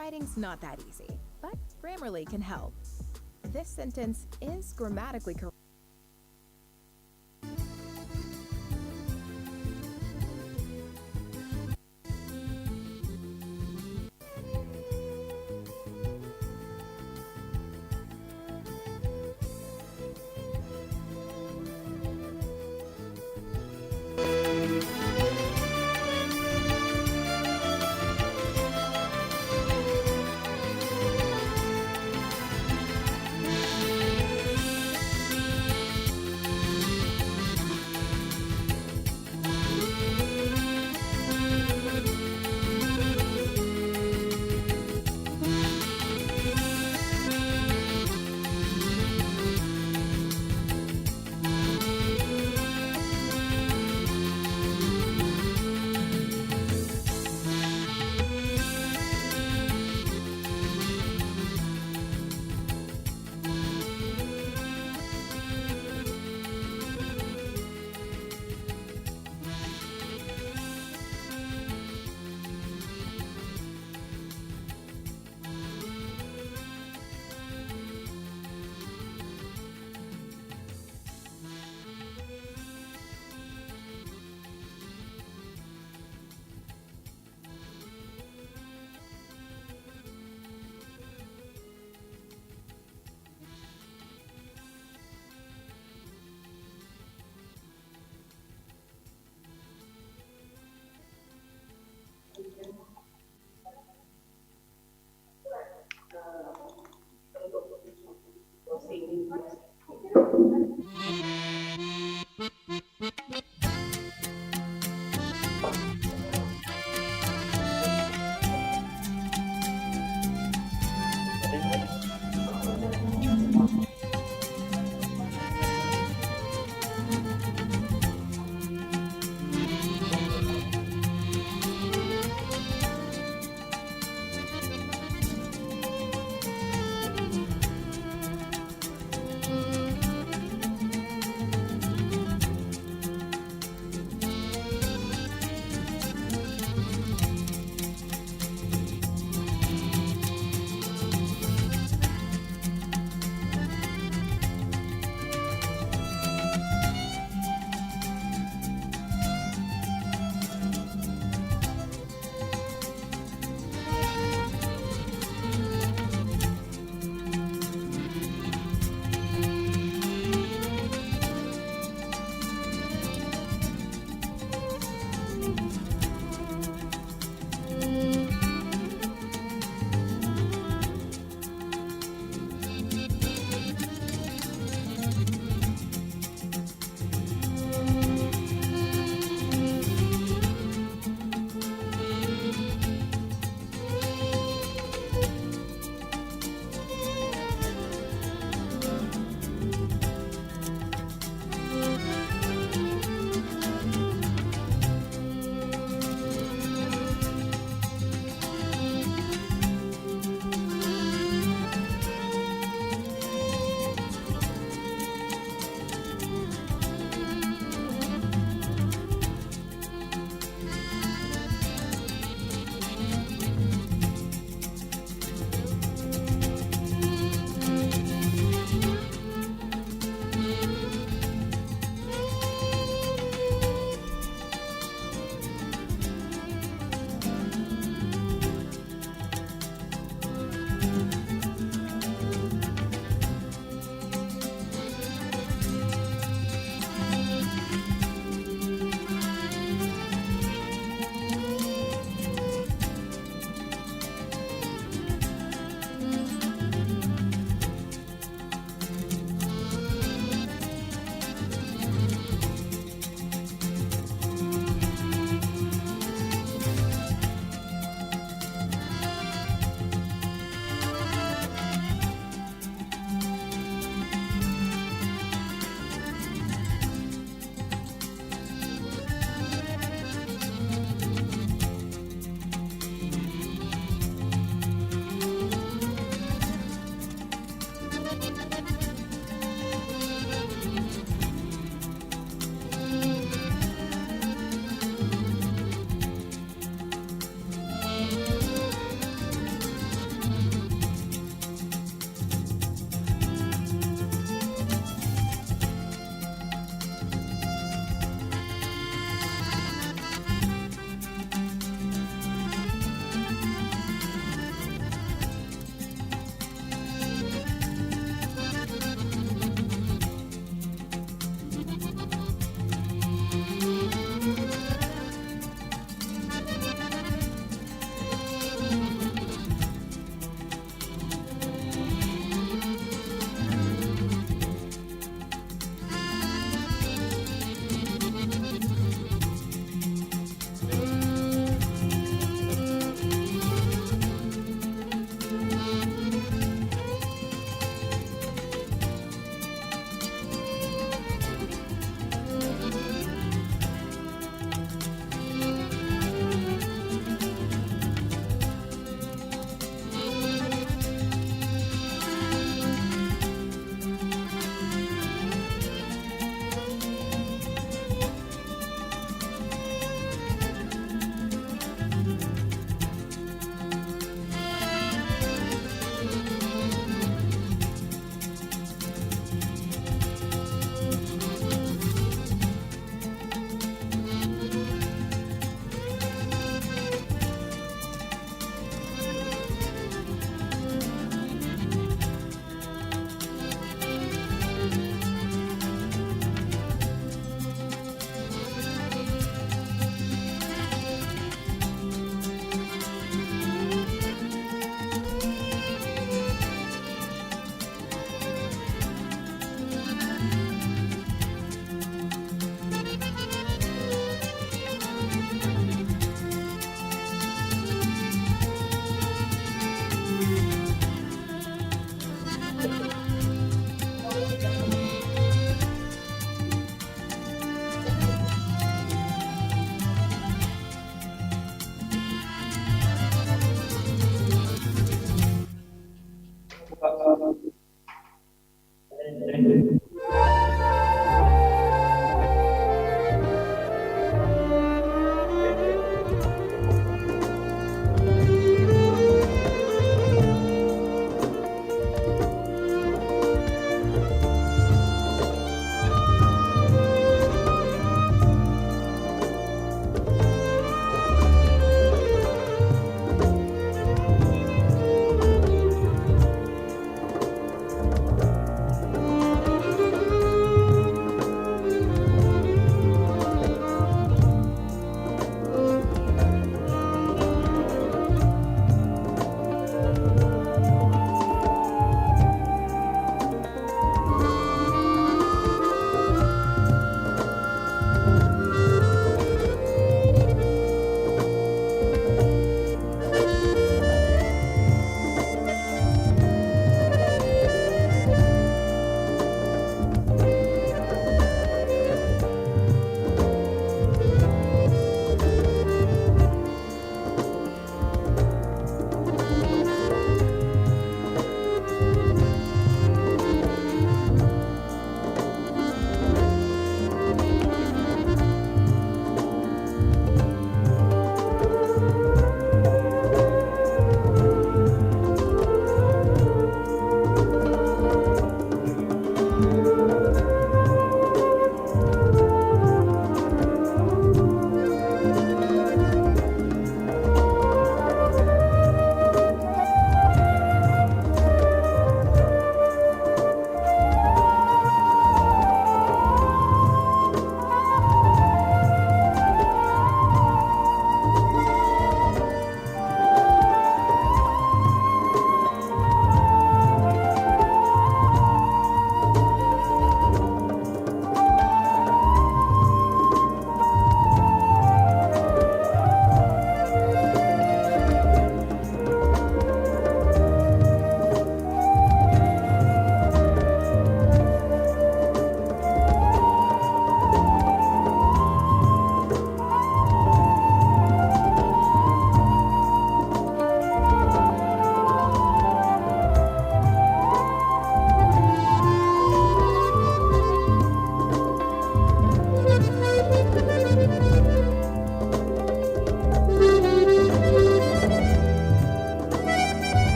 writing's not that easy, but Grammarly can help. This sentence is grammatically correct.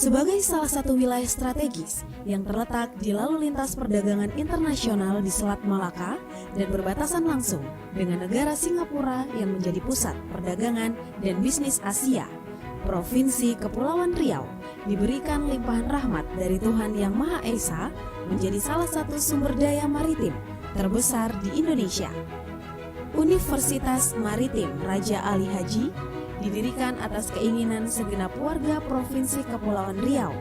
Sebagai salah satu wilayah strategis yang terletak di lalu lintas perdagangan internasional di Selat Malaka dan berbatasan langsung dengan negara Singapura yang menjadi pusat perdagangan dan bisnis Asia, Provinsi Kepulauan Riau diberikan limpahan rahmat dari Tuhan Yang Maha Esa menjadi salah satu sumber daya maritim terbesar di Indonesia. Universitas Maritime Raja Ali Haji didirikan atas keinginan segenap warga Provinsi Kepulauan Riau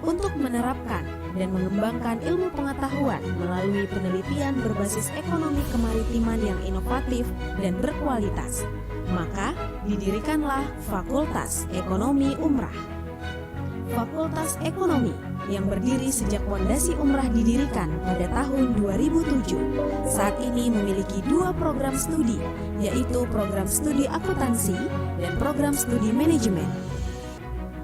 untuk menerapkan dan mengembangkan ilmu pengetahuan melalui penelitian berbasis ekonomi kemaritiman yang inovatif dan berkualitas. Maka didirikanlah Fakultas Ekonomi Umrah. Fakultas Ekonomi yang berdiri sejak pondasi umrah didirikan pada tahun 2007, saat ini memiliki 2 program studi, yaitu program studi akuntansi dan program studi manajemen.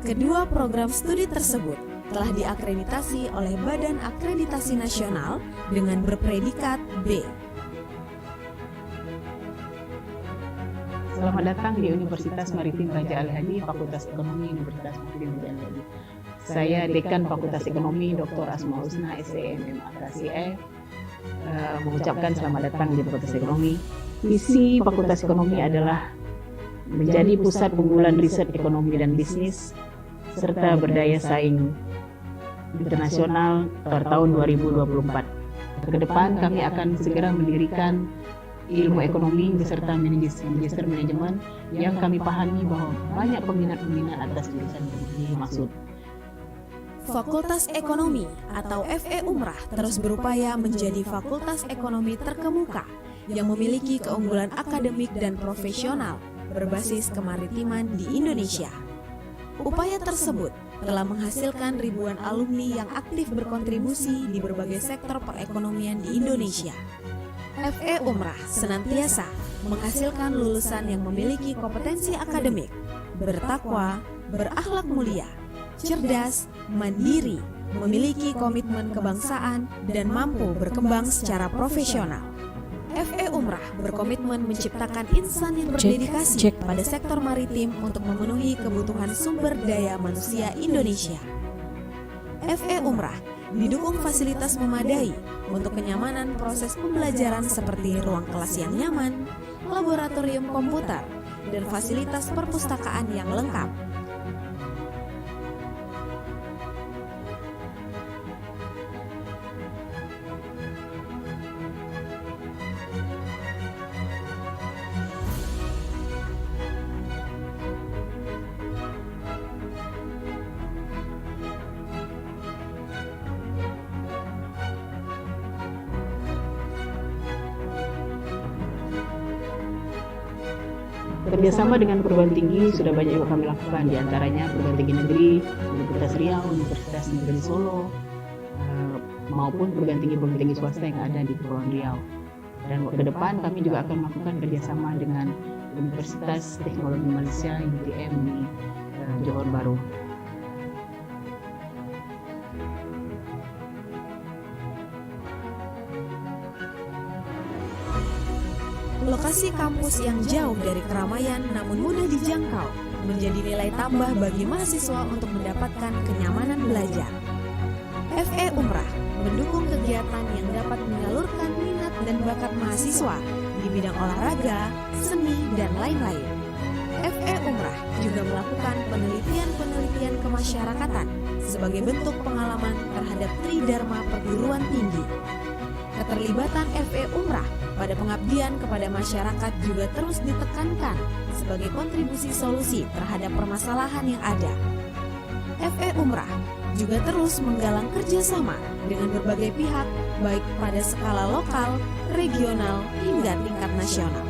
Kedua program studi tersebut telah diakreditasi oleh Badan Akreditasi Nasional dengan berpredikat B. Selamat datang di Universitas Maritime Raja Ali Haji, Fakultas Ekonomi Universitas Maritime Raja Ali Haji. Saya Dekan Fakultas Ekonomi Dr. Asma Husna, SCM, MA, mengucapkan selamat datang di Fakultas Ekonomi. Visi Fakultas Ekonomi adalah menjadi pusat unggulan riset ekonomi dan bisnis, serta berdaya saing internasional per tahun 2024. Ke depan kami akan segera mendirikan ilmu ekonomi beserta magister manajemen yang kami pahami bahwa banyak peminat-peminat atas jurusan ini maksud. Fakultas Ekonomi atau FE Umrah terus berupaya menjadi fakultas ekonomi terkemuka yang memiliki keunggulan akademik dan profesional berbasis kemaritiman di Indonesia. Upaya tersebut telah menghasilkan ribuan alumni yang aktif berkontribusi di berbagai sektor perekonomian di Indonesia. FE Umrah senantiasa menghasilkan lulusan yang memiliki kompetensi akademik, bertakwa, berakhlak mulia, cerdas, mandiri, memiliki komitmen kebangsaan, dan mampu berkembang secara profesional. FE Umrah berkomitmen menciptakan insan yang berdedikasi pada sektor maritim untuk memenuhi kebutuhan sumber daya manusia Indonesia. FE Umrah didukung fasilitas memadai untuk kenyamanan proses pembelajaran seperti ruang kelas yang nyaman, laboratorium komputer, dan fasilitas perpustakaan yang lengkap. Kerjasama dengan perguruan tinggi sudah banyak juga kami lakukan, diantaranya perguruan tinggi negeri, Universitas Riau, Universitas Negeri Solo, maupun perguruan tinggi swasta yang ada di Kepulauan Riau. Dan ke depan kami juga akan melakukan kerjasama dengan Universitas Teknologi Malaysia (UTM) di Johor Bahru. Lokasi kampus yang jauh dari keramaian namun mudah dijangkau menjadi nilai tambah bagi mahasiswa untuk mendapatkan kenyamanan belajar. FE Umrah mendukung kegiatan yang dapat menyalurkan minat dan bakat mahasiswa di bidang olahraga, seni, dan lain-lain. FE Umrah juga melakukan penelitian-penelitian kemasyarakatan sebagai bentuk pengalaman terhadap Tridharma perguruan tinggi. Keterlibatan FE Umrah pada pengabdian kepada masyarakat juga terus ditekankan sebagai kontribusi solusi terhadap permasalahan yang ada. FE Umrah juga terus menggalang kerjasama dengan berbagai pihak, baik pada skala lokal, regional, hingga tingkat nasional.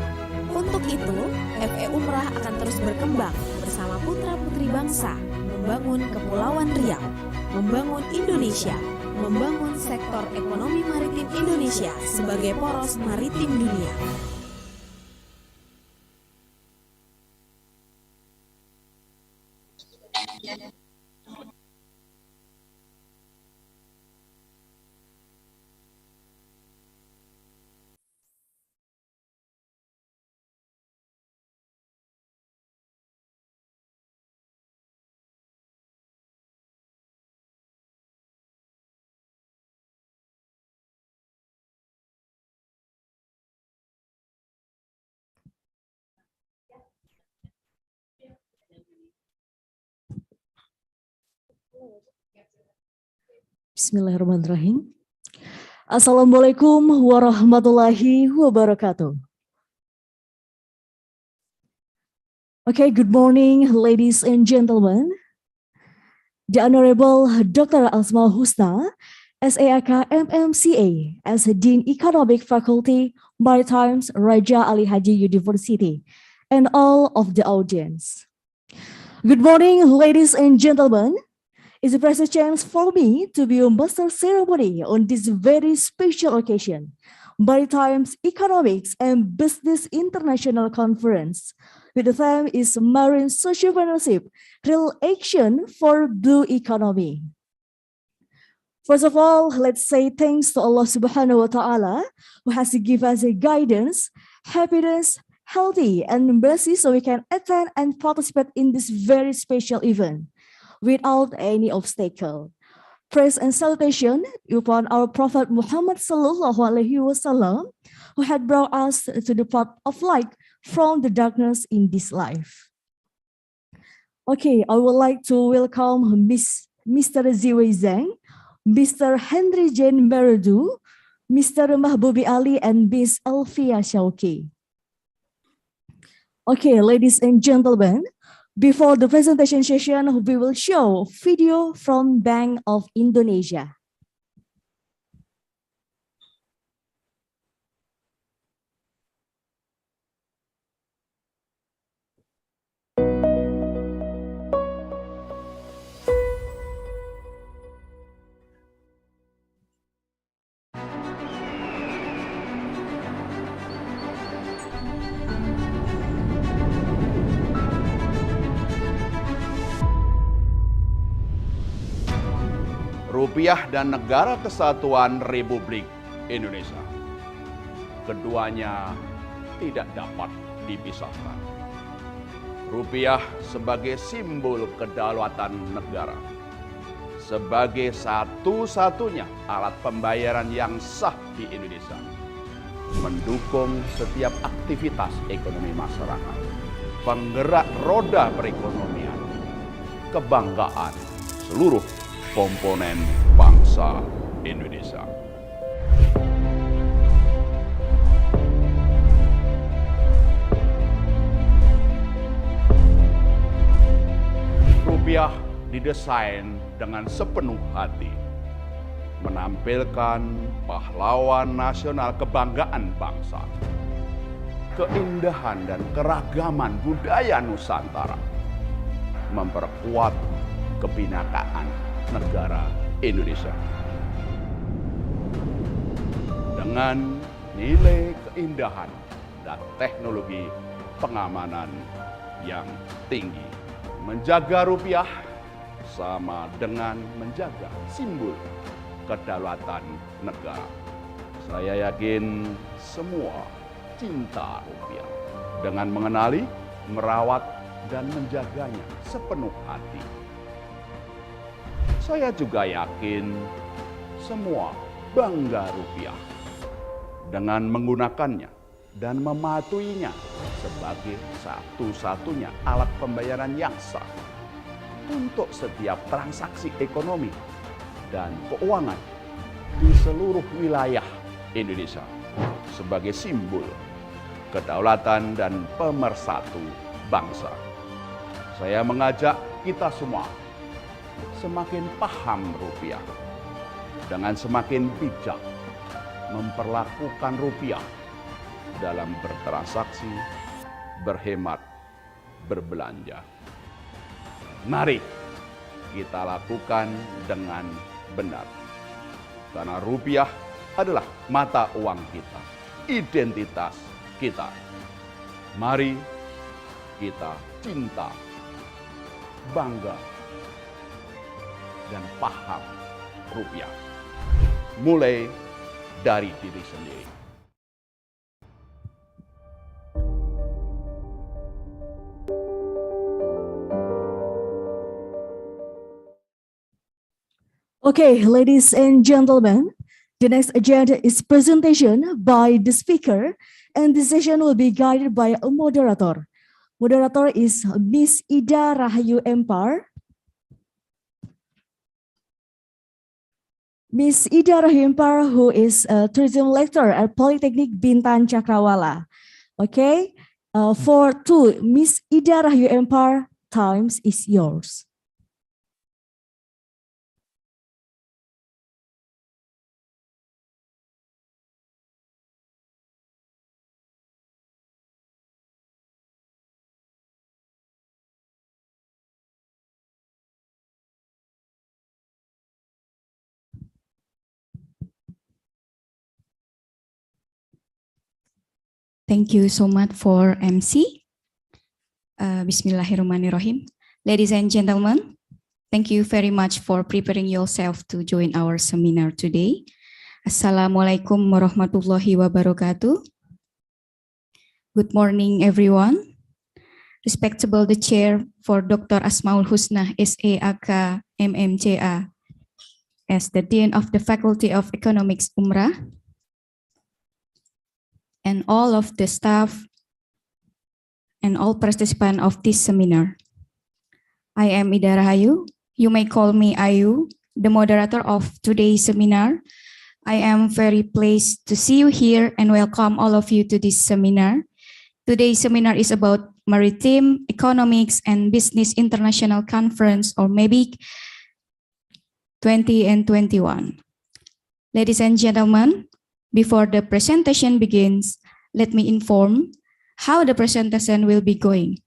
Untuk itu, FE Umrah akan terus berkembang bersama putra-putri bangsa, membangun Kepulauan Riau, membangun Indonesia, membangun sektor ekonomi maritim Indonesia sebagai poros maritim dunia. Bismillahirrahmanirrahim. Assalamualaikum warahmatullahi wabarakatuh. Okay, good morning, ladies and gentlemen. The Honorable Dr. Asmaul Husna, SAAK MMCA, as Dean Economic Faculty, Maritime, Raja Ali Haji University, and all of the audience. Good morning, ladies and gentlemen. It's a precious chance for me to be a master ceremony on this very special occasion, Maritime's Economics and Business International Conference, with the theme is Marine Sociopreneurship, Real Action for Blue Economy. First of all, let's say thanks to Allah Subhanahu wa Ta'ala, who has given us a guidance, happiness, healthy, and mercy so we can attend and participate in this very special event without any obstacle. Praise and salutation upon our Prophet Muhammad Sallallahu Alaihi Wasallam, who had brought us to the path of light from the darkness in this life. Okay, I would like to welcome Mr. Ziwei Zhang, Mr. Henry Jane Meredu, Mr. Mahbubi Ali, and Miss Alfia Shauki. Okay, ladies and gentlemen, before the presentation session, we will show video from Bank of Indonesia. Rupiah dan Negara Kesatuan Republik Indonesia. Keduanya tidak dapat dipisahkan. Rupiah sebagai simbol kedaulatan negara, sebagai satu-satunya alat pembayaran yang sah di Indonesia, mendukung setiap aktivitas ekonomi masyarakat, penggerak roda perekonomian, kebanggaan seluruh komponen bangsa Indonesia. Rupiah didesain dengan sepenuh hati, menampilkan pahlawan nasional kebanggaan bangsa, keindahan dan keragaman budaya Nusantara, memperkuat kebinakaan negara Indonesia. Dengan nilai keindahan dan teknologi pengamanan yang tinggi, menjaga rupiah sama dengan menjaga simbol kedaulatan negara. Saya yakin semua cinta rupiah dengan mengenali, merawat, dan menjaganya sepenuh hati. Saya juga yakin semua bangga rupiah dengan menggunakannya dan mematuhinya sebagai satu-satunya alat pembayaran yang sah untuk setiap transaksi ekonomi dan keuangan di seluruh wilayah Indonesia sebagai simbol kedaulatan dan pemersatu bangsa. Saya mengajak kita semua semakin paham rupiah dengan semakin bijak memperlakukan rupiah dalam bertransaksi, berhemat, berbelanja. Mari kita lakukan dengan benar, karena rupiah adalah mata uang kita, identitas kita. Mari kita cinta, bangga, dan paham rupiah, mulai dari diri sendiri. Okay, ladies and gentlemen, the next agenda is presentation by the speaker, and the session will be guided by a moderator. Moderator is Miss Ida Rahayu Empar. Miss Ida Rahimpar, who is a tourism lecturer at Polytechnic Bintan Cakrawala. Okay, for two, Miss Ida Rahimpar, times is yours. Thank you so much for MC. Bismillahirrahmanirrahim. Ladies and gentlemen, thank you very much for preparing yourself to join our seminar today. Assalamualaikum warahmatullahi wabarakatuh. Good morning, everyone. Respectable the chair for Dr. Asmaul Husna, SAAK MMCA, as the Dean of the Faculty of Economics Umrah, and all of the staff and all participants of this seminar. I am Ida Rahayu. You may call me Ayu, the moderator of today's seminar. I am very pleased to see you here and welcome all of you to this seminar. Today's seminar is about Maritime, Economics and Business International Conference, or MEBIC 20 and 21. Ladies and gentlemen, before the presentation begins, let me inform how the presentation will be going.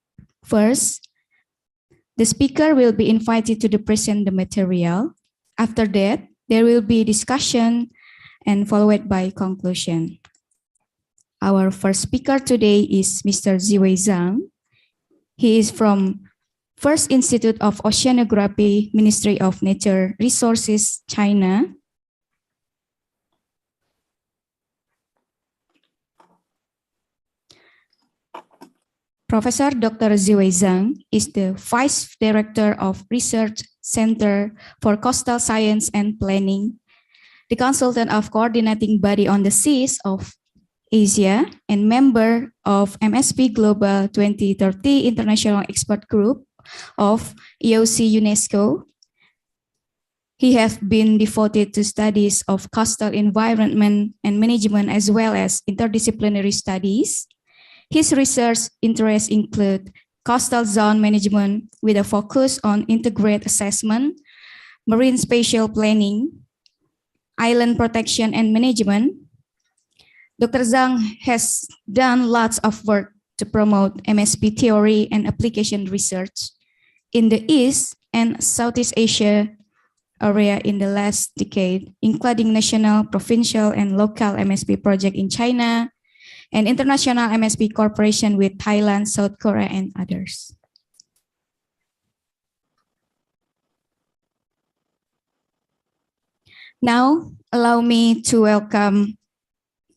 First, the speaker will be invited to present the material. After that, there will be discussion and followed by conclusion. Our first speaker today is Mr. Ziwei Zhang. He is from First Institute of Oceanography, Ministry of Nature Resources, China. Professor Dr. Ziwei Zhang is the Vice Director of Research Center for Coastal Science and Planning, the consultant of coordinating body on the seas of Asia, and member of MSP Global 2030 International Expert Group of EOC UNESCO. He has been devoted to studies of coastal environment and management as well as interdisciplinary studies. His research interests include coastal zone management with a focus on integrated assessment, marine spatial planning, island protection and management. Dr. Zhang has done lots of work to promote MSP theory and application research in the East and Southeast Asia area in the last decade, including national, provincial, and local MSP project in China, and international MSP cooperation with Thailand, South Korea, and others. Now, allow me to welcome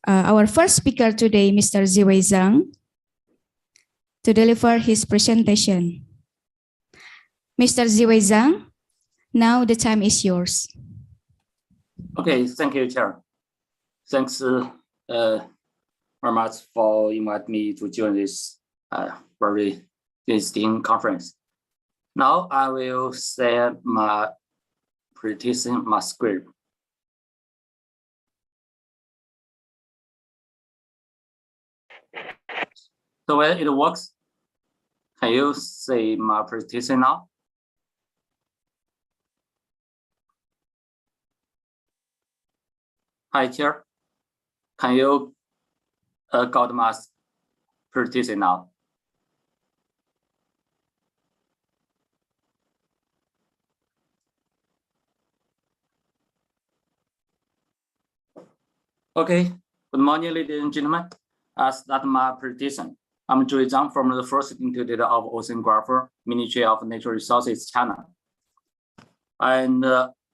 our first speaker today, Mr. Ziwei Zhang, to deliver his presentation. Mr. Ziwei Zhang, now the time is yours. Okay, thank you, Chair. Thanks very much for inviting me to join this very interesting conference. Now I will share my presentation, my script. So when it works, can you see my presentation now? Hi, Chair. Can you got my presentation now? Okay. Good morning, ladies and gentlemen. I start my presentation. I'm Ziwei Zhang from the First Institute of Oceanography, Ministry of Natural Resources, China. And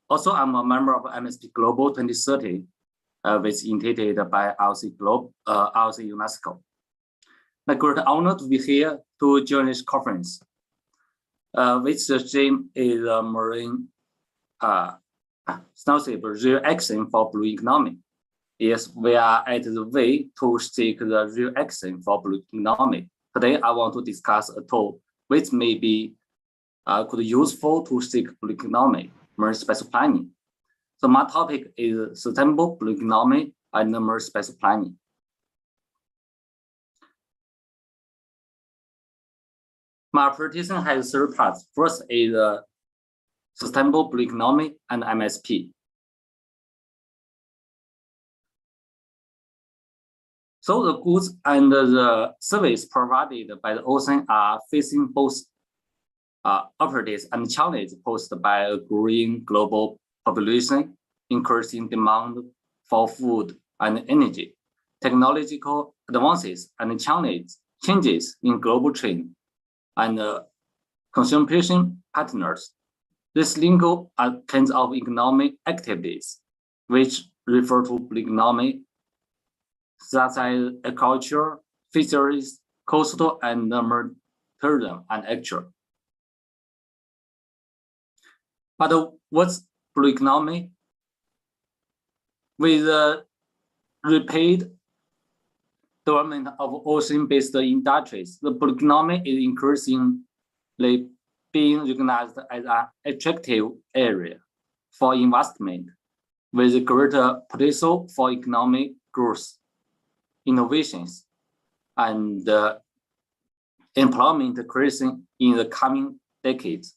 also, I'm a member of MSP Global 2030, which initiated by IOC UNESCO. A great honor to be here to join this conference, which the theme is marine sustainable real action for blue economy. Yes, we are at the way to seek the real action for blue economy. Today, I want to discuss a tool which may be could useful to seek blue economy, marine spatial planning. So my topic is sustainable blue economy and marine space planning. My presentation has 3 parts. First is sustainable blue economy and MSP. So the goods and the service provided by the ocean are facing both opportunities and challenges posed by a growing global population, increasing demand for food and energy, technological advances and changes in global trade, and consumption patterns. This link kinds of economic activities, which refer to blue economy, such as agriculture, fisheries, coastal and marine tourism, and agriculture. But what's blue economy? With the rapid development of ocean-based industries, the blue economy is increasingly being recognized as an attractive area for investment, with greater potential for economic growth, innovations, and employment creation in the coming decades.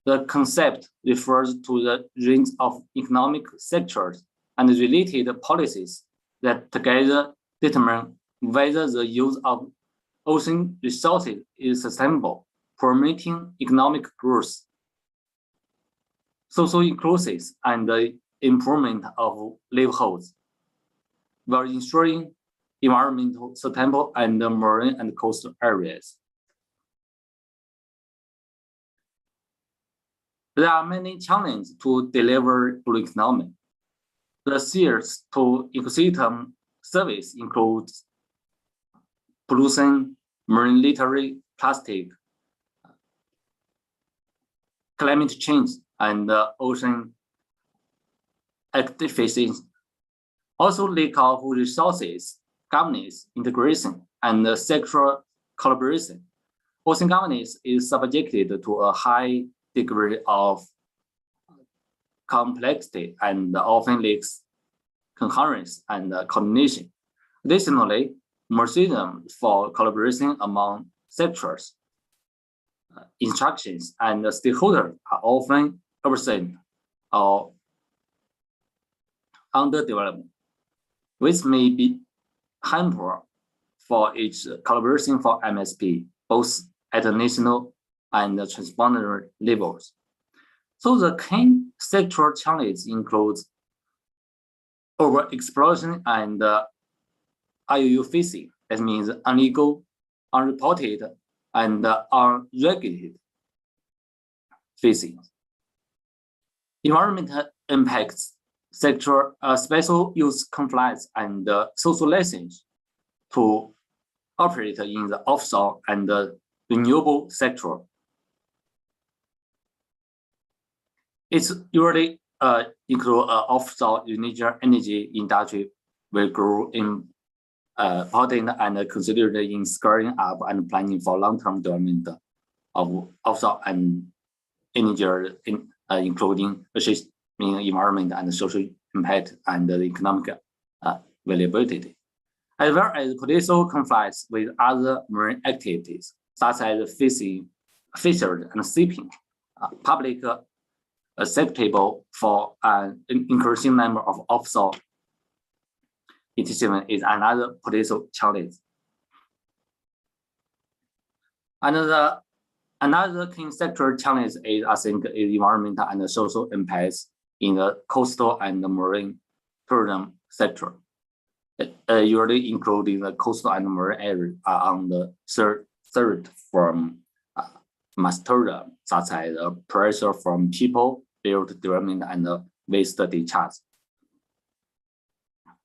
The concept refers to the range of economic sectors and related policies that together determine whether the use of ocean resources is sustainable, promoting economic growth, social inclusion, and the improvement of livelihoods, while ensuring environmental sustainable and marine and coastal areas. There are many challenges to deliver blue economy. The threats to ecosystem service includes pollution, marine litter, plastic, climate change, and ocean activities. Also, lack of resources, governance, integration, and sectoral collaboration. Ocean governance is subjected to a high degree of complexity and often lacks concurrence and coordination. Additionally, mechanisms for collaboration among sectors, instructions, and stakeholders are often absent or underdeveloped, which may be harmful for each collaboration for MSP, both at the national and the transboundary levels. So the key sectoral challenges include overexploitation and IUU fishing. That means illegal, unreported, and unregulated fishing. Environmental impacts, sector special use conflicts, and social lessons to operate in the offshore and the renewable sector. It's usually include offshore renewable energy industry will grow in important and considered in scaling up and planning for long-term development of offshore and energy, including assessing environment and social impact and the economic valuability, as well as potential conflicts with other marine activities such as fishing, fisheries, and shipping. Public acceptable for an increasing number of offshore investment is another potential challenge. Another key sector challenge is, I think, is environmental and social impacts in the coastal and the marine tourism sector. Usually including the coastal and marine area are on the third from mass tourism, such as pressure from people, build development, and waste discharge.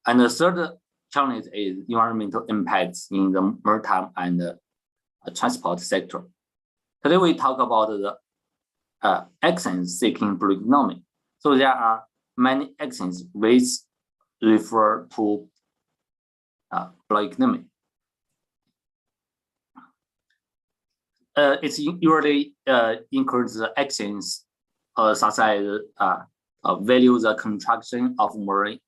And the third challenge is environmental impacts in the maritime and transport sector. Today we talk about the actions seeking blue economy. So there are many actions which refer to blue economy. It's usually includes actions such as value the contraction of marine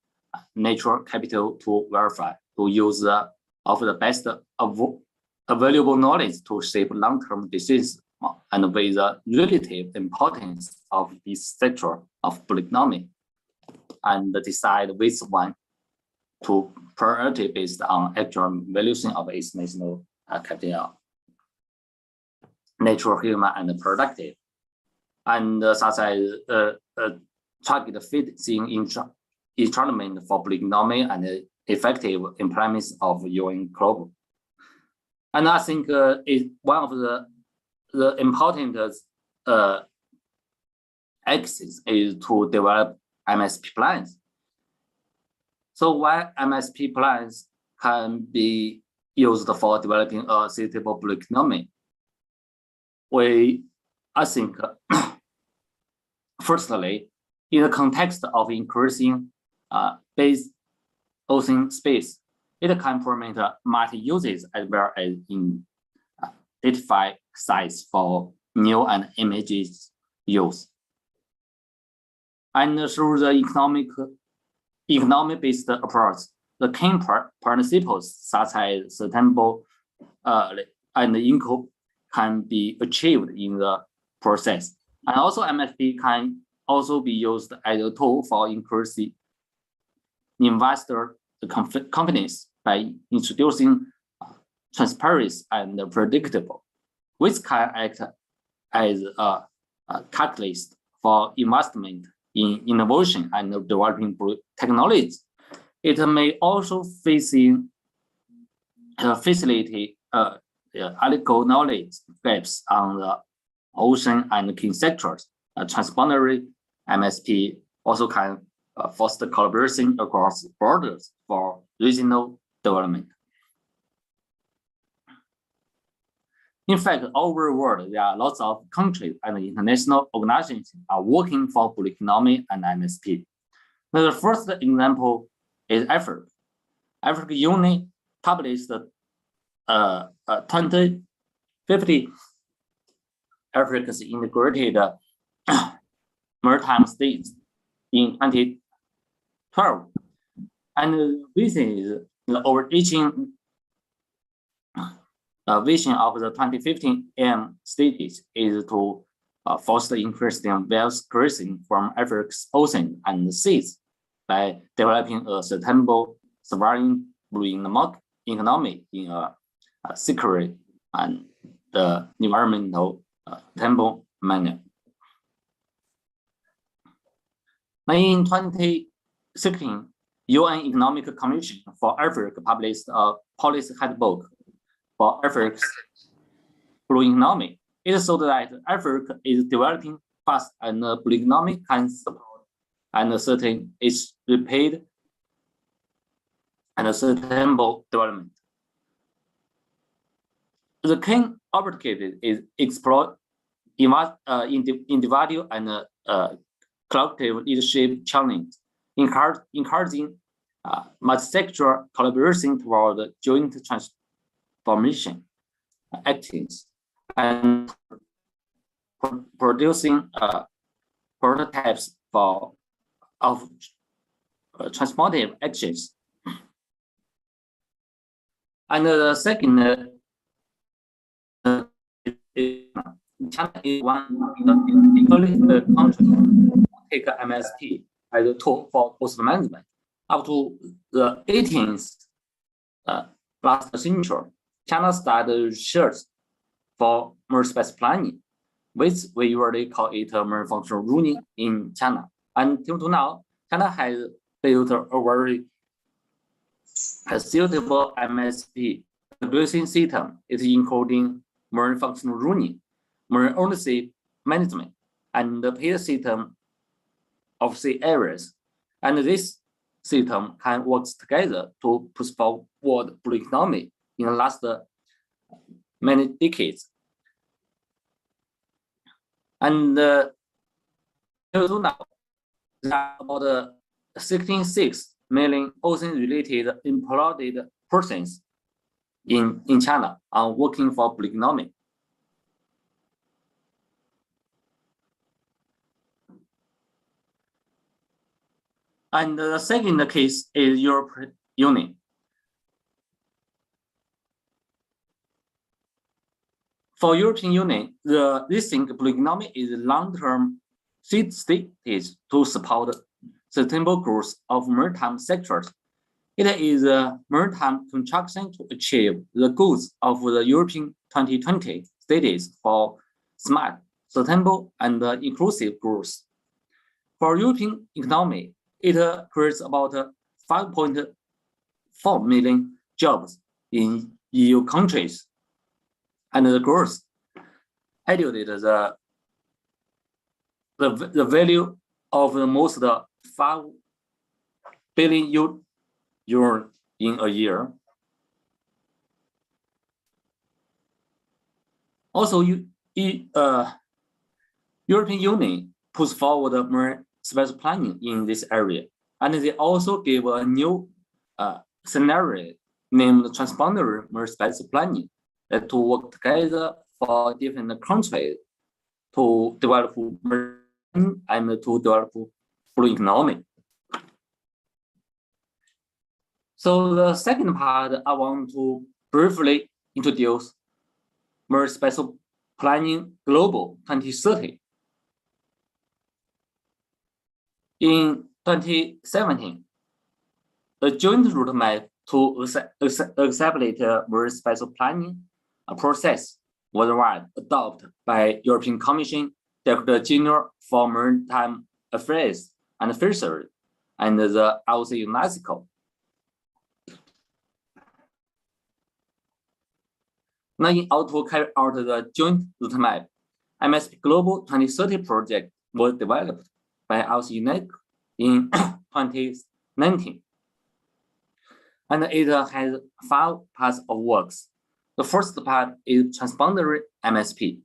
natural capital to verify, to use of the best available knowledge to shape long-term decisions and weigh the relative importance of this sector of blue economy and decide which one to priority based on actual valuation of its national capital, natural, human, and productive, and such as target fitting instrument for blue economy and effective implement of UN global. And I think it's one of the important axis is to develop MSP plans. So while MSP plans can be used for developing a suitable blue economy, I think, firstly, in the context of increasing base ocean space, it can permit multi-uses as well as identify sites for new and immediate use. And through the economic-based approach, the key principles such as sustainable and income can be achieved in the process. And also MSP can also be used as a tool for increasing investor confidence by introducing transparency and predictable, which can act as a catalyst for investment in innovation and developing technology. It may also facilitate analytical knowledge gaps on the ocean and key sectors. Transparency MSP also can foster collaboration across borders for regional development. In fact, all over the world, there are lots of countries and international organizations are working for blue economy and MSP. The first example is Africa. African Union published 2050 Africa's integrated maritime states in 2012. And the vision is the overarching vision of the 2015 AM stages is to foster increasing wealth creation from Africa's ocean and seas by developing a sustainable, sovereign blue economy in a secure and environmental sustainable manner. In 2016, UN Economic Commission for Africa published a policy handbook for Africa's blue economy. It showed that Africa is developing fast and blue economy can support and certain its repaid and sustainable development. The key objective is explore individual and collective leadership challenge, encouraging multi-sectoral collaboration toward joint transformation actions and producing prototypes of transformative actions. And the second, China is one of the countries who take MSP as a tool for cost management. Up to the 18th last century, China started research for marine space planning, which we usually call it marine functional ruling in China. Until now, China has built a very suitable MSP regulation system. It including marine functional ruling, marine ownership management, and the peer system of sea areas. And this system can work together to push forward blue economy in the last many decades. And until now, there are about 16.6 million ocean-related employed persons in China are working for blue economy. And the second case is European Union. For European Union, the rethink blue economy is a long-term strategy to support sustainable growth of maritime sectors. It is a maritime construction to achieve the goals of the European 2020 strategies for smart, sustainable, and inclusive growth. For European economy, it creates about 5.4 million jobs in EU countries, and the growth added the value of almost 5 billion euro in a year. Also, European Union puts forward more special planning in this area, and they also gave a new scenario named transboundary more special planning to work together for different countries to develop and to develop blue economy. So the second part, I want to briefly introduce more special planning global 2030. In 2017, a joint roadmap to establish more special planning process worldwide adopted by European Commission, Director General for Maritime Affairs and Fisheries, and the IOC UNESCO. Now, in order to carry out the joint roadmap, MSP Global 2030 project was developed by IOC UNESCO in 2019. And it has 5 parts of works. The first part is transboundary MSP.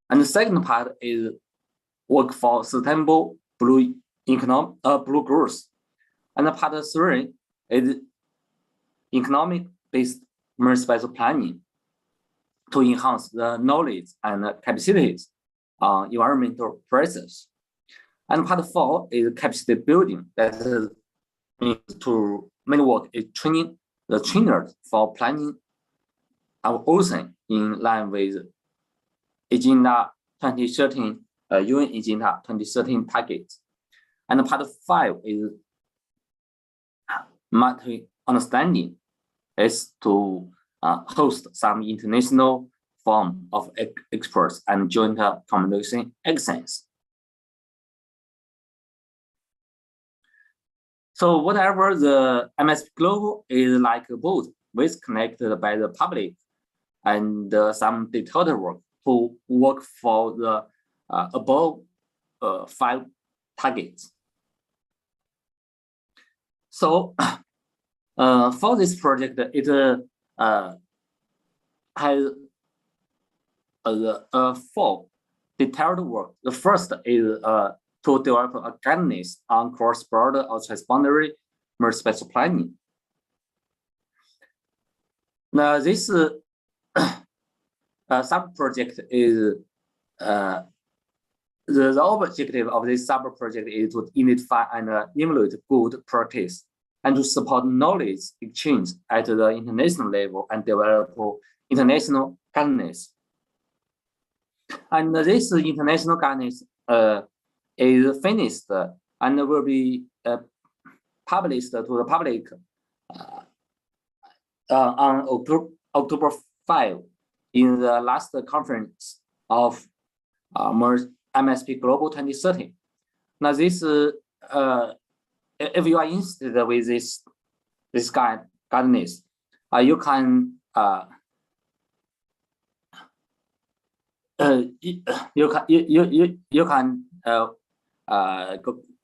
And the second part is work for sustainable blue growth. And part 3 is economic-based more special planning to enhance the knowledge and capacities on environmental process. And part 4 is capacity building, that means to main work is training the trainers for planning our ocean in line with Agenda 2013, UN Agenda 2013 targets. And part 5 is multi understanding, is to host some international forum of experts and joint communication actions. So whatever the MSP Global is like both with connected by the public and some detailed work to work for the above 5 targets. So for this project, it has 4 detailed work. The first is to develop a guidance on cross-border or transboundary more special planning. Now, this sub-project is the objective of this sub-project is to identify and evaluate good practice and to support knowledge exchange at the international level and develop international guidance. And this international guidance is finished and will be published to the public on October 5 in the last conference of MSP Global 2030. Now, this if you are interested with this guidance, you can go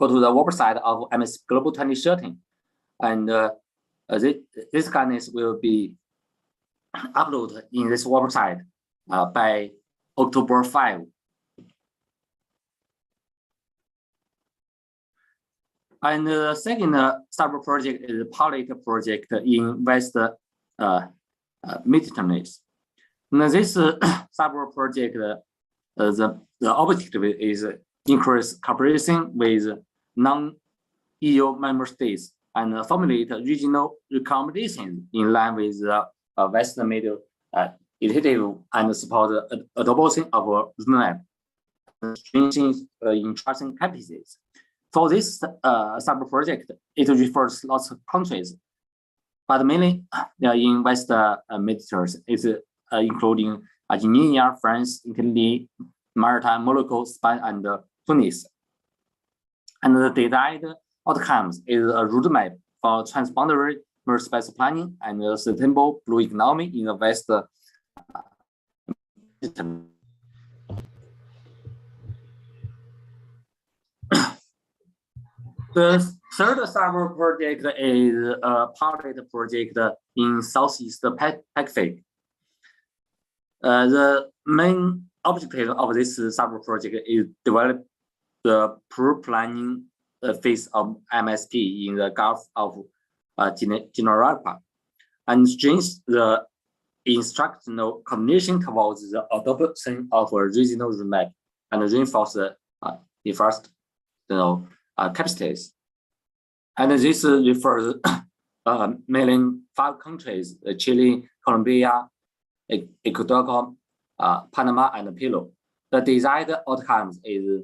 to the website of MSP Global 2030, and this guidance will be uploaded in this website by October 5. And the second sub-project is a pilot project in West Mediterranean. Now, this sub-project, the objective is increase cooperation with EU member states and formulate regional recommendations in line with the Western Middle initiative and support the adoption of a roadmap strengthening in charging capacities. For this sub-project, it refers lots of countries, but mainly in West Mediterranean, it's including Argentina, France, Italy, Maritime, Morocco, Spain, and Tunis. And the desired outcomes is a roadmap for transboundary space planning and a sustainable blue economy in the West. The third summer project is a pilot project in Southeast Pacific. The main objective of this summer project is develop the pre-planning phase of MSP in the Gulf of Guinea and strengthen the instructional coordination towards the adoption of a regional roadmap and reinforce the first, capacities. And this refers mainly 5 countries: Chile, Colombia, Ecuador, Panama, and Peru. The desired outcomes is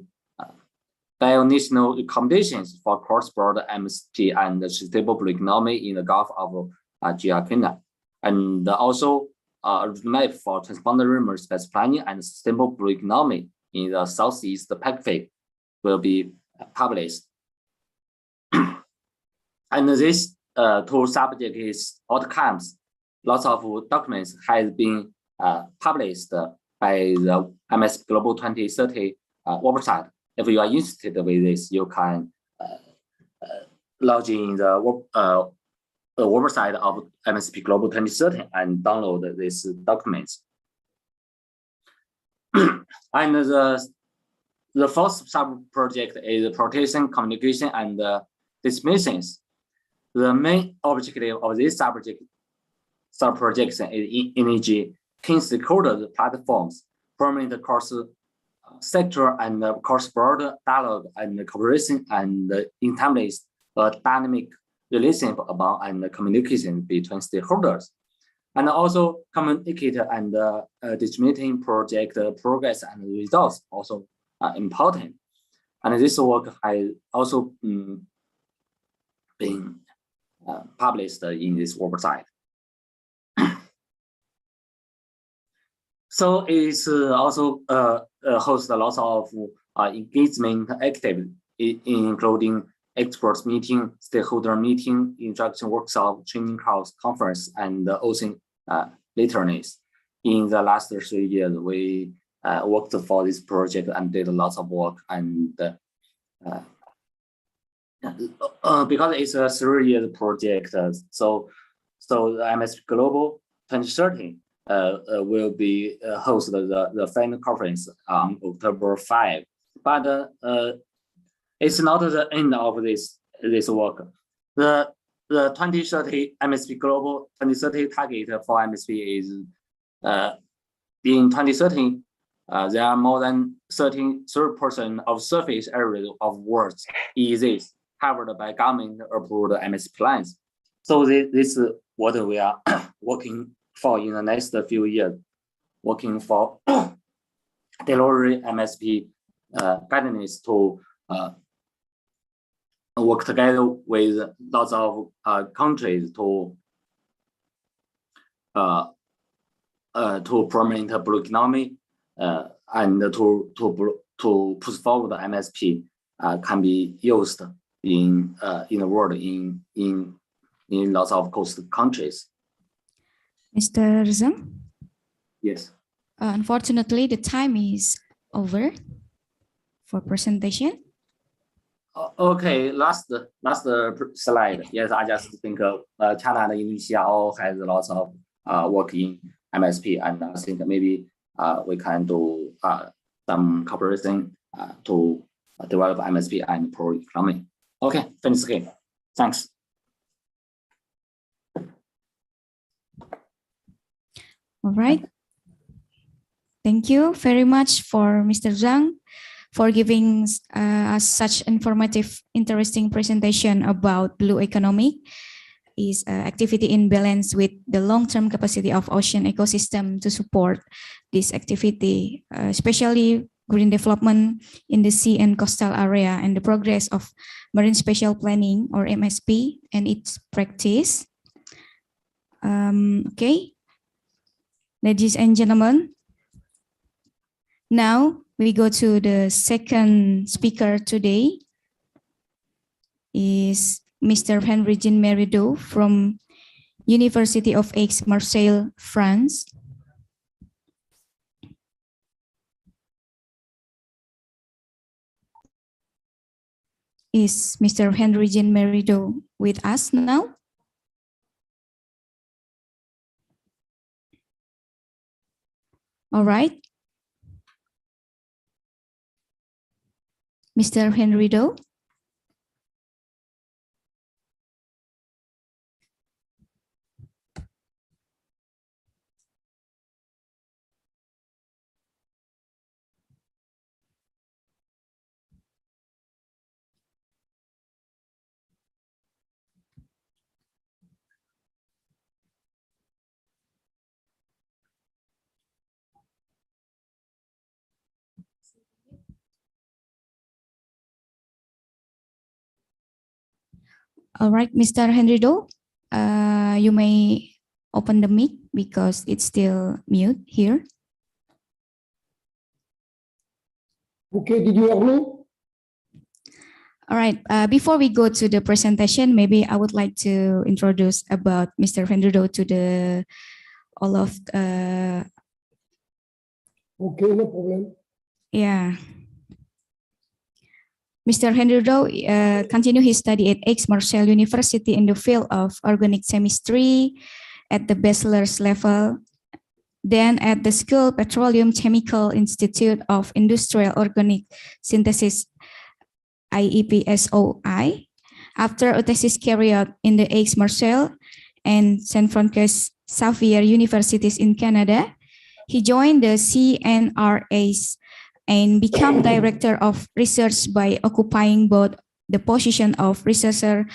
national recommendations for cross-border MSP and the sustainable blue economy in the Gulf of Guinea, and also a roadmap for transboundary space planning and sustainable blue economy in the Southeast Pacific will be published. And this 2 subjects outcomes, lots of documents has been published by the MS Global 2030 website. If you are interested with this, you can log in the website of MSP Global 2030 and download these documents. And the fourth sub-project is protection, communication, and dismissions. The main objective of this sub-project is energy key stakeholder platforms, forming the cross-sector and cross-border dialogue and cooperation and establish a dynamic relationship about and communication between stakeholders, and also communicate and disseminating project progress and results also important. And this work has also been published in this website. So it's also hosts a lot of engagement activity, including experts meeting, stakeholder meeting, introduction workshop, training course, conference, and ocean literaries. In the last 3 years, we worked for this project and did lots of work. And because it's a 3-year project, so the MS Global 2030 will be host the final conference on October 5. But it's not the end of this work. The 2030 MSP Global 2030 target for MSP is in 2030 there are more than 30% of surface area of world's EEZs covered by government-approved MSP plans. So this is what we are working for in the next few years, working for delivery MSP guidance to work together with lots of countries to promote blue economy and to push forward the MSP can be used in the world in lots of coast countries. Mr. Zhang? Yes. Unfortunately, the time is over for presentation. Okay, last slide. Yes, I just think China and Indonesia all has lots of work in MSP, and I think maybe we can do some cooperation to develop MSP and pro economy. Okay, finish again. Thanks. All right. Thank you very much for Mr. Zhang for giving us such informative, interesting presentation about blue economy. Is activity in balance with the long-term capacity of ocean ecosystem to support this activity, especially green development in the sea and coastal area, and the progress of marine spatial planning or MSP and its practice. Okay, ladies and gentlemen, now we go to the second speaker today. Is Mr. Henri Jean Merideau from University of Aix-Marseille, France. Is Mr. Henri Jean Merideau with us now? All right. Mr. Henri Merideau. All right, Mr. Henri Merideau, you may open the mic because it's still mute here. Okay, did you hear me? All right, before we go to the presentation, maybe I would like to introduce about Mr. Henri Merideau to the all of Okay, no problem. yeah. Mr. Henri Merideau continued his study at Aix-Marseille University in the field of organic chemistry at the bachelor's level. Then at the School Petroleum Chemical Institute of Industrial Organic Synthesis, IEPSOI. After a thesis carried out in the Aix-Marseille and San Francisco Xavier Universities in Canada, he joined the CNRAs and became director of research by occupying both the position of researcher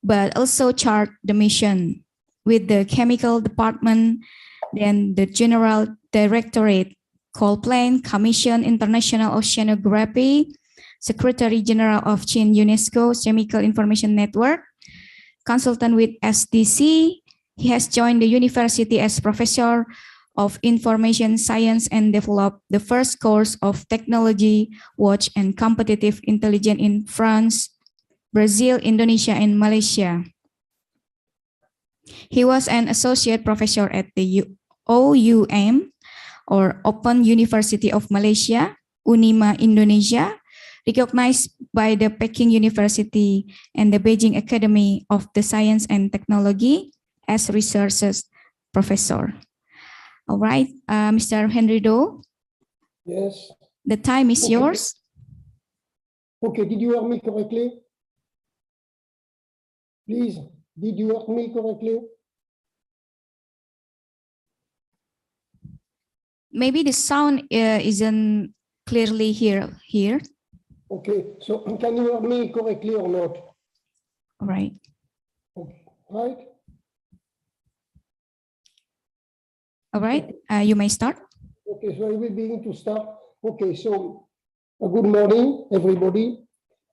but also chaired the mission with the chemical department, then the general directorate, Coal Plant Commission International Oceanography, Secretary General of Chin UNESCO Chemical Information Network, consultant with SDC. He has joined the university as professor of Information Science and developed the first course of Technology, Watch, and Competitive Intelligence in France, Brazil, Indonesia, and Malaysia. He was an associate professor at the OUM, or Open University of Malaysia, UNIMA Indonesia, recognized by the Peking University and the Beijing Academy of the Science and Technology as research professor. All right, Mr. Henri Merideau. Yes. The time is yours. Okay, did you hear me correctly? Please, did you hear me correctly? Maybe the sound isn't clearly here. Okay, so can you hear me correctly or not? All right. Okay, right? All right, you may start. Okay, so I will begin to start. Okay, so good morning, everybody.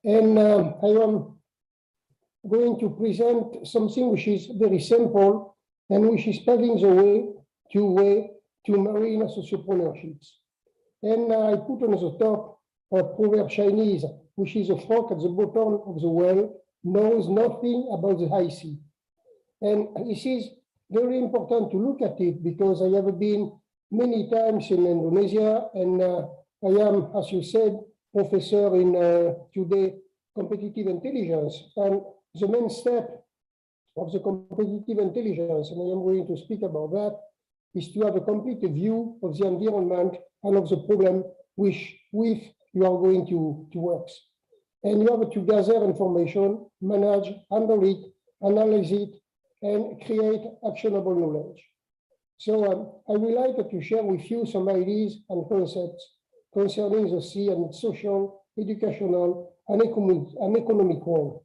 And I am going to present something which is very simple and which is paving the way to marine sociopreneurship. And I put on the top a proverb Chinese, which is a frog at the bottom of the well knows nothing about the high sea. And this is very important to look at it because I have been many times in Indonesia and I am, as you said, professor in today competitive intelligence. And the main step of the competitive intelligence, and I am going to speak about that, is to have a complete view of the environment and of the problem with you are going to work. And you have to gather information, manage, handle it, analyze it, and create actionable knowledge. So I would like to share with you some ideas and concepts concerning the sea and its social, educational, and economic role.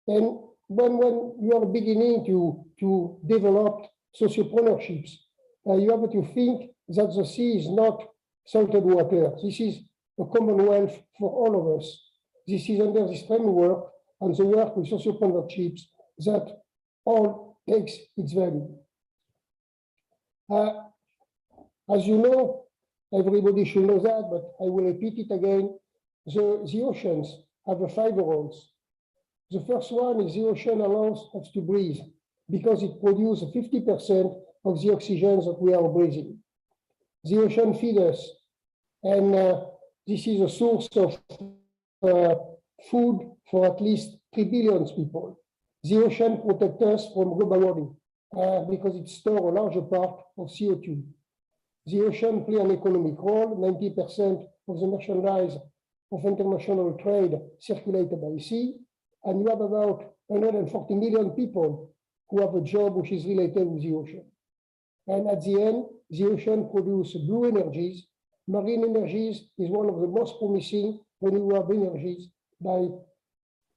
And when you are beginning to develop socioprenerships, you have to think that the sea is not salted water. This is a commonwealth for all of us. This is under this framework and the work with socioprenerships that all takes its value. As you know, everybody should know that, but I will repeat it again. The oceans have 5 roles. The first one is the ocean allows us to breathe because it produces 50% of the oxygen that we are breathing. The ocean feeds us, and this is a source of food for at least 3 billion people. The ocean protects us from global warming because it stores a larger part of CO2. The ocean plays an economic role. 90% of the merchandise of international trade circulated by sea, and you have about 140 million people who have a job which is related with the ocean. And at the end, the ocean produces blue energies. Marine energies is one of the most promising renewable energies by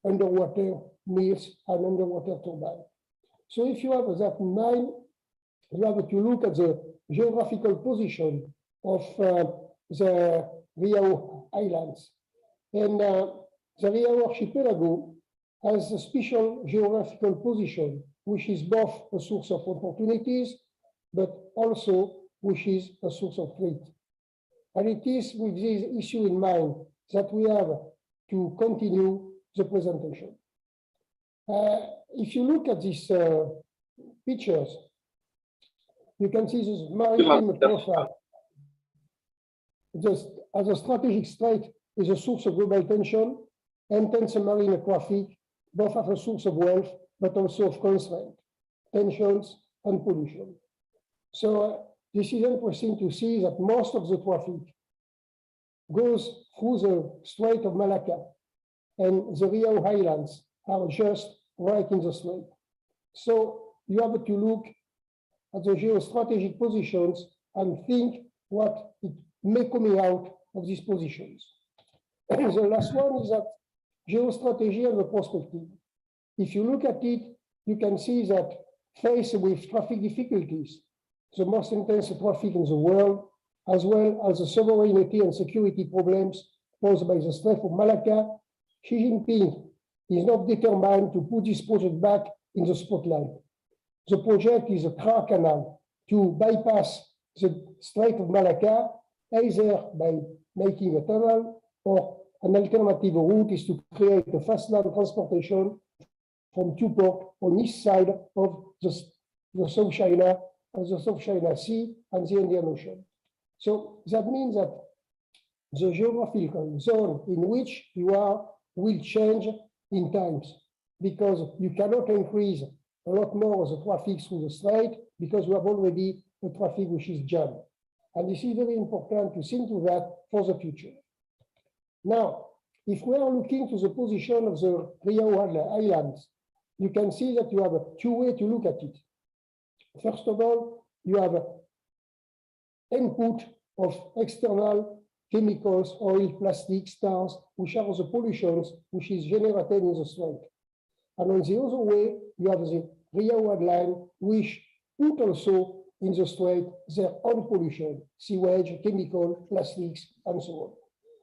underwater mills and underwater turbines. So if you have that in mind, you have to look at the geographical position of the Riau Islands. And the Riau Archipelago has a special geographical position, which is both a source of opportunities, but also which is a source of threat. And it is with this issue in mind that we have to continue the presentation. If you look at these pictures, you can see this maritime profile. Just as a strategic strait is a source of global tension, intense marine traffic, both as a source of wealth, but also of constraint, tensions, and pollution. So this is interesting to see that most of the traffic goes through the Strait of Malacca, and the Riau Islands are just right in the strait. So you have to look at the geostrategic positions and think what it may come out of these positions. The last one is that geostrategy and the perspective. If you look at it, you can see that faced with traffic difficulties, the most intense traffic in the world, as well as the sovereignty and security problems posed by the Strait of Malacca, Xi Jinping is not determined to put this project back in the spotlight. The project is a car canal to bypass the Strait of Malacca, either by making a tunnel or an alternative route is to create a fast land transportation from two ports on east side of the South China Sea and the Indian Ocean. So that means that the geographical zone in which you are will change in times, because you cannot increase a lot more of the traffic through the strait because you have already a traffic which is jammed. And this is very important to think to that for the future. Now, if we are looking to the position of the Riau Islands, you can see that you have 2 ways to look at it. First of all, you have input of external chemicals, oil, plastic, stars, which are the pollutions which is generated in the strait. And on the other way, you have the Riau Island, which put also in the strait their own pollution, sewage, chemical, plastics, and so on.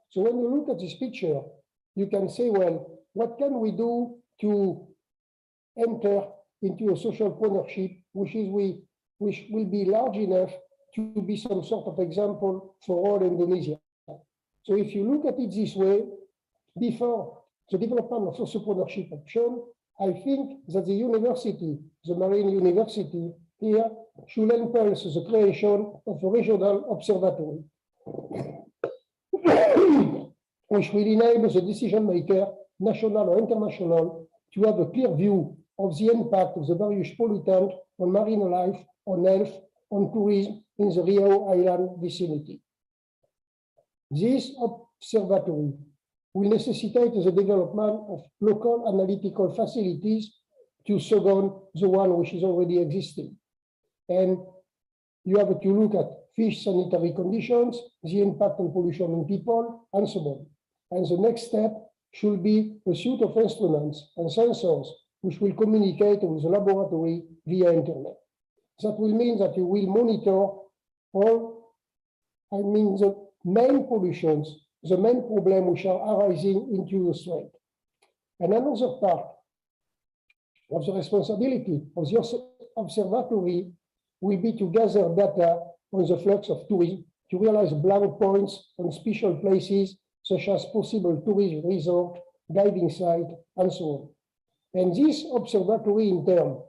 So when you look at this picture, you can say, well, what can we do to enter into a social partnership, which will be large enough to be some sort of example for all Indonesia. So if you look at it this way, before the development of social partnership action, I think that the university, the Marine University here, should impulse the creation of a regional observatory, which will enable the decision maker, national or international, to have a clear view of the impact of the various pollutants on marine life, on health, on tourism in the Riau Island vicinity. This observatory will necessitate the development of local analytical facilities to second the one which is already existing. And you have to look at fish sanitary conditions, the impact on pollution on people, and so on. And the next step should be a suite of instruments and sensors which will communicate with the laboratory via internet. That will mean that you will monitor all, the main pollutions, the main problems which are arising into the strait. And another part of the responsibility of the observatory will be to gather data on the flux of tourism, to realize blank points on special places such as possible tourist resort, diving site, and so on. And this observatory in turn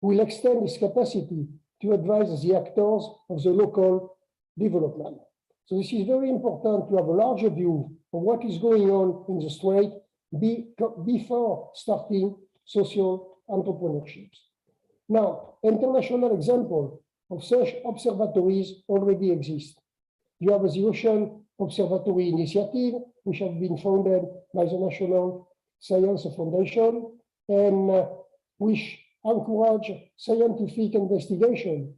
will extend its capacity to advise the actors of the local development. So this is very important to have a larger view of what is going on in the strait before starting social entrepreneurships. Now, international example of such observatories already exist. You have the Ocean Observatory Initiative, which have been founded by the National Science Foundation and which encourage scientific investigation.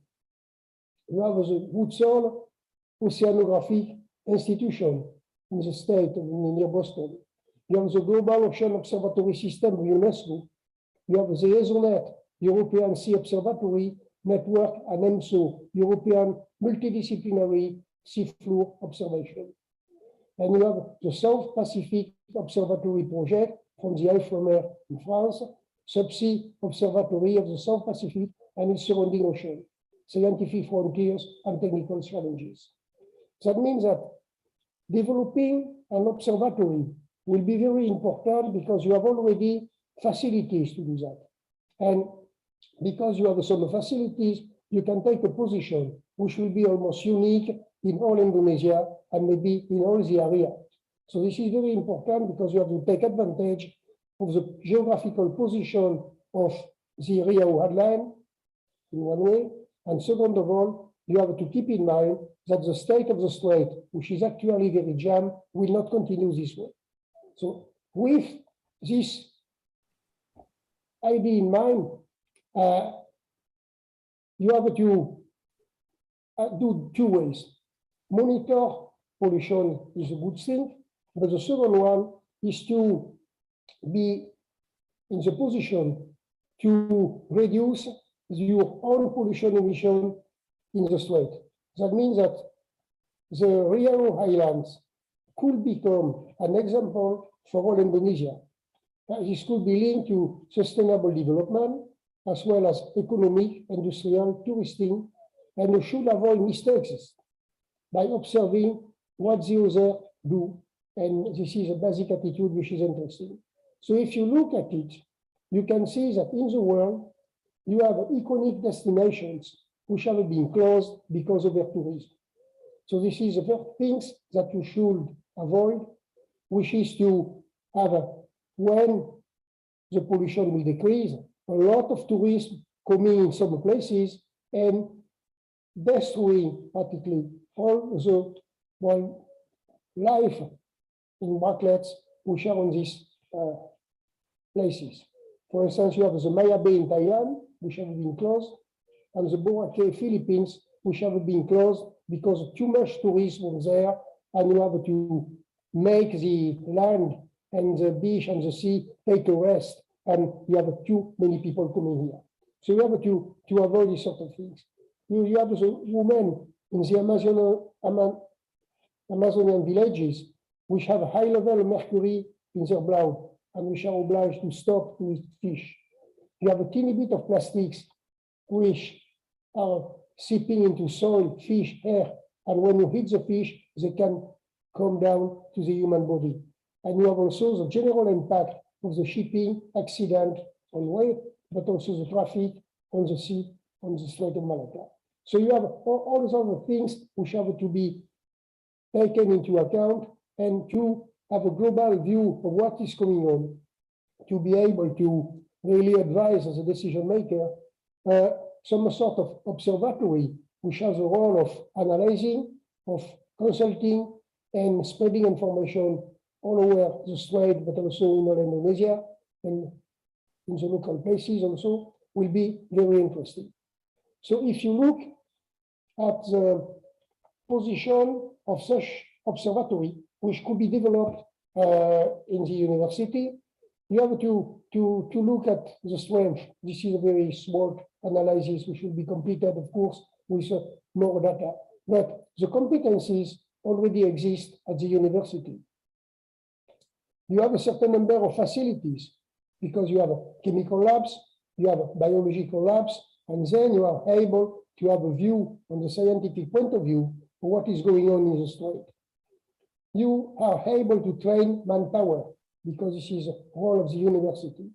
You have the Woodson Oceanographic Institution in the state near Boston. You have the Global Ocean Observatory System of UNESCO. You have the ESONET, European Sea Observatory Network, and EMSO, European Multidisciplinary Seafloor Observation. And you have the South Pacific Observatory Project from the Ifremer in France, Subsea Observatory of the South Pacific and its surrounding ocean, scientific frontiers and technical challenges. That means that developing an observatory will be very important because you have already facilities to do that. And because you have some facilities, you can take a position which will be almost unique in all Indonesia and maybe in all the area. So this is very important because you have to take advantage of the geographical position of the Riau headland in one way. And second of all, you have to keep in mind that the state of the strait, which is actually very jammed, will not continue this way. So with this idea in mind, you have to do two ways. Monitor pollution is a good thing, but the second one is to be in the position to reduce your own pollution emission in the strait. That means that the Riau Islands could become an example for all Indonesia. This could be linked to sustainable development as well as economic, industrial, touristic, and you should avoid mistakes by observing what the others do. And this is a basic attitude which is interesting. So if you look at it, you can see that in the world, you have iconic destinations which have been closed because of their tourism. So this is the first things that you should avoid, which is to have, when the pollution will decrease, a lot of tourists coming in some places and destroying practically all the life in markets which are on these places. For instance, you have the Maya Bay in Thailand, which have been closed, and the Boracay Philippines, which have been closed because too much tourism there, and you have to make the land and the beach and the sea take a rest, and you have too many people coming here. So you have to avoid these sort of things. You have the women in the Amazonian villages which have a high level of mercury in their blood and which are obliged to stop to eat fish. You have a teeny bit of plastics which are seeping into soil, fish, air, and when you hit the fish, they can come down to the human body. And you have also the general impact of the shipping accident on way, but also the traffic on the sea, on the Strait of Malacca. So you have all those other things which have to be taken into account and to have a global view of what is going on, to be able to really advise as a decision maker some sort of observatory which has a role of analyzing, of consulting, and spreading information all over the strait, but also in all Indonesia and in the local places also, will be very interesting. So if you look at the position of such observatory, which could be developed in the university. You have to look at the strength. This is a very small analysis which will be completed, of course, with more data. But the competencies already exist at the university. You have a certain number of facilities because you have chemical labs, you have biological labs, and then you are able to have a view on the scientific point of view of what is going on in the strait. You are able to train manpower because this is a role of the university.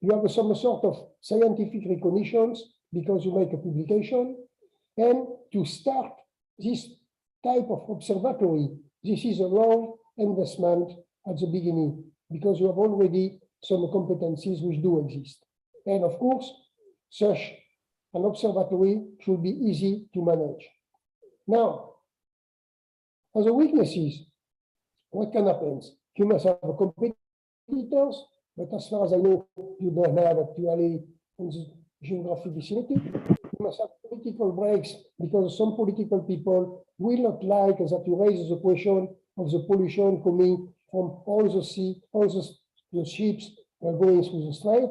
You have some sort of scientific recognitions because you make a publication. And to start this type of observatory, this is a long investment at the beginning because you have already some competencies which do exist. And of course, such an observatory should be easy to manage. Now, as a weaknesses, what can happen? You must have competitors, but as far as I know, you don't have actually in the geographic vicinity. You must have political breaks because some political people will not like that you raise the question of the pollution coming from all the sea, all the ships going through the strait.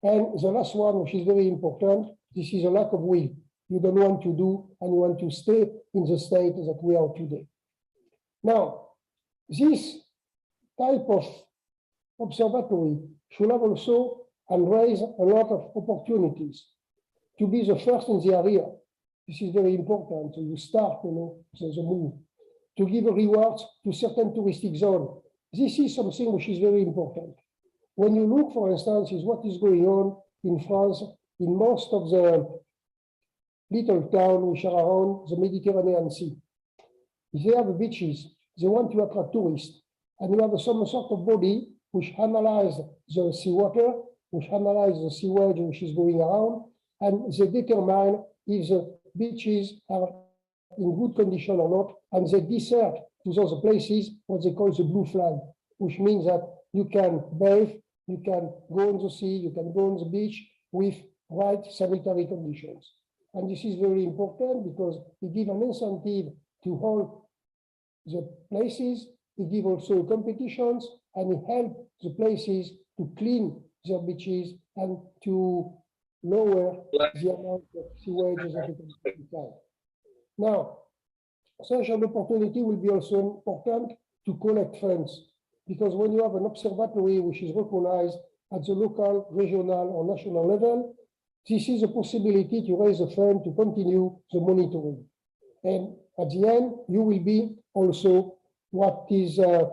And the last one, which is very important, this is a lack of will. You don't want to do, and you want to stay in the state that we are today. Now, this type of observatory should have also and raise a lot of opportunities to be the first in the area. This is very important. So you start, the move to give rewards to certain touristic zones. This is something which is very important. When you look, for instance, is what is going on in France, in most of the little towns which are around the Mediterranean Sea. They have beaches. They want to attract tourists. And you have some sort of body which analyze the seawater, which analyze the sewage which is going around, and they determine if the beaches are in good condition or not, and they desert to those places what they call the blue flag, which means that you can bathe, you can go on the sea, you can go on the beach with right sanitary conditions. And this is very important because it gives an incentive to all the places, it gives also competitions, and it helps the places to clean their beaches and to lower the amount of sewage that it can find. Now, such an opportunity will be also important to collect funds, because when you have an observatory which is recognized at the local, regional, or national level, this is a possibility to raise a fund to continue the monitoring. And at the end, you will be also what is a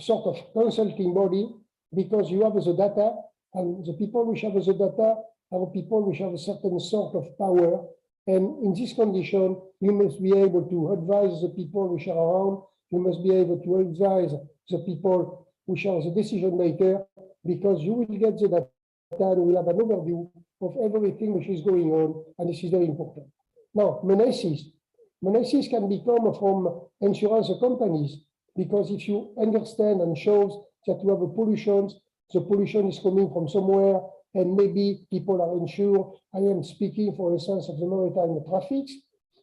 sort of consulting body, because you have the data, and the people which have the data are people which have a certain sort of power. And in this condition, you must be able to advise the people which are around, you must be able to advise the people which are the decision maker, because you will get the data and you will have an overview of everything which is going on, and this is very important. Now, menaces can become from insurance companies, because if you understand and shows that you have a pollution, the pollution is coming from somewhere, and maybe people are insured. I am speaking, for instance, of the maritime traffic.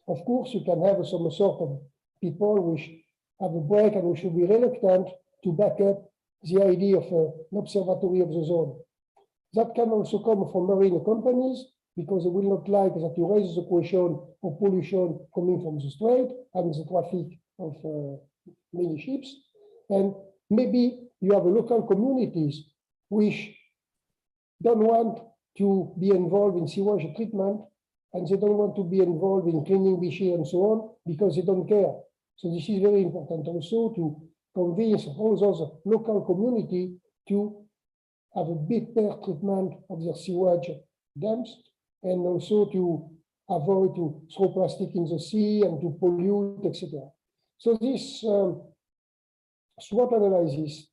Of course, you can have some sort of people which have a break and we should be reluctant to back up the idea of an observatory of the zone. That can also come from marine companies, because they will not like that you raise the question of pollution coming from the strait and the traffic of many ships. And maybe you have local communities which don't want to be involved in sewage treatment, and they don't want to be involved in cleaning beaches and so on, because they don't care. So this is very important also to convince all those local community to have a better treatment of their sewage dams, and also to avoid to throw plastic in the sea and to pollute, etc. So this SWOT analysis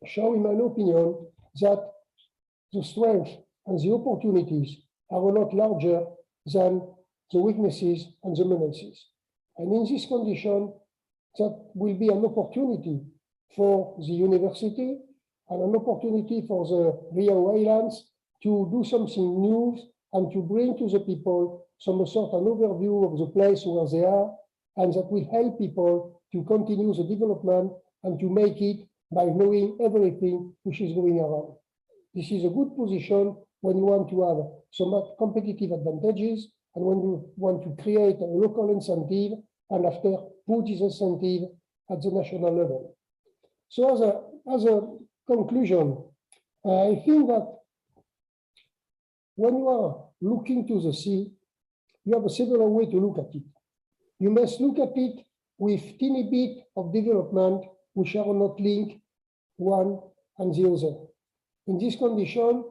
show, in my opinion, that the strength and the opportunities are a lot larger than the weaknesses and the menaces. And in this condition, that will be an opportunity for the university and an opportunity for the Rio Islands to do something new and to bring to the people some sort of overview of the place where they are, and that will help people to continue the development and to make it by knowing everything which is going around. This is a good position when you want to have some competitive advantages and when you want to create a local incentive and after put this incentive at the national level. So as a conclusion, I think that when you are looking to the sea, you have several ways to look at it. You must look at it with teeny bit of development which are not linked one and the other. In this condition,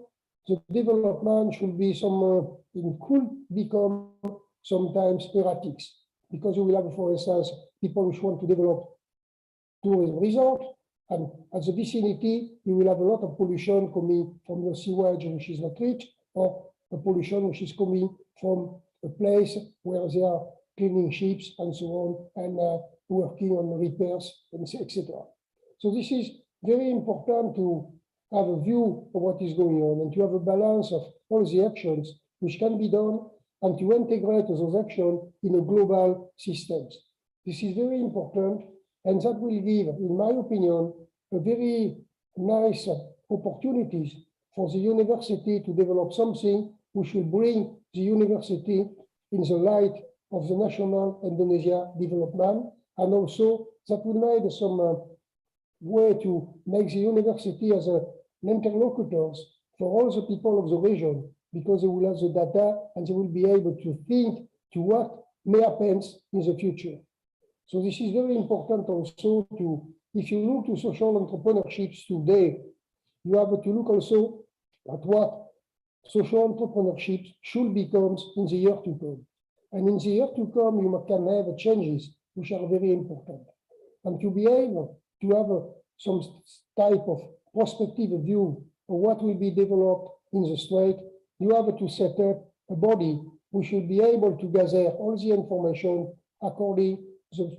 the development should be it could become sometimes erratic, because you will have, for instance, people which want to develop tourism resort, and at the vicinity, you will have a lot of pollution coming from the sewage which is not rich, or a pollution which is coming from a place where they are cleaning ships and so on, and working on repairs, etc. So this is very important to have a view of what is going on and to have a balance of all the actions which can be done and to integrate those actions in a global systems. This is very important, and that will give, in my opinion, a very nice opportunities for the university to develop something which will bring the university in the light of the national Indonesia development, and also that will make some way to make the university as an interlocutors for all the people of the region, because they will have the data and they will be able to think to what may happen in the future. So this is very important also to, if you look to social entrepreneurships today, you have to look also at what social entrepreneurship should become in the year to come. And in the year to come, you can have changes which are very important. And to be able to have some type of prospective view of what will be developed in the strait, you have to set up a body which should be able to gather all the information according to the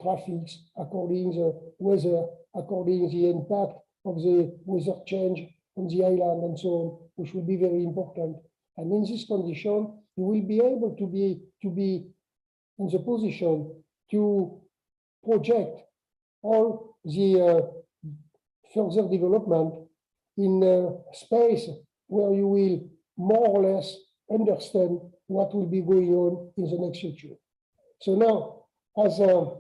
traffic, according to the weather, according to the impact of the weather change on the island and so on, which will be very important. And in this condition, you will be able to be in the position to project all the further development in a space where you will more or less understand what will be going on in the next future. So now, as a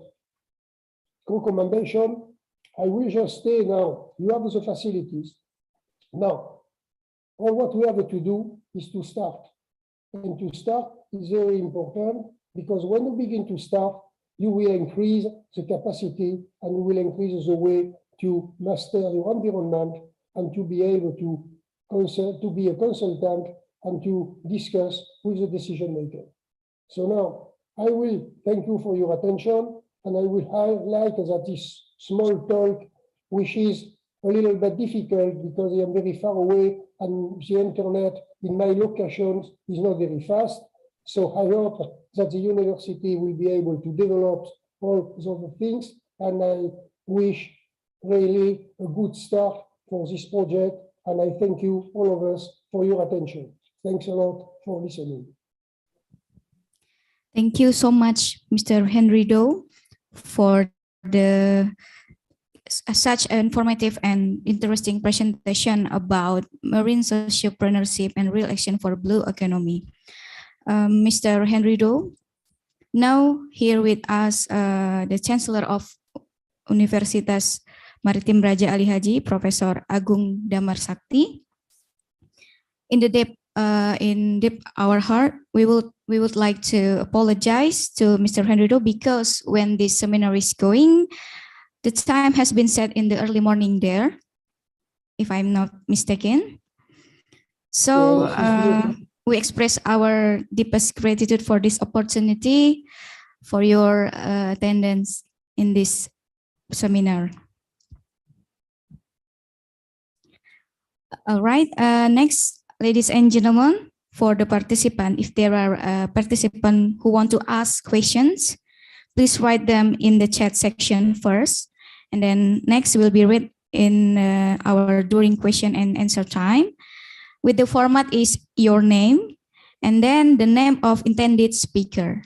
recommendation, I will just say now, you have the facilities. Now, all what we have to do is to start. And to start is very important, because when you begin to start, you will increase the capacity and you will increase the way to master your environment and to be able to be a consultant and to discuss with the decision maker. So now I will thank you for your attention, and I will highlight that this small talk, which is a little bit difficult because I am very far away and the internet in my locations is not very fast. So I hope that the university will be able to develop all those things, and I wish really a good start for this project, and I thank you, all of us, for your attention. Thanks a lot for listening. Thank you so much, Mr. Henry Doe, for such an informative and interesting presentation about marine sociopreneurship and real action for blue economy. Mr. Henry Doe, now here with us the Chancellor of Universitas Maritime Raja Ali Haji, Professor Agung Damar Sakti. In deep our heart, we would like to apologize to Mr. Henry Doe, because when this seminar is going, the time has been set in the early morning there, if I'm not mistaken. So we express our deepest gratitude for this opportunity, for your attendance in this seminar. All right, next, ladies and gentlemen, for the participant, if there are participants who want to ask questions, please write them in the chat section first, and then next will be read in our during question and answer time. With the format is your name, and then the name of intended speaker.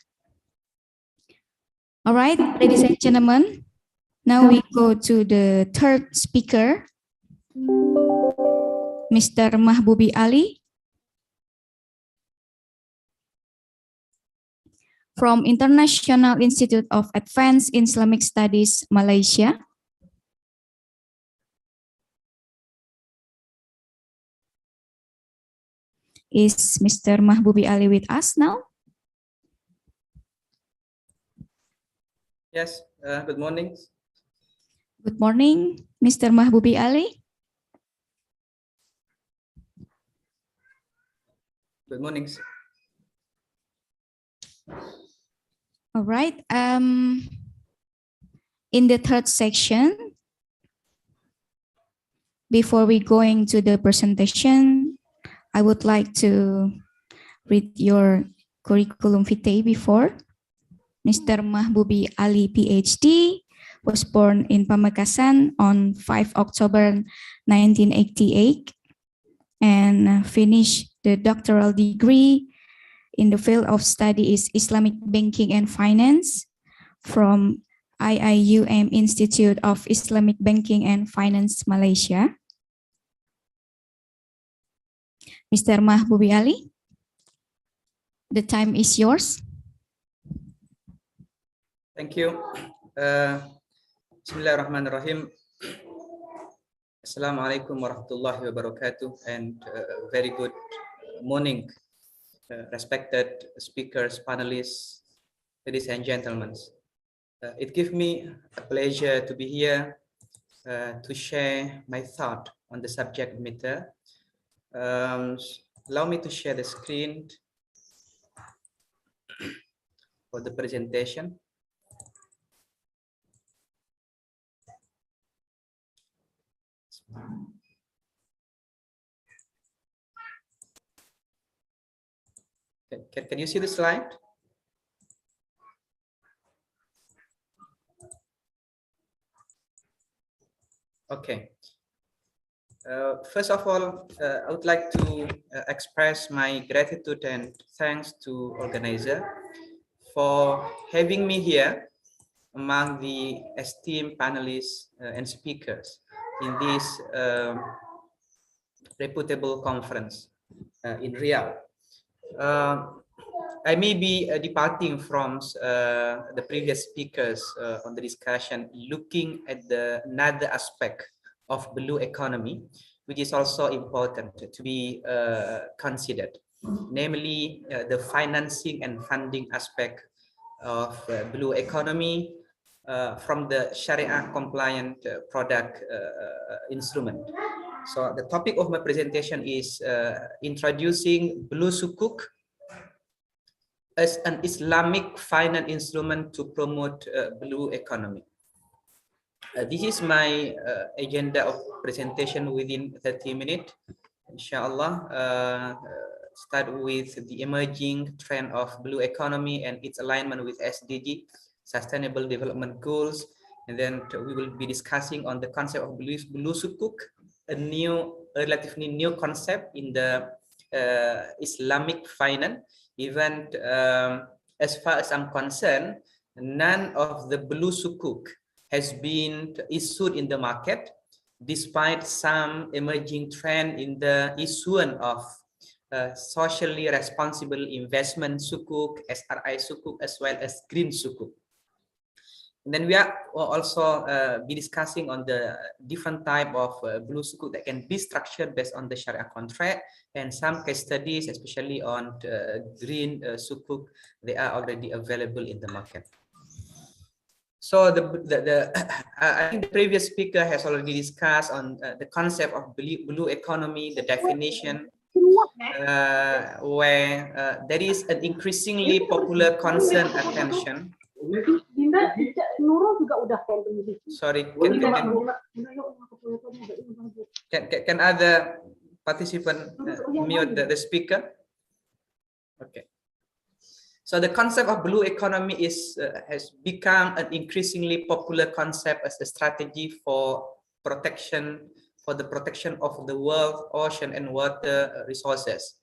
All right, ladies and gentlemen, now we go to the third speaker, Mr. Mahbubi Ali from International Institute of Advanced Islamic Studies, Malaysia. Is Mr. Mahbubi Ali with us now? Yes, good morning. Good morning, Mr. Mahbubi Ali. Good morning. All right. In the third section, before we going to the presentation, I would like to read your curriculum vitae before. Mr. Mahbubi Ali, PhD, was born in Pamekasan on 5 October 1988 and finished the doctoral degree in the field of study is Islamic Banking and Finance from IIUM Institute of Islamic Banking and Finance, Malaysia. Mr. Mahbubi Ali, the time is yours. Thank you. Bismillahirrahmanirrahim. Assalamualaikum warahmatullahi wabarakatuh, and very good morning, respected speakers, panelists, ladies and gentlemen. It gives me a pleasure to be here to share my thought on the subject matter. Allow me to share the screen for the presentation. Can you see the slide? Okay. First of all, I would like to express my gratitude and thanks to organizer for having me here among the esteemed panelists and speakers in this reputable conference in Riyadh. I may be departing from the previous speakers on the discussion, looking at another aspect of blue economy, which is also important to be considered, namely the financing and funding aspect of blue economy from the Sharia compliant product instrument. So the topic of my presentation is introducing blue sukuk as an Islamic finance instrument to promote blue economy. This is my agenda of presentation within 30 minutes. Inshallah, start with the emerging trend of blue economy and its alignment with SDG, Sustainable Development Goals. And then we will be discussing on the concept of blue sukuk, a relatively new concept in the Islamic finance. Even as far as I'm concerned, none of the blue sukuk has been issued in the market, despite some emerging trend in the issuance of socially responsible investment sukuk, SRI sukuk, as well as green sukuk. And then we are also be discussing on the different type of blue sukuk that can be structured based on the Sharia contract, and some case studies, especially on green sukuk, they are already available in the market. So I think the previous speaker has already discussed on the concept of blue economy, the definition, where there is an increasingly popular concern attention. Sorry, can other participant mute the speaker? Okay. So the concept of blue economy has become an increasingly popular concept as a strategy for the protection of the world, ocean, and water resources.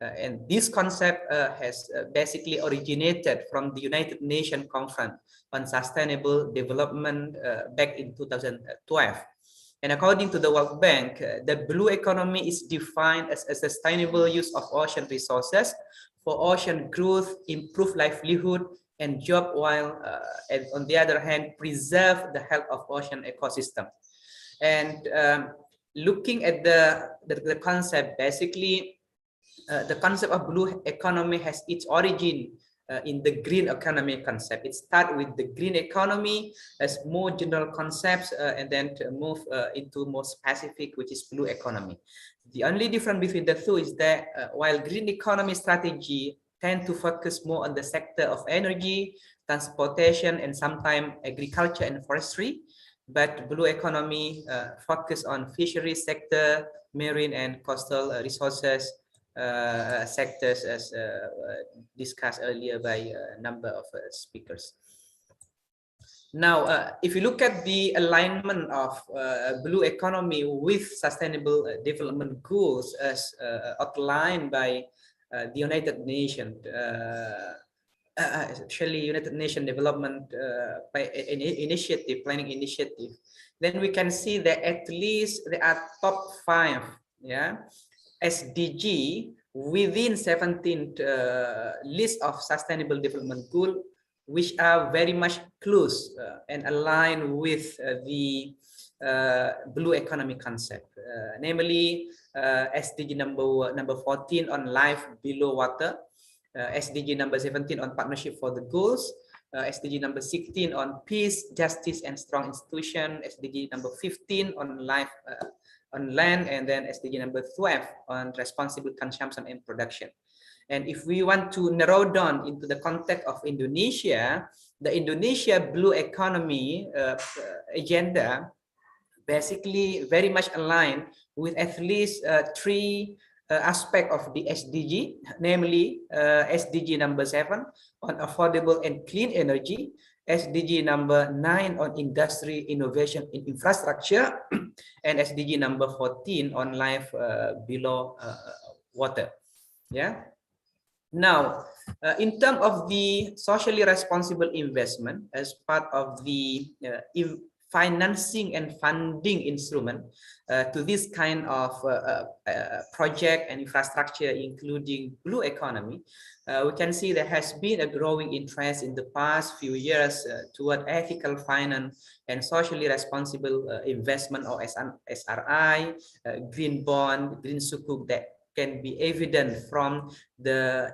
And this concept has basically originated from the United Nations Conference on Sustainable Development back in 2012. And according to the World Bank, the blue economy is defined as a sustainable use of ocean resources for ocean growth, improve livelihood and job, while and on the other hand, preserve the health of ocean ecosystem. And looking at the concept, basically, the concept of blue economy has its origin in the green economy concept. It starts with the green economy as more general concepts and then to move into more specific, which is blue economy. The only difference between the two is that while green economy strategy tend to focus more on the sector of energy, transportation, and sometimes agriculture and forestry, but blue economy focus on fisheries sector, marine and coastal resources sectors, as discussed earlier by a number of speakers. Now, if you look at the alignment of blue economy with sustainable development goals as outlined by the United Nations, actually United Nations Development Initiative, Planning Initiative, then we can see that at least there are top 5, yeah, SDG within 17th list of sustainable development goals, which are very much close and aligned with the blue economy concept, namely SDG number 14 on life below water, SDG number 17 on partnership for the goals, SDG number 16 on peace, justice, and strong institution, SDG number 15 on life on land, and then SDG number 12 on responsible consumption and production. And if we want to narrow down into the context of Indonesia, the Indonesia blue economy agenda basically very much aligned with at least 3 aspects of the SDG, namely SDG number 7 on affordable and clean energy, SDG number 9 on industry, innovation in infrastructure, and SDG number 14 on life below water. Yeah. Now, in terms of the socially responsible investment as part of the financing and funding instrument to this kind of project and infrastructure, including blue economy, we can see there has been a growing interest in the past few years toward ethical finance and socially responsible investment, or SRI, green bond, green sukuk, that can be evident from the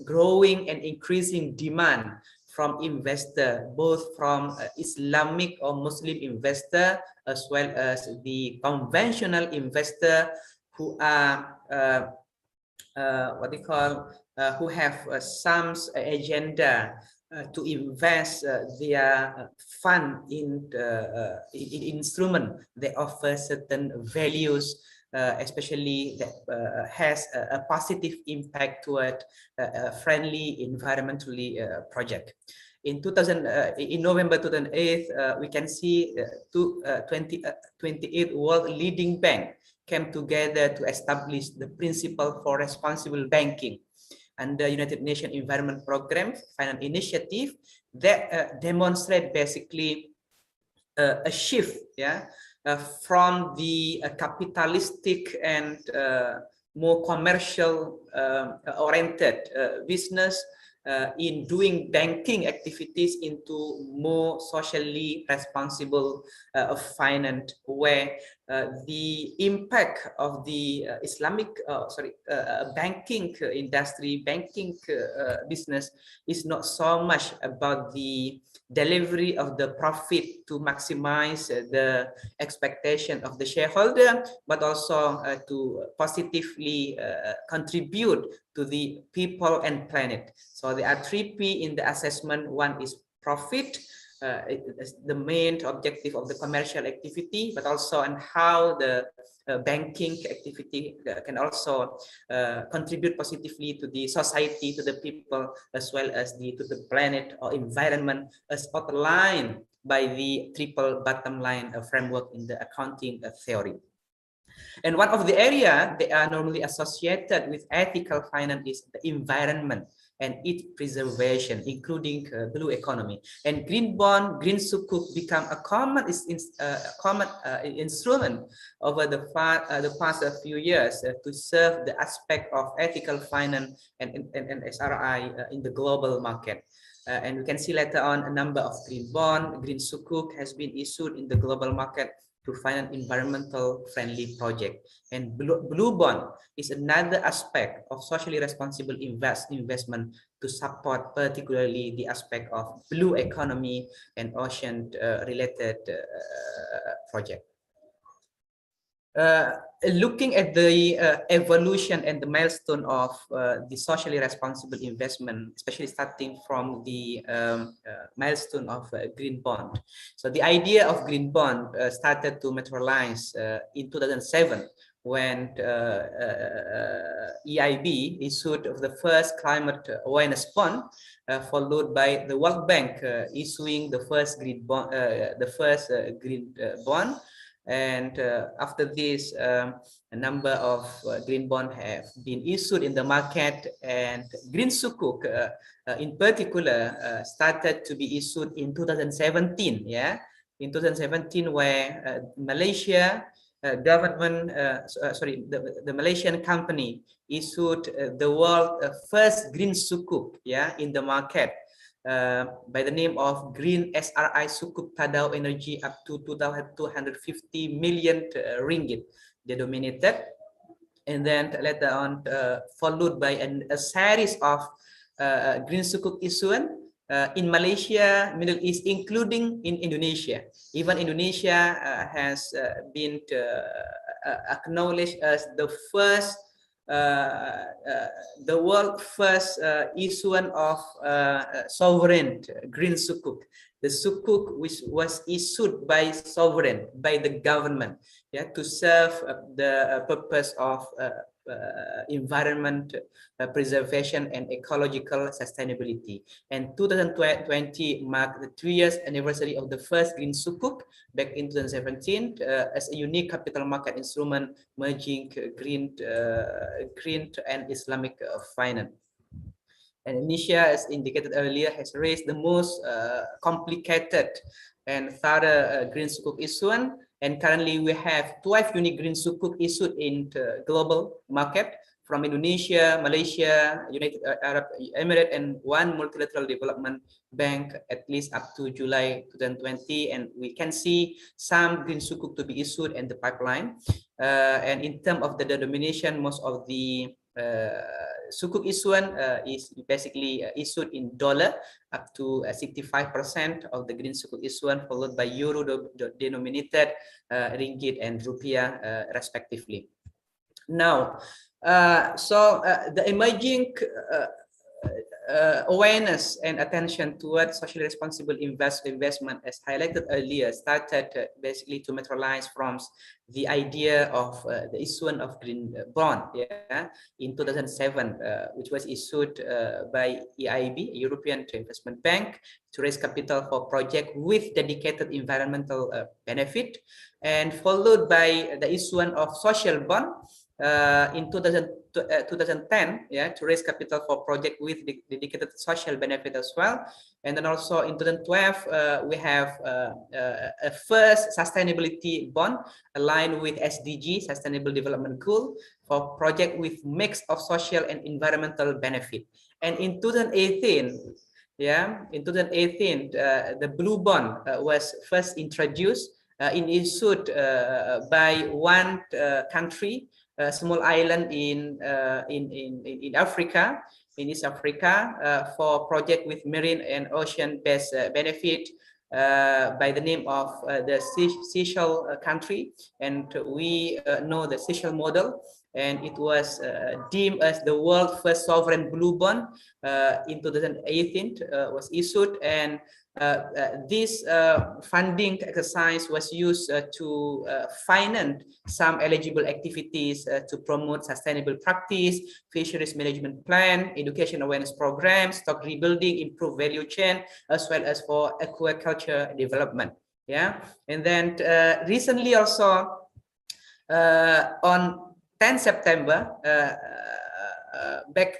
growing and increasing demand from investor, both from Islamic or Muslim investor, as well as the conventional investor who are who have some agenda to invest their fund in instrument that offer certain values, especially that has a positive impact toward a friendly environmentally project. In November 2008, we can see 28 world leading bank came together to establish the principle for responsible banking under United Nations Environment Program Finance Initiative that demonstrate basically a shift, yeah, from the capitalistic and more commercial oriented business in doing banking activities into more socially responsible finance, where the impact of the Islamic banking industry, banking business is not so much about the delivery of the profit to maximize the expectation of the shareholder, but also to positively contribute to the people and planet. So there are 3 P in the assessment. One is profit, the main objective of the commercial activity, but also on how the banking activity can also contribute positively to the society, to the people, as well as to the planet or environment, as outlined by the triple bottom line framework in the accounting theory. And one of the area they are normally associated with ethical finance is the environment and its preservation, including blue economy. And green bond, green sukuk become a common instrument over the past few years to serve the aspect of ethical finance and SRI in the global market. And we can see later on a number of green bond, green sukuk has been issued in the global market to finance environmental friendly project. And blue bond is another aspect of socially responsible investment to support particularly the aspect of blue economy and ocean related project. Looking at the evolution and the milestone of the socially responsible investment, especially starting from the milestone of green bond. So the idea of green bond started to materialize in 2007 when EIB issued the first climate awareness bond, followed by the World Bank issuing the first green bond, bond. And after this, a number of green bonds have been issued in the market, and green sukuk in particular started to be issued in 2017. Yeah, in 2017, where Malaysia government, the Malaysian company issued the world first green sukuk, yeah, in the market. By the name of Green SRI Sukuk Tadau Energy up to 2,250 million ringgit denominated, and then later on followed by a series of green sukuk issuance in Malaysia, Middle East, including in Indonesia. Even Indonesia has been acknowledged as the first the world first issuance of sovereign green sukuk, the sukuk which was issued by sovereign, by the government, yeah, to serve the purpose of environment preservation and ecological sustainability. And 2020 marked the 3 years anniversary of the first green sukuk back in 2017 as a unique capital market instrument merging green and Islamic finance. And Indonesia, as indicated earlier, has raised the most complicated and thorough green sukuk issuance. And currently we have 12 unique green sukuk issued in the global market from Indonesia, Malaysia, United Arab Emirates, and one multilateral development bank, at least up to July 2020. And we can see some green sukuk to be issued in the pipeline. And in terms of the denomination, most of the sukuk issuance is basically issued in dollar, up to 65% of the green sukuk issuance, followed by euro denominated, ringgit and rupiah respectively. Now, the emerging awareness and attention towards socially responsible investment, as highlighted earlier, started basically to materialize from the idea of the issuance of green bond, yeah, in 2007, which was issued by EIB, European Investment Bank, to raise capital for project with dedicated environmental benefit, and followed by the issuance of social bond in 2010, yeah, to raise capital for project with dedicated social benefit as well. And then also in 2012, we have a first sustainability bond aligned with SDG, Sustainable Development Goal, for project with mix of social and environmental benefit. And in 2018, yeah, in 2018, the blue bond was first introduced, issued by one country, a small island in Africa, in East Africa, for project with marine and ocean-based benefit by the name of the Seychelles country. And we know the Seychelles model, and it was deemed as the world's first sovereign blue bond in 2018, was issued. And this funding exercise was used to finance some eligible activities to promote sustainable practice, fisheries management plan, education awareness programs, stock rebuilding, improve value chain, as well as for aquaculture development. Yeah, and then recently also On 10 September, back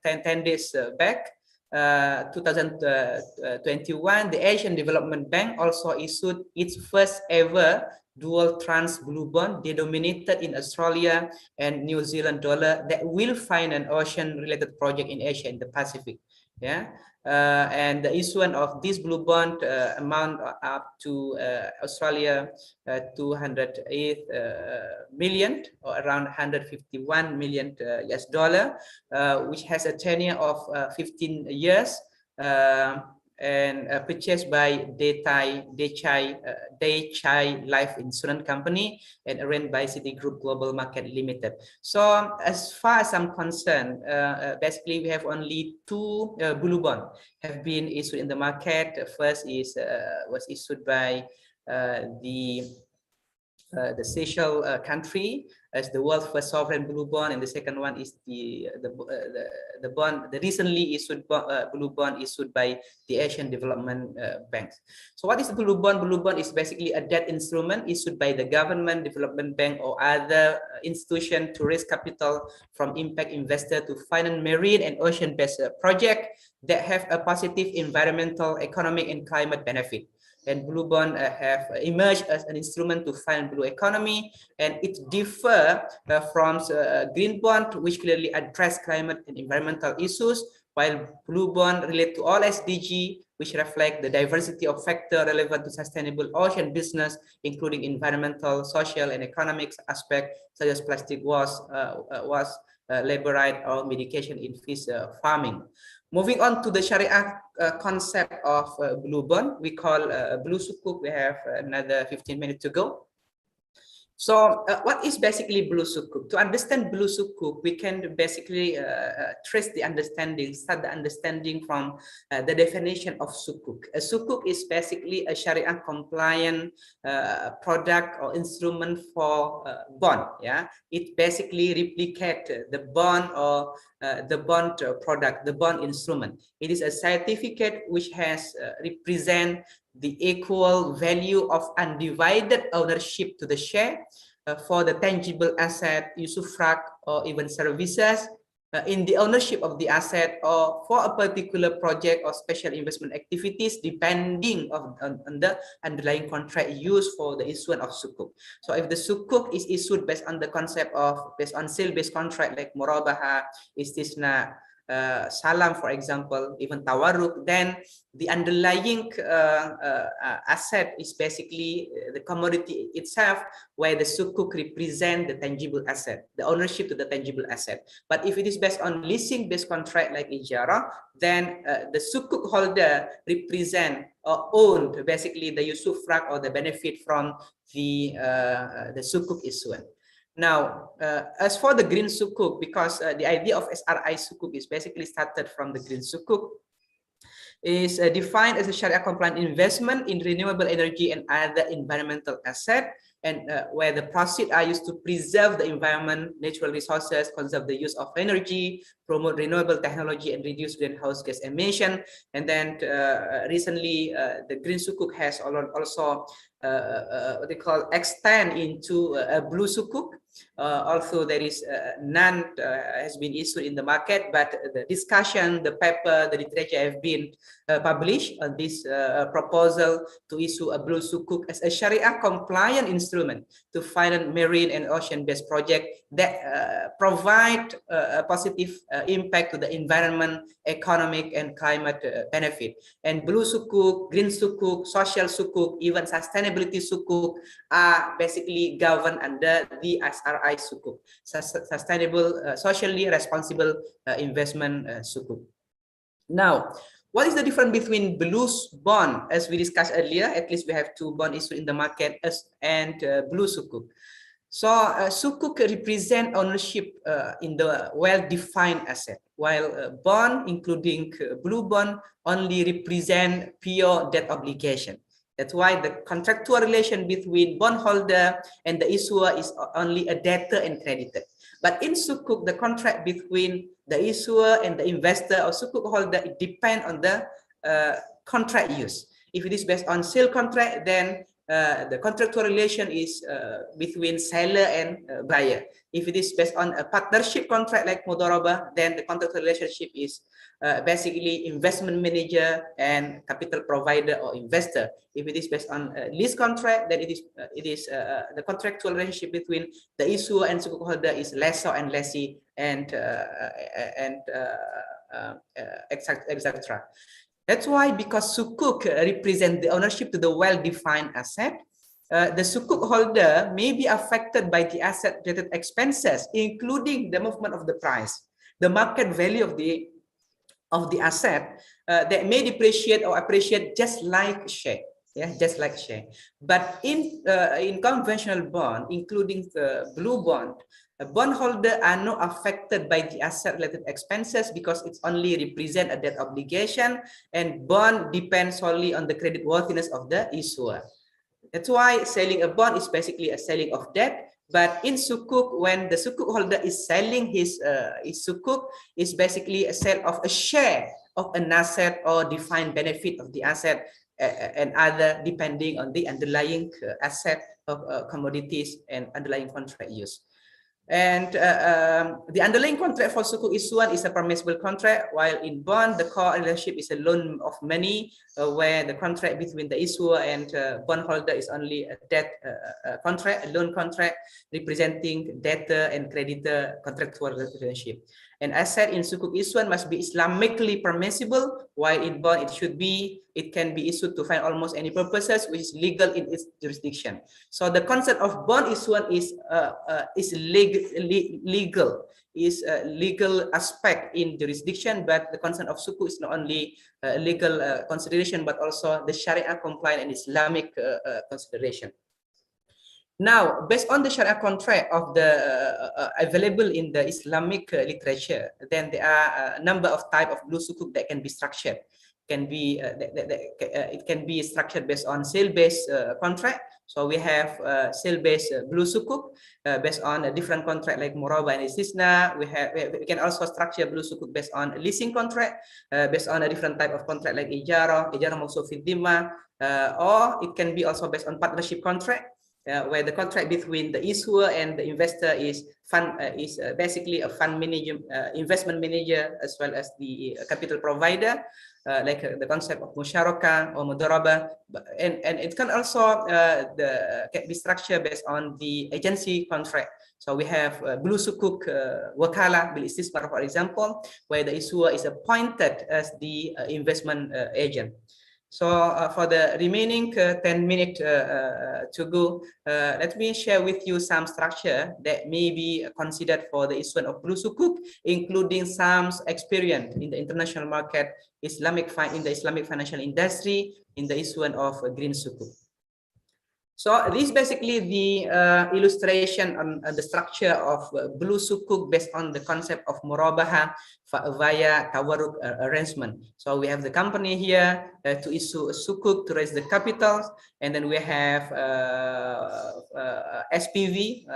10 days back, 2021, the Asian Development Bank also issued its first ever dual trans blue bond denominated in Australia and New Zealand dollar that will fund an ocean related project in Asia and the Pacific. Yeah. And the issuance of this blue bond amount up to Australia 208 million, or around 151 million US dollar, which has a tenure of 15 years, and purchased by Dechai Life Insurance Company and arranged by Citigroup Global Market Limited. So as far as I'm concerned, basically we have only two blue bond have been issued in the market. First is was issued by the Seychelles country as the world's first sovereign blue bond, and the second one is the bond, the recently issued blue bond issued by the Asian Development Bank. So what is the blue bond? Blue bond is basically a debt instrument issued by the government, development bank, or other institution to raise capital from impact investor to finance marine and ocean-based project that have a positive environmental, economic, and climate benefit. And blue bond have emerged as an instrument to fund blue economy, and it differ from green bond, which clearly address climate and environmental issues, while blue bond relate to all SDG, which reflect the diversity of factors relevant to sustainable ocean business, including environmental, social, and economic aspects such as plastic waste, labor right, or medication in fish farming. Moving on to the Sharia concept of blue bond, we call blue sukuk. We have another 15 minutes to go. So what is basically blue sukuk? To understand blue sukuk, we can basically trace the understanding, start the understanding from the definition of sukuk. A sukuk is basically a Sharia compliant product or instrument for bond. Yeah, it basically replicates the bond or the bond product, the bond instrument. It is a certificate which has represent the equal value of undivided ownership to the share for the tangible asset, usufruct, or even services in the ownership of the asset, or for a particular project or special investment activities, depending on the underlying contract used for the issuance of sukuk. So if the sukuk is issued based on the concept of based on sale-based contract like murabaha, istisna, salam, for example, even tawarruk, then the underlying asset is basically the commodity itself, where the sukuk represent the tangible asset, the ownership to the tangible asset. But if it is based on leasing-based contract like ijara, then the sukuk holder represent or owned basically the usufruct or the benefit from the sukuk issuance. Now, as for the green sukuk, because the idea of SRI sukuk is basically started from the green sukuk, is defined as a Sharia compliant investment in renewable energy and other environmental asset, and where the proceeds are used to preserve the environment, natural resources, conserve the use of energy, promote renewable technology, and reduce greenhouse gas emission. And then recently, the green sukuk has also what they call extend into a blue sukuk. Also, there is none has been issued in the market, but the discussion, the paper, the literature have been published on this proposal to issue a blue sukuk as a Sharia compliant instrument to finance marine and ocean-based project that provide a positive impact to the environment, economic, and climate benefit. And blue sukuk, green sukuk, social sukuk, even sustainability sukuk are basically governed under the SRI sukuk, sustainable, socially responsible investment sukuk. Now, what is the difference between blue bond, as we discussed earlier? At least we have two bonds issued in the market, and blue sukuk. So sukuk represent ownership in the well-defined asset, while bond, including blue bond, only represent pure debt obligation. That's why the contractual relation between bondholder and the issuer is only a debtor and creditor. But in sukuk, the contract between the issuer and the investor or sukuk holder, it depends on the contract use. If it is based on sale contract, then the contractual relation is between seller and buyer. If it is based on a partnership contract like Mudharabah, then the contractual relationship is basically investment manager and capital provider or investor. If it is based on a lease contract, then it is the contractual relationship between the issuer and sukuk holder is lessor and lessee, and etc. That's why, because sukuk represent the ownership to the well-defined asset, the sukuk holder may be affected by the asset-related expenses, including the movement of the price, the market value of the asset that may depreciate or appreciate just like share. Yeah, just like share. But in conventional bond, including the blue bond, bondholder are not affected by the asset-related expenses because it's only represent a debt obligation, and bond depends solely on the credit worthiness of the issuer. That's why selling a bond is basically a selling of debt. But in sukuk, when the sukuk holder is selling his sukuk, is basically a sale of a share of an asset or defined benefit of the asset and other, depending on the underlying asset of commodities and underlying contract use. And the underlying contract for sukuk issuan is a permissible contract, while in bond, the core relationship is a loan of money, where the contract between the issuer and bondholder is only a debt contract, a loan contract representing debtor and creditor contractual relationship. An asset in sukuk issuan must be Islamically permissible, while in bond it can be issued to find almost any purposes which is legal in its jurisdiction. So the concept of bond issuan is legal aspect in jurisdiction, but the concept of sukuk is not only legal consideration but also the Sharia compliant and Islamic consideration. Now, based on the Sharia contract of the available in the Islamic literature, then there are a number of type of blue sukuk that can be structured. It can be structured based on sale-based contract. So we have sale-based blue sukuk based on a different contract like Murabah and Istisna. We can also structure blue sukuk based on a leasing contract, based on a different type of contract like Ijara Mawsuf fi Dhimma, or it can be also based on partnership contract. Where the contract between the issuer and the investor is basically a fund manager, investment manager, as well as the capital provider, like the concept of musyarakah or mudharabah, and it can also be structured based on the agency contract. So we have blue sukuk wakalah bil istismar, for example, where the issuer is appointed as the investment agent. So for the remaining 10 minutes to go, let me share with you some structure that may be considered for the issuance of blue sukuk, including some experience in the international market, in the Islamic financial industry, in the issuance of green sukuk. So this is basically the illustration on the structure of blue sukuk based on the concept of murabaha via tawarruk arrangement. So we have the company here to issue a sukuk to raise the capitals, and then we have SPV,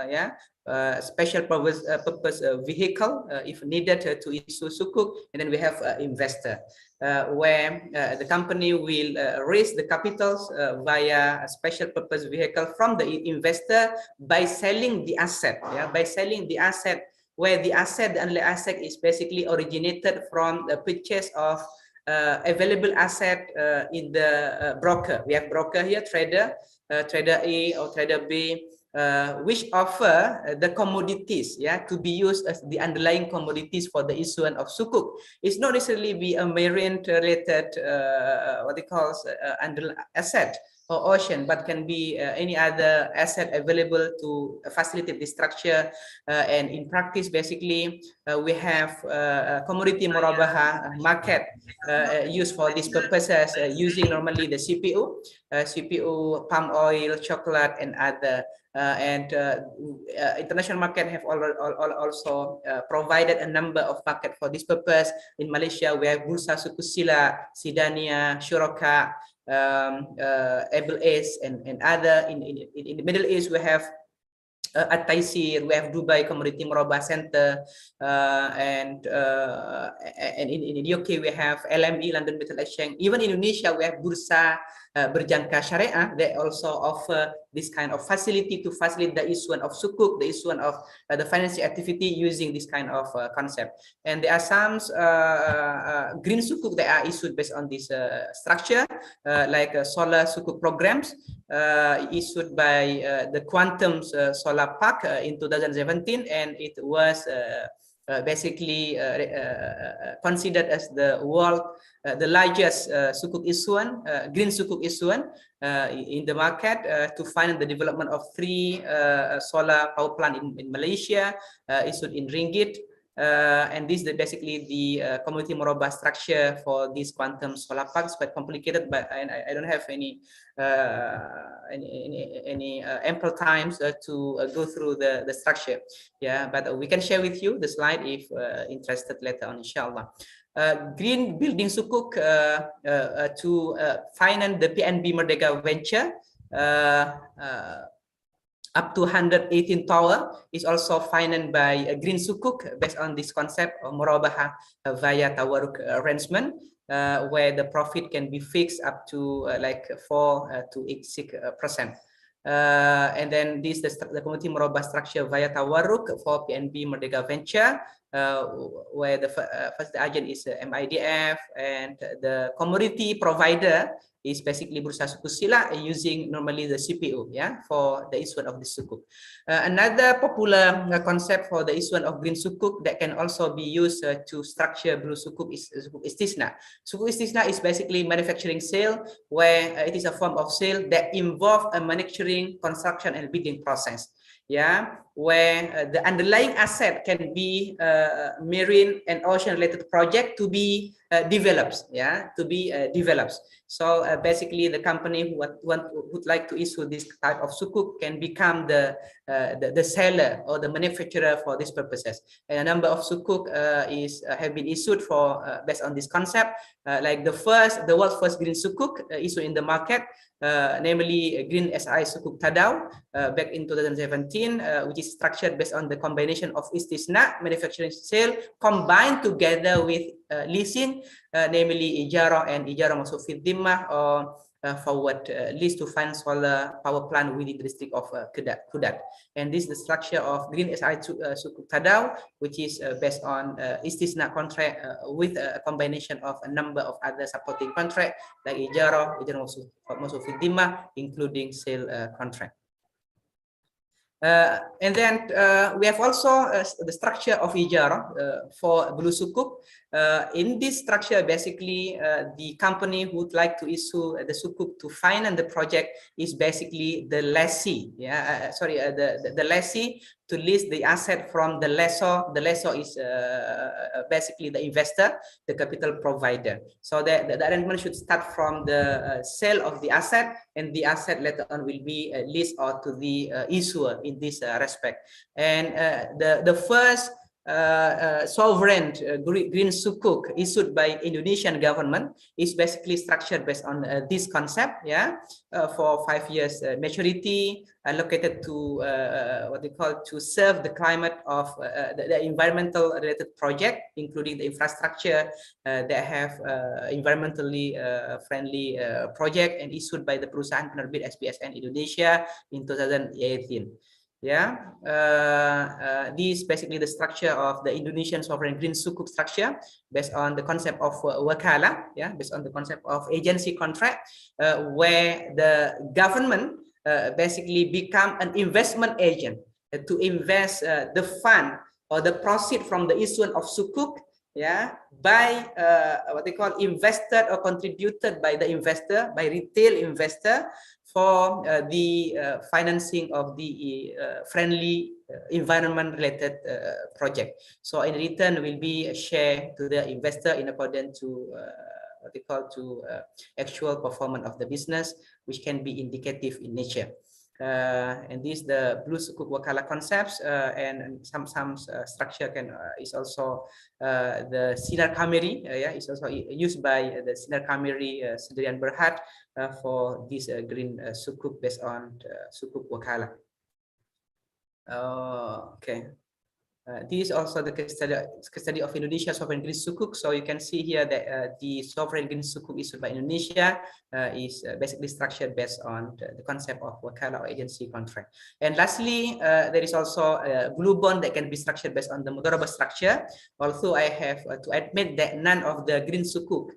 special purpose vehicle if needed to issue sukuk, and then we have investor, where the company will raise the capitals via a special purpose vehicle from the investor by selling the asset, where the underlying asset is basically originated from the purchase of available asset in the broker. We have broker here, trader A or trader B, which offer the commodities to be used as the underlying commodities for the issuance of sukuk. It's not necessarily be a marine related asset or ocean, but can be any other asset available to facilitate the structure. And in practice, basically, we have commodity murabaha market used for these purposes, using normally the CPU, palm oil, chocolate, and other. International market have also provided a number of market for this purpose. In Malaysia, we have Bursa Sukusila, Sidania, Shuraka, Able Ace, and other. In the Middle East, we have at Taisir, we have Dubai Commodity Murabah Center, and in the UK we have LME, London Metal Exchange. Even in Indonesia we have Bursa berjangka syariah, they also offer this kind of facility to facilitate the issuance of sukuk, the issuance of the financial activity using this kind of concept. And there are some green sukuk that are issued based on this structure, like solar sukuk programs issued by the Quantum Solar Park in 2017, and it was basically considered as the world the largest sukuk issuance, green sukuk issuance in the market to fund the development of 3 solar power plant in Malaysia, issued in ringgit. And this is basically the community murabah structure for this quantum solar parks. Quite complicated, but I don't have any ample times to go through the structure. Yeah, but we can share with you the slide if interested later on, inshallah. Green building sukuk to finance the PNB Merdeka venture. Up to 118 tower is also financed by green sukuk based on this concept of murabahah via tawaruk arrangement, where the profit can be fixed up to like 4 to 86%. And then this the community murabah structure via tawaruk for PNB Merdeka Venture, where the first agent is MIDF, and the commodity provider is basically Bursa Sukuk Sila using normally the CPU, yeah, for the issuance of the sukuk. Another popular concept for the issuance of green sukuk that can also be used to structure blue sukuk is sukuk istisna. Sukuk istisna is basically manufacturing sale, where it is a form of sale that involve a manufacturing, construction, and bidding process. Yeah, where the underlying asset can be marine and ocean related project to be developed. Yeah, to be developed. So basically, the company who would like to issue this type of sukuk can become the seller or the manufacturer for these purposes. And a number of sukuk have been issued for based on this concept. Like the world's first green sukuk issued in the market, namely Green SI Sukuk Tadau back in 2017, which is structured based on the combination of istisna, manufacturing sale, combined together with leasing, namely Ijaro and Ijaro Masuk Fi Dhimmah, or forward lease to fund solar power plant within the district of Kudat. And this is the structure of Green SI Sukuk Tadau, which is based on istisna contract with a combination of a number of other supporting contract like Ijaro Masuk Fi Dhimmah, including sale contract. And then we have also the structure of Ijaro for blue sukuk. In this structure, basically, the company who would like to issue the sukuk to finance the project is basically the lessee. Yeah, the lessee to lease the asset from the lessor. The lessor is basically the investor, the capital provider. So the arrangement should start from the sale of the asset, and the asset later on will be leased or to the issuer in this respect. And the first sovereign green sukuk issued by Indonesian government is basically structured based on this concept, yeah, for 5 years maturity, allocated to what they call to serve the climate of the environmental related project, including the infrastructure that have environmentally friendly project, and issued by the perusahaan penerbit SPSN Indonesia in 2018. Yeah, this is basically the structure of the Indonesian sovereign green sukuk structure based on the concept of wakala, yeah, based on the concept of agency contract, where the government basically become an investment agent to invest the fund or the proceed from the issuance of sukuk, yeah, by what they call invested or contributed by the investor, by retail investor, for the financing of the friendly environment related project. So in return will be a share to the investor in accordance to what they call to actual performance of the business, which can be indicative in nature. And this the blue sukuk wakala concepts, and some structure can is also the sinar kameri, yeah, is also used by the sinar kameri Sendirian Berhad for this green sukuk based on sukuk wakala. Okay. This is also the case study of Indonesia sovereign green sukuk. So you can see here that the sovereign green sukuk issued by Indonesia is basically structured based on the concept of wakala or agency contract. And lastly, there is also a blue bond that can be structured based on the mudharabah structure. Although I have to admit that none of the green sukuk,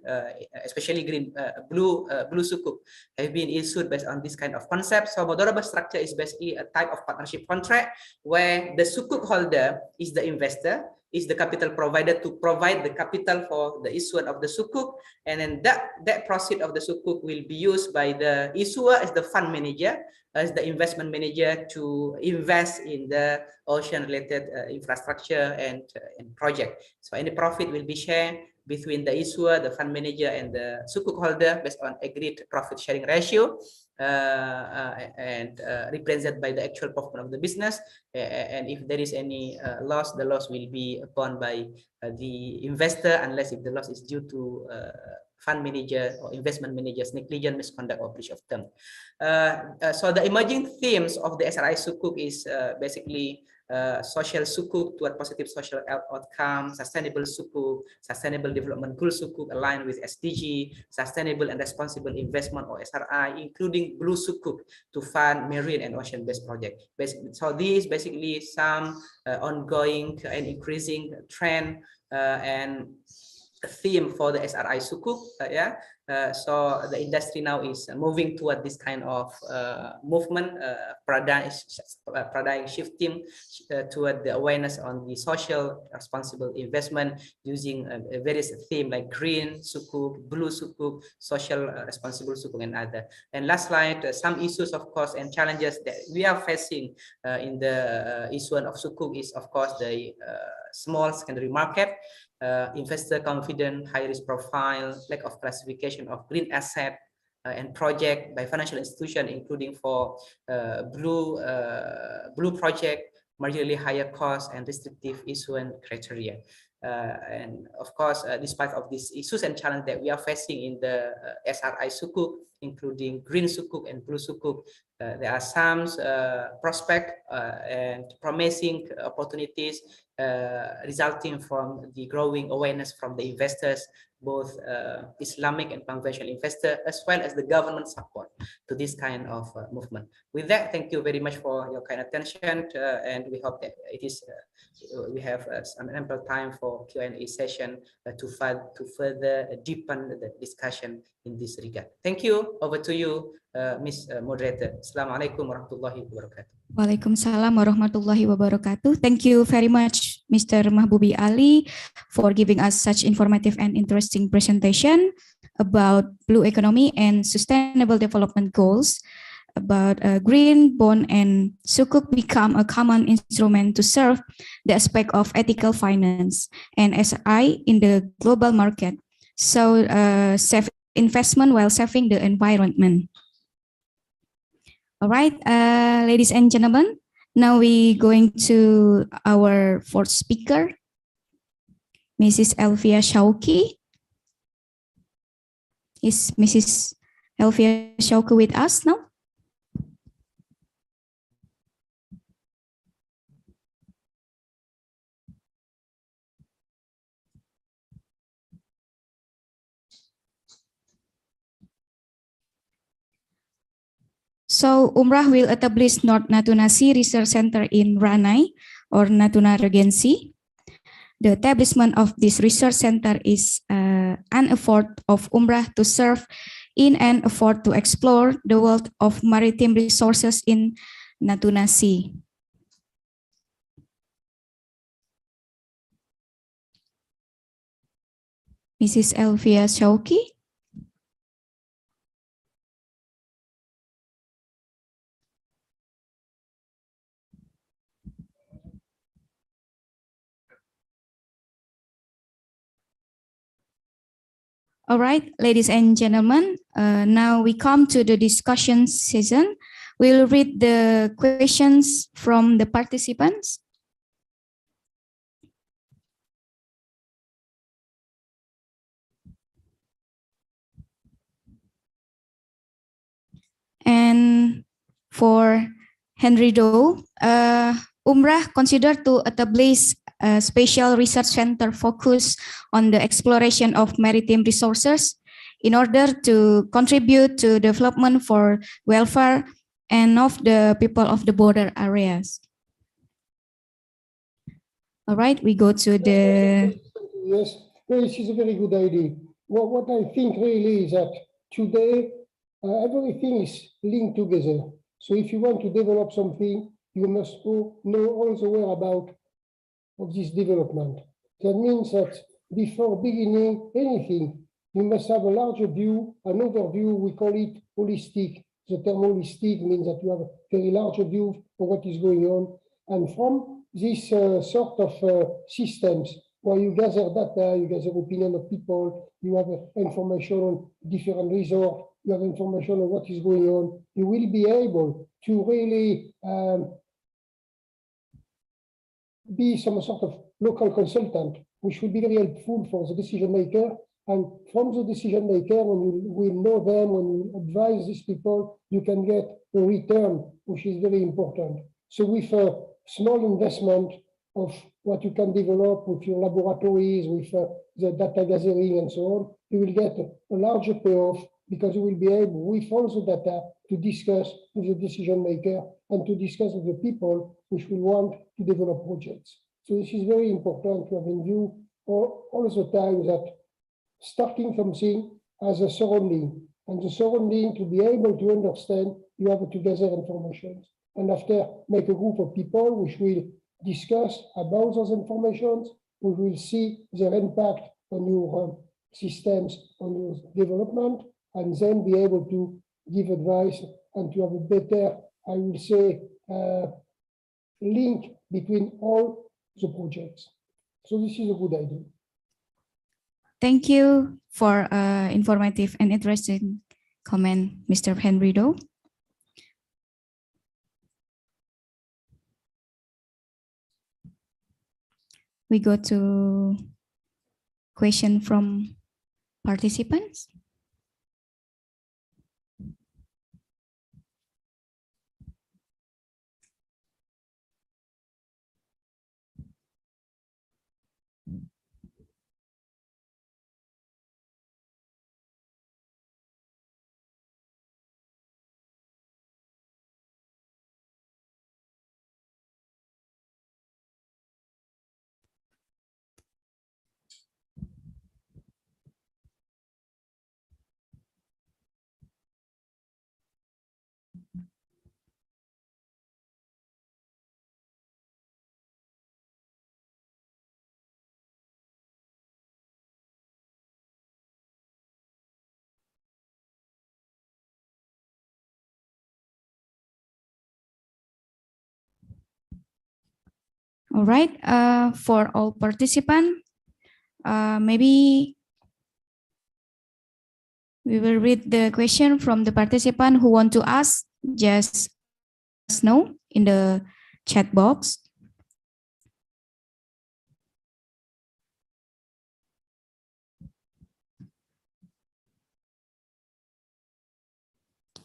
especially blue sukuk, have been issued based on this kind of concept. So mudharabah structure is basically a type of partnership contract where the sukuk holder is the investor, is the capital provider to provide the capital for the issuance of the sukuk, and then that proceed of the sukuk will be used by the issuer as the fund manager, as the investment manager to invest in the ocean-related infrastructure and project. So any profit will be shared between the issuer, the fund manager, and the sukuk holder based on agreed profit sharing ratio. And represented by the actual performance of the business, and if there is any loss, the loss will be borne by the investor, unless if the loss is due to fund manager or investment manager's negligent, misconduct, or breach of term. So the emerging themes of the SRI Sukuk is basically social sukuk toward positive social outcome, sustainable sukuk, sustainable development goal sukuk aligned with SDG, sustainable and responsible investment or SRI, including blue sukuk to fund marine and ocean-based project. So these basically some ongoing and increasing trend and theme for the SRI sukuk. So the industry now is moving toward this kind of movement, paradigm shifting toward the awareness on the social responsible investment using various themes like green sukuk, blue sukuk, social responsible sukuk, and other. And last slide, some issues, of course, and challenges that we are facing in the issuance of sukuk is, of course, the small secondary market. Investor confidence, high risk profile, lack of classification of green asset and project by financial institution, including for blue project, marginally higher cost and restrictive issuance criteria. And of course, despite of these issues and challenges that we are facing in the SRI sukuk, including green sukuk and blue sukuk, there are some prospect and promising opportunities resulting from the growing awareness from the investors, both Islamic and conventional investors, as well as the government support to this kind of movement. With that, thank you very much for your kind attention, and we hope that it is we have some ample time for Q&A session to further deepen the discussion in this regard. Thank you. Over to you, Ms. Moderator. Assalamualaikum warahmatullahi wabarakatuh. Waalaikumsalam warahmatullahi wabarakatuh. Thank you very much, Mr. Mahbubi Ali, for giving us such informative and interesting presentation about blue economy and sustainable development goals, about green bond and sukuk become a common instrument to serve the aspect of ethical finance and SI in the global market. So save investment while saving the environment. All right, ladies and gentlemen, now we're going to our fourth speaker, Mrs. Elvia Shauki. Is Mrs. Elvia Shauki with us now? So Umrah will establish North Natuna Sea Research Center in Ranai or Natuna Regency. The establishment of this research center is an effort of Umrah to serve in an effort to explore the world of maritime resources in Natuna Sea. Mrs. Elvia Shauki. All right, ladies and gentlemen, now we come to the discussion session. We'll read the questions from the participants. And for Henry Doe, Umrah considered to establish a special research center focused on the exploration of maritime resources in order to contribute to development for welfare and of the people of the border areas. All right, we go to the... Yes, this is a very good idea. What I think really is that today everything is linked together. So if you want to develop something, you must know all the whereabouts of this development. That means that before beginning anything, you must have a larger view, an overview. We call it holistic. The term holistic means that you have a very larger view of what is going on. And from this sort of systems, where you gather data, you gather opinion of people, you have information on different resorts, you have information on what is going on, you will be able to really be some sort of local consultant, which will be very helpful for the decision maker. And from the decision maker, when you will know them, when you advise these people, you can get a return, which is very important. So with a small investment of what you can develop with your laboratories, with the data gathering and so on, you will get a larger payoff because you will be able, with all the data, to discuss with the decision maker and to discuss with the people which will want to develop projects. So this is very important to have in view all the time that starting something as a surrounding, and the surrounding to be able to understand, you have to gather information. And after make a group of people which will discuss about those informations, we will see their impact on your systems, on your development, and then be able to give advice and to have a better, I will say, link between all the projects. So this is a good idea. Thank you for informative and interesting comment, Mr. Henrido. We go to question from participants. All right, for all participants, maybe we will read the question from the participant who want to ask. Just know in the chat box.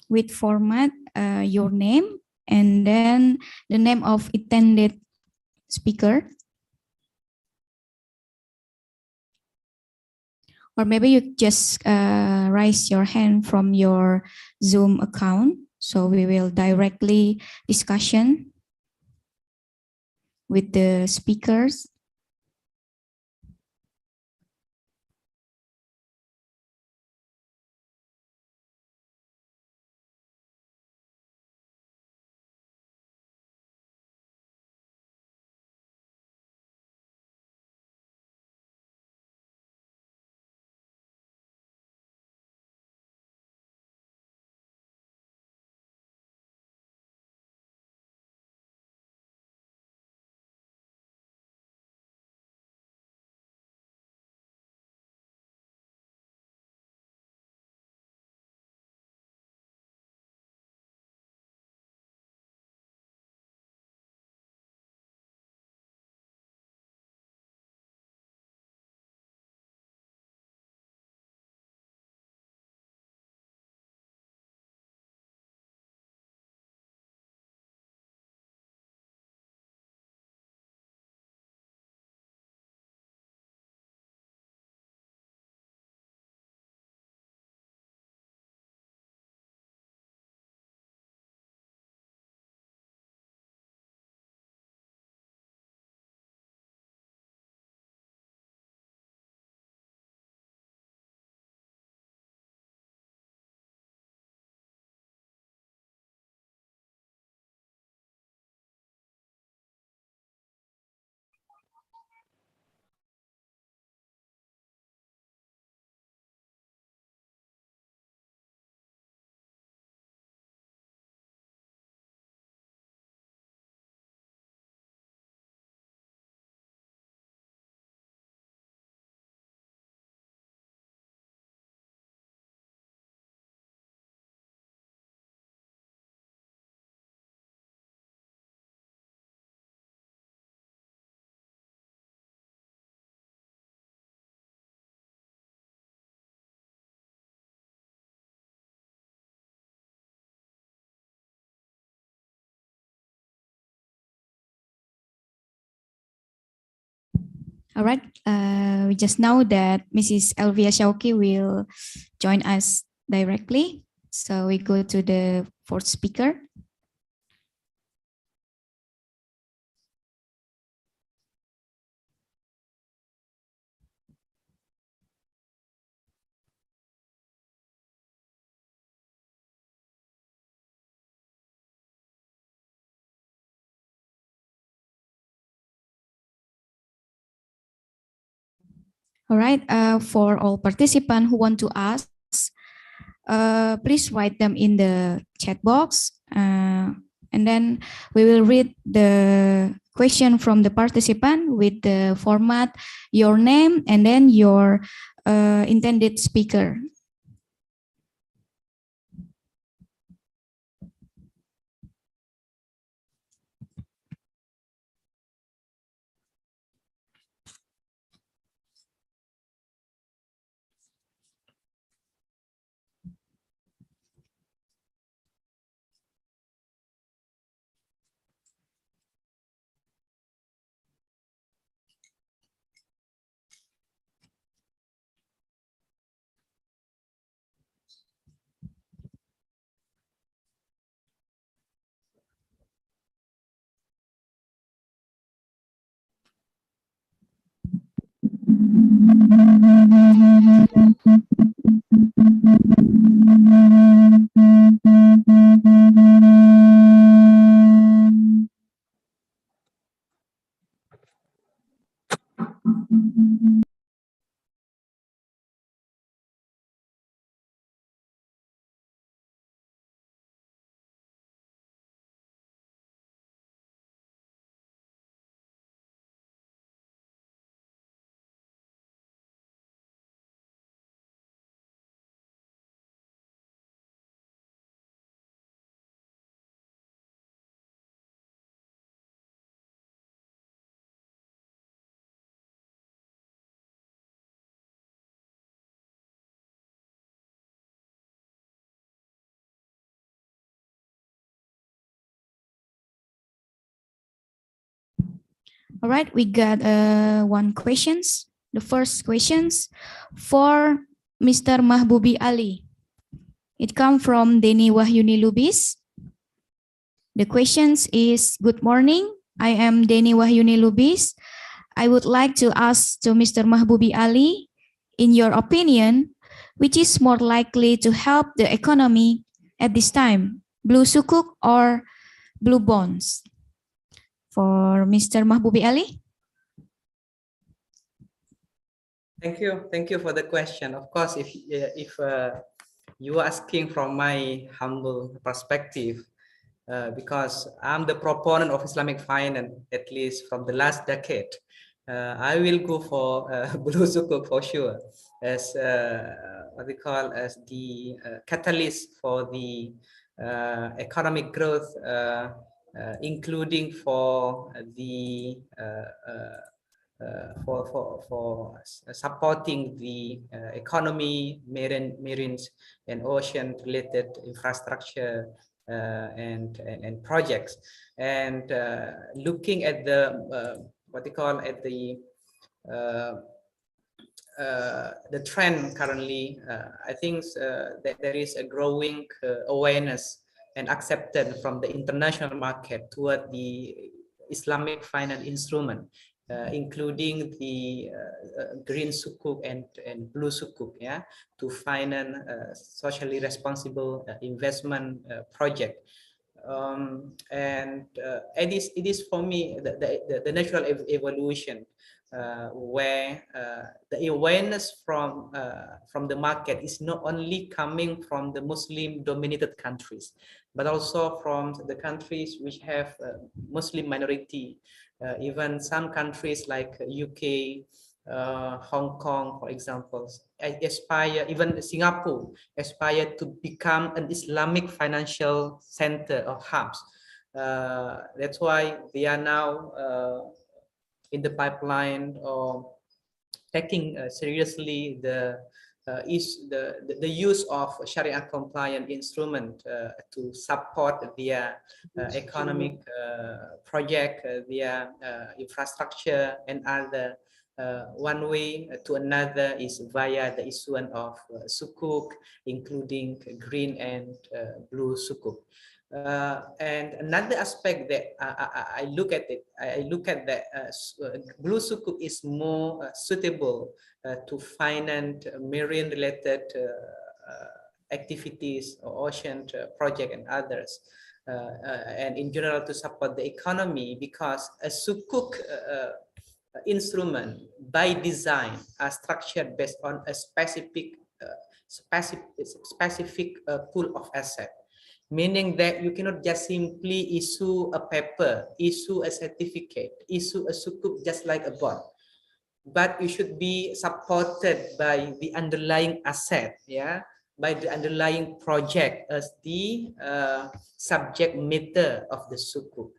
With format your name and then the name of attended speaker. Or maybe you just raise your hand from your Zoom account. So we will directly discussion with the speakers. All right. We just know that Mrs. Elvia Shauki will join us directly. So we go to the fourth speaker. All right. For all participants who want to ask, please write them in the chat box. And then we will read the question from the participant with the format, your name, and then your intended speaker. All right, we got one questions. The first questions for Mr. Mahbubi Ali. It comes from Denny Wahyuni Lubis. The questions is, good morning. I am Denny Wahyuni Lubis. I would like to ask to Mr. Mahbubi Ali, in your opinion, which is more likely to help the economy at this time, blue sukuk or blue bonds? For Mr. Mahbubi Ali. Thank you for the question. Of course, if you are asking from my humble perspective, because I'm the proponent of Islamic finance, at least from the last decade, I will go for blue sukuk for sure, as what we call as the catalyst for the economic growth, including for the for supporting the economy, marines and ocean related infrastructure and projects, and looking at the what they call at the trend currently, I think that there is a growing awareness and acceptance from the international market toward the Islamic finance instrument, including the green sukuk and blue sukuk, yeah, to finance socially responsible investment project. And it is for me the natural evolution, where the awareness from the market is not only coming from the Muslim dominated countries, but also from the countries which have Muslim minority, even some countries like UK, Hong Kong, for example, aspire, even Singapore aspire to become an Islamic financial center or hubs. That's why they are now in the pipeline or taking seriously the use of Sharia compliant instrument to support their economic project, their infrastructure and other One way to another is via the issuance of sukuk, including green and blue sukuk. And another aspect that I look at it, I look at that blue sukuk is more suitable to finance marine-related activities, or ocean project and others, and in general to support the economy, because a sukuk instrument by design are structured based on a specific pool of asset, meaning that you cannot just simply issue a paper, issue a certificate, issue a sukuk just like a bond, but you should be supported by the underlying asset, by the underlying project as the subject matter of the sukuk.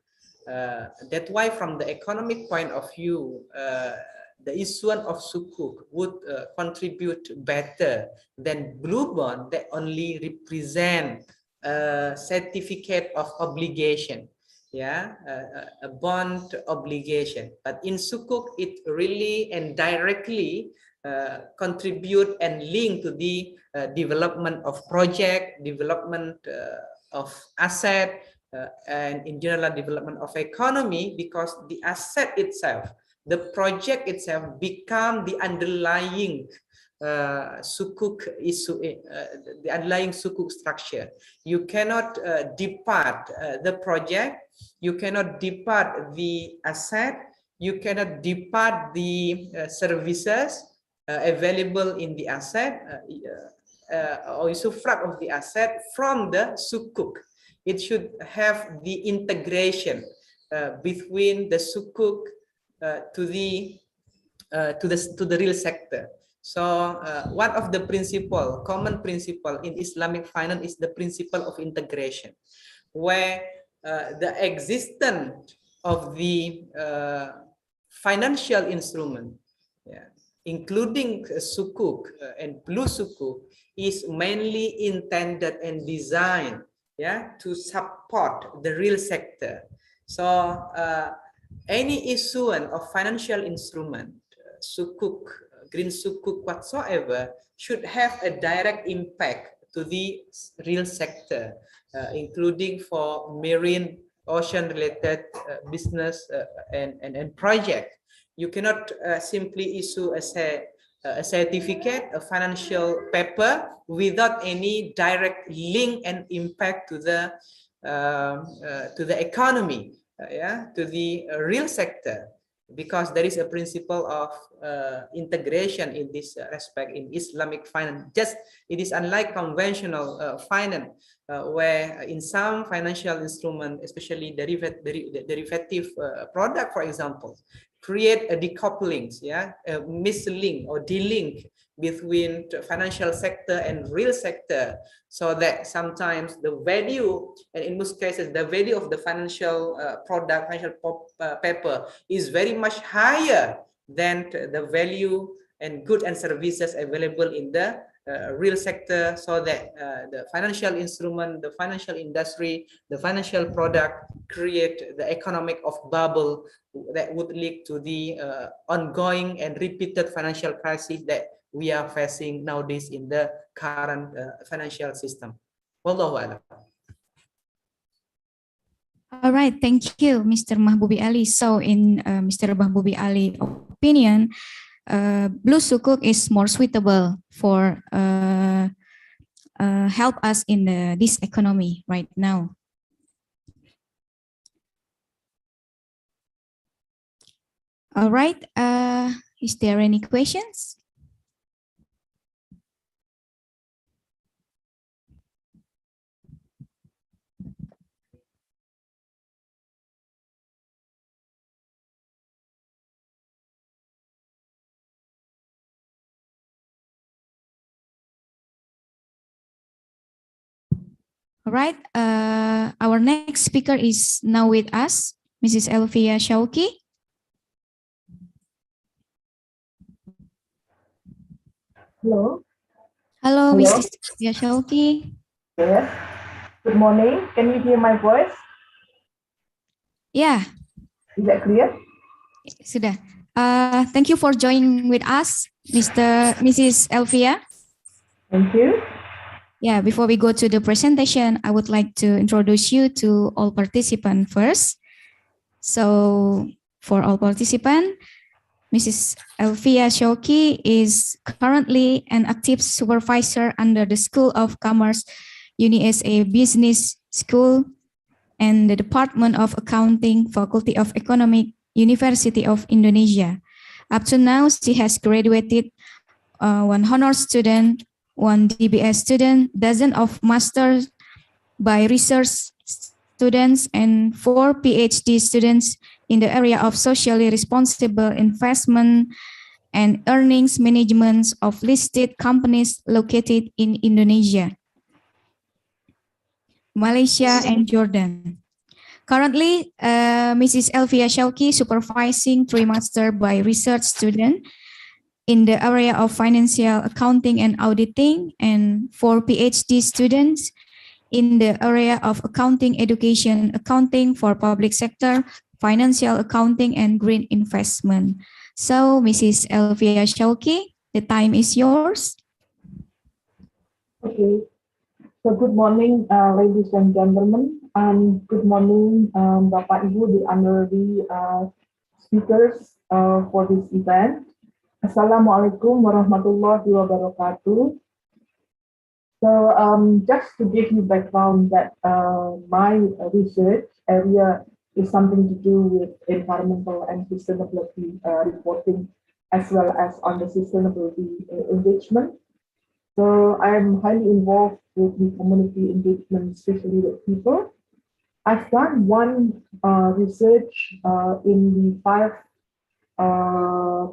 That's why from the economic point of view, the issuance of sukuk would contribute better than blue bond that only represent a certificate of obligation, a bond obligation. But in sukuk, it really and directly contribute and link to the development of project, development of asset, and in general development of economy, because the asset itself, the project itself, become the underlying sukuk issue, the underlying sukuk structure. You cannot depart the project, you cannot depart the asset, you cannot depart the services available in the asset or usufruct of the asset from the sukuk. It should have the integration between the sukuk to the real sector. So one of the common principle in Islamic finance is the principle of integration, where the existence of the financial instrument, including sukuk and blue sukuk, is mainly intended and designed to support the real sector. So any issuance of financial instrument, sukuk, green sukuk whatsoever, should have a direct impact to the real sector, including for marine, ocean-related business and project. You cannot simply issue a certificate, a financial paper, without any direct link and impact to the economy, to the real sector, because there is a principle of integration in this respect in Islamic finance. Just it is unlike conventional finance, where in some financial instrument, especially derivative product, for example, create a decouplings, a mislink or delink between the financial sector and real sector, so that sometimes the value, and in most cases the value of the financial product, financial paper, is very much higher than the value and goods and services available in the real sector, so that the financial instrument, the financial industry, the financial product create the economic of bubble that would lead to the ongoing and repeated financial crisis that we are facing nowadays in the current financial system. Wallahu a'lam. All right, thank you, Mr. Mahbubi Ali. So in Mr. Mahbubi Ali opinion, blue sukuk is more suitable for help us in this economy right now. All right, is there any questions? All right, our next speaker is now with us, Mrs. Elvia Shauki. Hello. Hello, Hello. Mrs. Elvia Shauki. Yes. Good morning. Can you hear my voice? Yeah. Is that clear? Sudah. Thank you for joining with us, Mrs. Elvia. Thank you. Yeah, before we go to the presentation, I would like to introduce you to all participants first. So for all participants, Mrs. Elvia Shoki is currently an active supervisor under the School of Commerce, UniSA Business School, and the Department of Accounting, Faculty of Economic, University of Indonesia. Up to now, she has graduated 1 honor student, 1 DBS student, dozen of master by research students, and 4 PhD students in the area of socially responsible investment and earnings management of listed companies located in Indonesia, Malaysia, and Jordan. Currently, Mrs. Elvia Shauki supervising 3 master by research student in the area of financial accounting and auditing, and 4 PhD students in the area of accounting education, accounting for public sector, financial accounting, and green investment. So, Mrs. Elvia Shauki, the time is yours. Okay. So good morning, ladies and gentlemen, and good morning, Bapak Ibu, the honorary speakers for this event. Assalamualaikum warahmatullahi wabarakatuh. So just to give you background that my research area is something to do with environmental and sustainability reporting, as well as on the sustainability engagement. So I'm highly involved with the community engagement, especially with people. I've done one research in the 5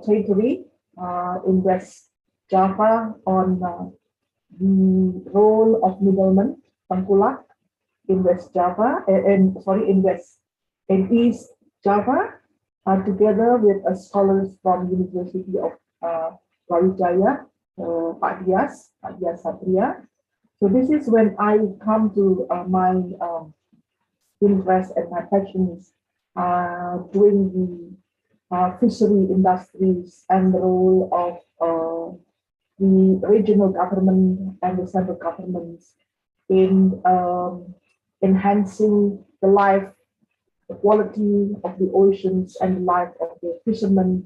territory in West Java on the role of middlemen, tengkulak, in West Java, in East Java, together with scholars from University of Brawijaya, Pak Dias Satria. So this is when I come to my interest and my passions doing the fishery industries and the role of the regional government and the central governments in enhancing the life, the quality of the oceans and the life of the fishermen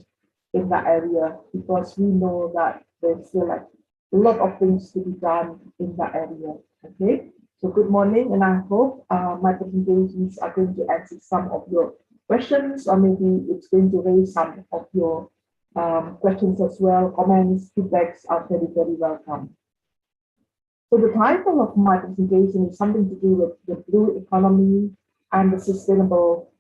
in that area, because we know that there's still like a lot of things to be done in that area. Okay, so good morning, and I hope my presentations are going to answer some of your questions, or maybe it's going to raise some of your questions as well. Comments, feedbacks are very, very welcome. So the title of my presentation is something to do with the blue economy and the sustainable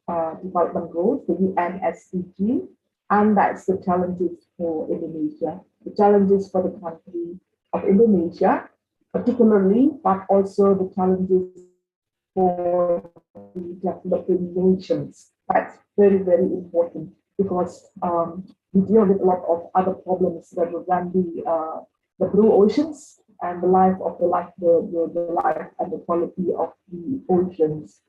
development goals, the UN SDG, and that's the challenges for Indonesia, the challenges for the country of Indonesia, particularly, but also the challenges for the developing nations. That's very, very important, because we deal with a lot of other problems that will run the blue oceans and the life of the life and the quality of the oceans,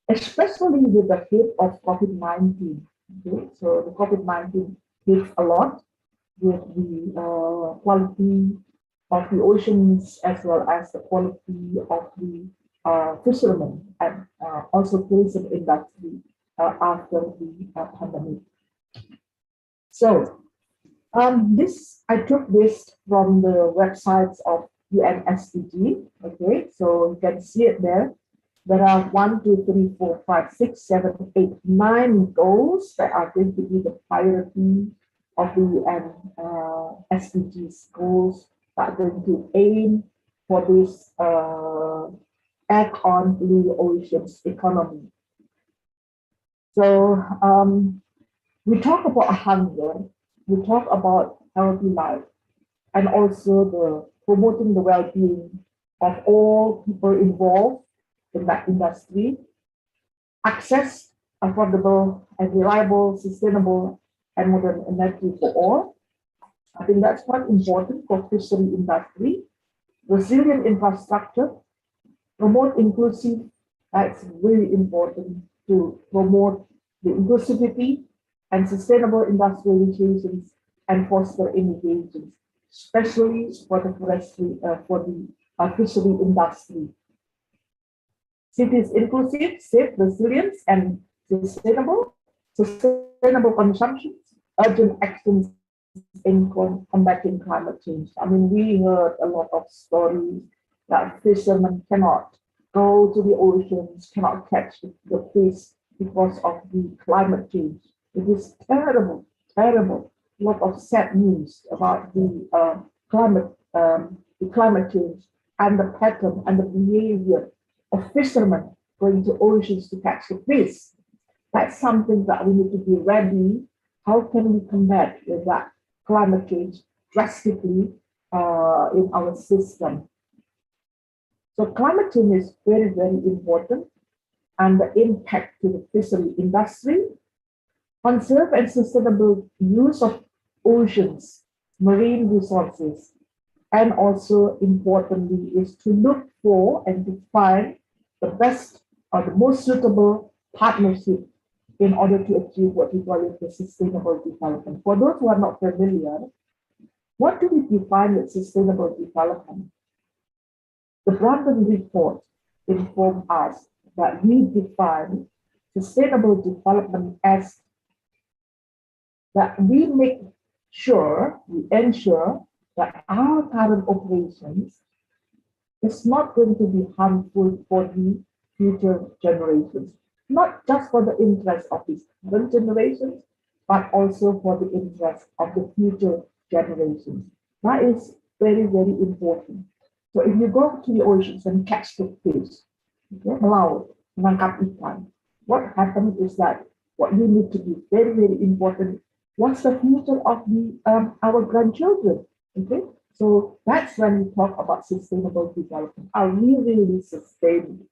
especially with the hit of COVID-19. Okay? So the COVID-19 hits a lot with the quality of the oceans, as well as the quality of the fishermen, and also tourism industry after the pandemic. So I took this from the websites of UN SDG. Okay, so you can see it there. There are 1, 2, 3, 4, 5, 6, 7, 8, 9 goals that are going to be the priority of the UN SDGs goals that are going to aim for this act on blue oceans economy. So we talk about hunger, we talk about healthy life, and also the promoting the well-being of all people involved in that industry, access, affordable and reliable, sustainable and modern energy for all. I think that's quite important for fishery industry. Resilient infrastructure, promote inclusive, that's really important to promote the inclusivity and sustainable industrial relations and foster innovations, especially for the fishery industry. Cities inclusive, safe, resilient, and sustainable consumption, urgent actions in combating climate change. I mean, we heard a lot of stories that fishermen cannot go to the oceans, cannot catch the fish because of the climate change. It is terrible, terrible. A lot of sad news about the climate change and the pattern and the behavior of fishermen going to oceans to catch the fish. That's something that we need to be ready. How can we combat with that climate change drastically in our system? So climate change is very, very important, and the impact to the fishery industry, conserve and sustainable use of oceans, marine resources, and also importantly is to look for and to find the best or the most suitable partnership in order to achieve what we call the sustainable development. For those who are not familiar, what do we define as sustainable development? The Brundtland Report informed us that we define sustainable development as that we ensure that our current operations is not going to be harmful for the future generations, not just for the interest of these current generations, but also for the interest of the future generations. That is very, very important. So if you go to the oceans and catch the fish, melaut, menangkap ikan, what happens is that what you need to be very, very important, what's the future of our grandchildren? Okay, so that's when we talk about sustainable development. Are we really sustainable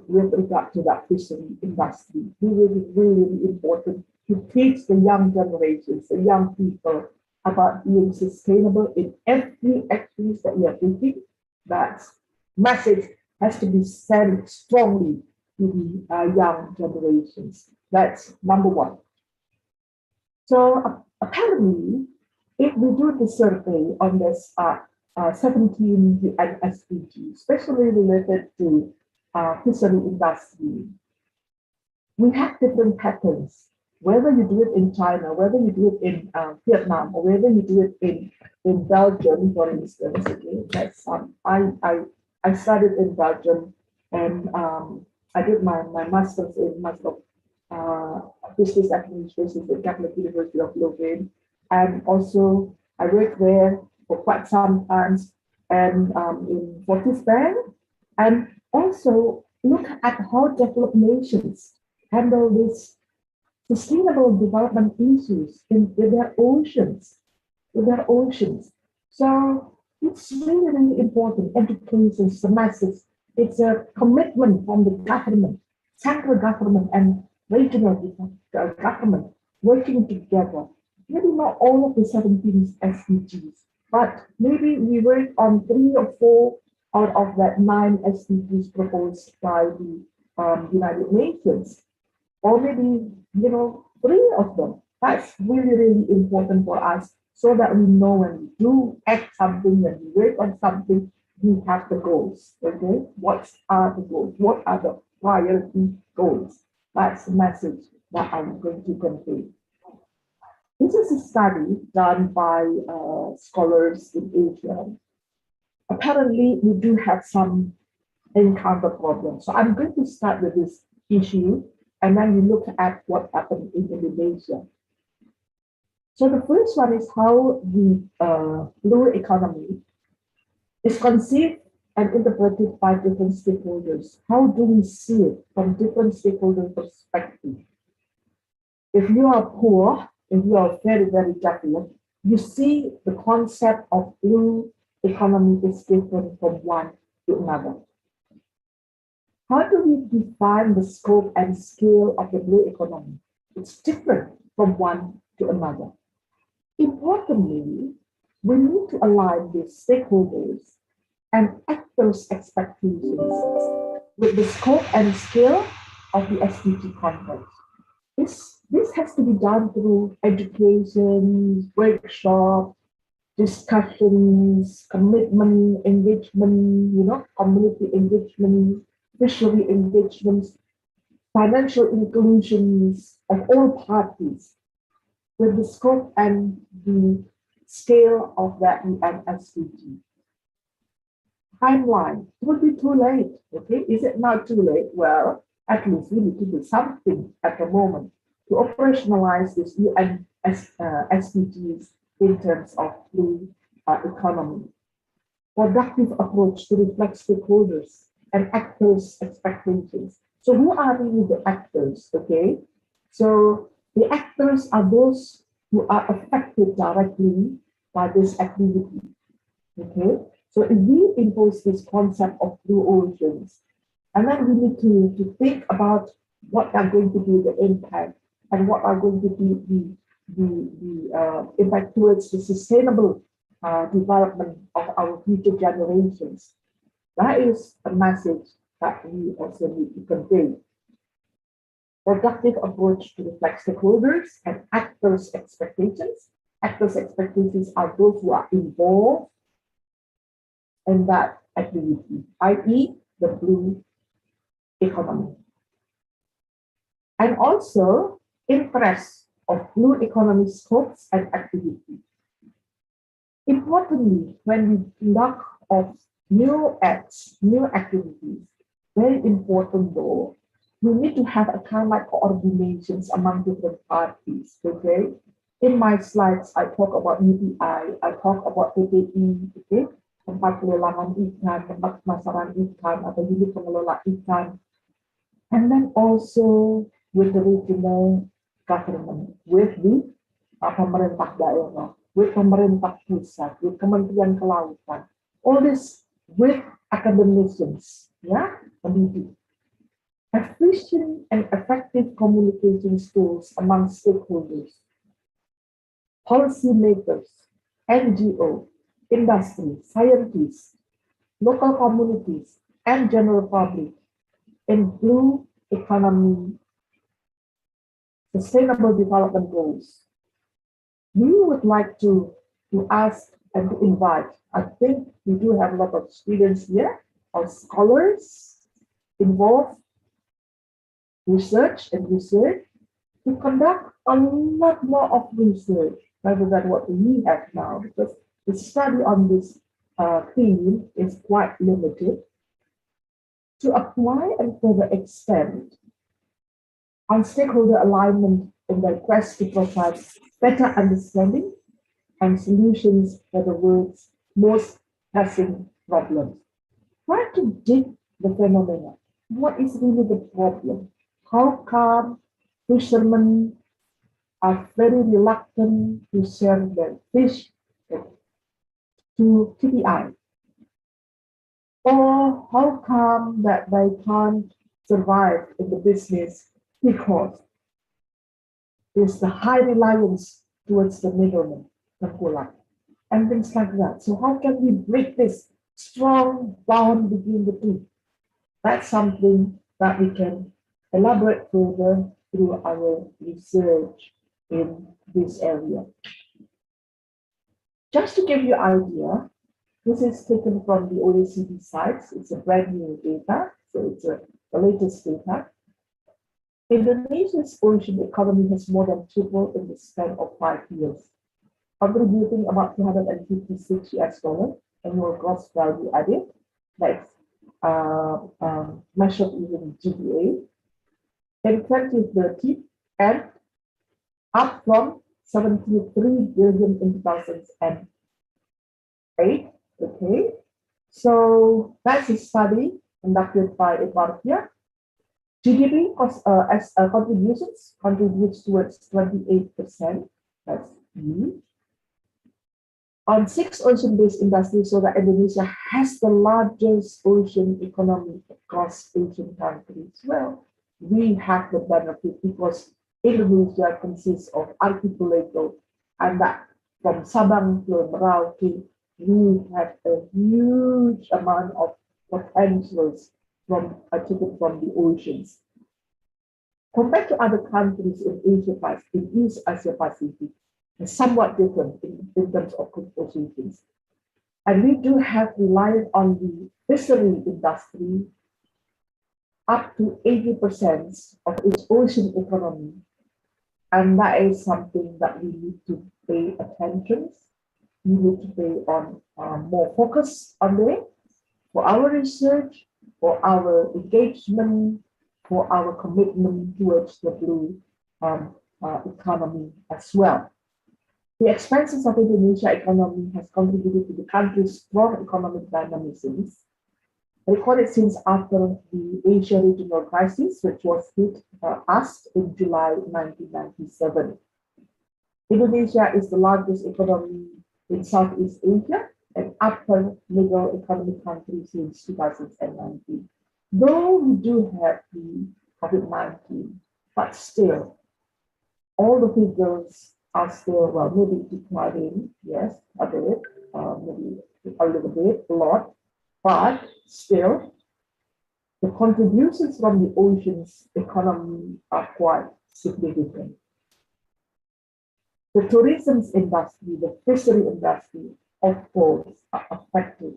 with regard to that fishery industry? Really, really important to teach the young generations, the young people, about being sustainable in every actions that we are taking. That message has to be sent strongly to the young generations. That's number one. So apparently, if we do the survey on this 17 UN SDGs, especially related to fishery industry, we have different patterns. Whether you do it in China, whether you do it in Vietnam, or whether you do it in Belgium, for instance. Okay, that's I studied in Belgium, and I did my master's in business administration at Catholic University of Leuven, and also I worked there for quite some time, and in Fortis Bank, and also look at how developed nations handle this sustainable development issues with their oceans, So it's really, really important. Education is a message. It's a commitment from the government, central government and regional government working together. Maybe not all of the 17 SDGs, but maybe we work on 3 or 4 out of that 9 SDGs proposed by the United Nations. Or maybe, 3 of them. That's really, really important for us, so that we know when we do act something, when we work on something, we have the goals. Okay, what are the goals? What are the priority goals? That's the message that I'm going to convey. This is a study done by scholars in Asia. Apparently, we do have some encounter problems. So I'm going to start with this issue, and then we look at what happened in Indonesia. So the first one is how the blue economy is conceived and interpreted by different stakeholders. How do we see it from different stakeholder perspectives? If you are poor, if you are very, very developed, you see the concept of blue economy is different from one to another. How do we define the scope and scale of the blue economy? It's different from one to another. Importantly, we need to align the stakeholders and actors' expectations with the scope and scale of the SDG context. This this has to be done through education, workshop, discussions, commitment, engagement, community engagement, fishery engagements, financial inclusions of all parties with the scope and the scale of that UN SDG. Timeline, it will be too late, okay? Is it not too late? Well, at least we need to do something at the moment to operationalize this UN SDGs in terms of blue economy. Productive approach to reflect stakeholders and actors' expectations. So who are really the actors, okay? So the actors are those who are affected directly by this activity, okay? So if we impose this concept of blue oceans, and then we need to think about what are going to be the impact and what are going to be the impact towards the sustainable development of our future generations. That is a message that we also need to convey. Productive approach to reflect stakeholders and actors' expectations. Actors' expectations are those who are involved in that activity, i.e. the blue economy. And also interest of blue economy scopes and activities. Importantly, when we conduct of new acts, new activities, very important though, we need to have a kind of like coordinations among different parties, okay? In my slides, I talk about MEBIC, I talk about PPI, okay? Tempat pelelangan ikan, tempat pemasaran ikan, atau unit pengelola ikan. And then also with the regional government, with the pemerintah daerah, with pemerintah pusat, with Kementerian Kelautan, all this with academicians, yeah, pendidik. Efficient and effective communication tools among stakeholders, policymakers, NGO, industry, scientists, local communities, and general public in blue economy sustainable development goals. We would like to ask and to invite, I think we do have a lot of students here, or scholars involved, research to conduct a lot more of research rather than what we have now, because the study on this theme is quite limited, to apply and further extend on stakeholder alignment in the quest to provide better understanding and solutions for the world's most pressing problems. Try to dig the phenomena. What is really the problem? How come fishermen are very reluctant to sell their fish to TPI? Or how come that they can't survive in the business because there's the high reliance towards the middleman, the Kulak, and things like that. So how can we break this strong bond between the two? That's something that we can elaborate further through our research in this area. Just to give you an idea, this is taken from the OECD sites. It's a brand new data, so it's the latest data. Indonesia's ocean economy has more than tripled in the span of 5 years, contributing about $256 annual gross value added. That's measured using GDA in 2030 and up from 73 billion in 2008. Okay, so that's a study conducted by Epartia. GDP as contributes towards 28%. That's huge. On 6 ocean-based industries, so that Indonesia has the largest ocean economy across Asian countries. Well, we have the benefit because Indonesia consists of archipelago, and that from Sabang to Merauke, we have a huge amount of potentials from the oceans. compared to other countries in in East Asia Pacific, is somewhat different in terms of compositions. And we do have relied on the fishery industry up to 80% of its ocean economy. And that is something that we need to pay attention. We need to pay on more focus on it for our research, for our engagement, for our commitment towards the blue economy as well. The expansion of Indonesia economy has contributed to the country's strong economic dynamism, recorded since after the Asia regional crisis, which was hit us in July 1997. Indonesia is the largest economy in Southeast Asia and upper middle economic country since 2019. Though we do have the COVID-19, but still, all the figures are still, well, maybe declining, yes, a bit, maybe a little bit, a lot, but still, the contributions from the ocean's economy are quite significant. The tourism industry, the fishery industry, of course, are affected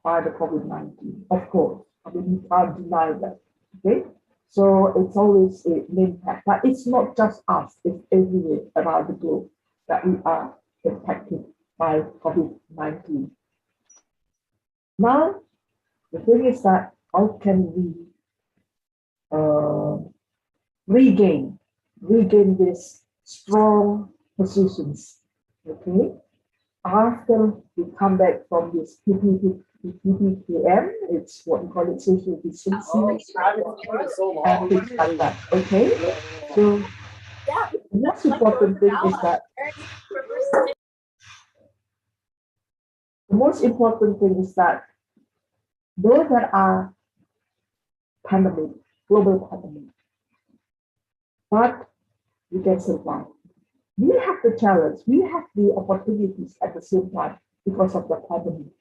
by the COVID-19, of course. I mean, we can't deny that, okay? So it's always an impact, but it's not just us, it's everywhere around the globe that we are impacted by COVID-19. Now, the thing is that how can we regain these strong positions, okay? After we come back from this PPPM, it's what we call it social distancing, and things like that, okay? So the most important thing is that those that are pandemic, global pandemic, but we can survive. We have the challenge, we have the opportunities at the same time because of the pandemic.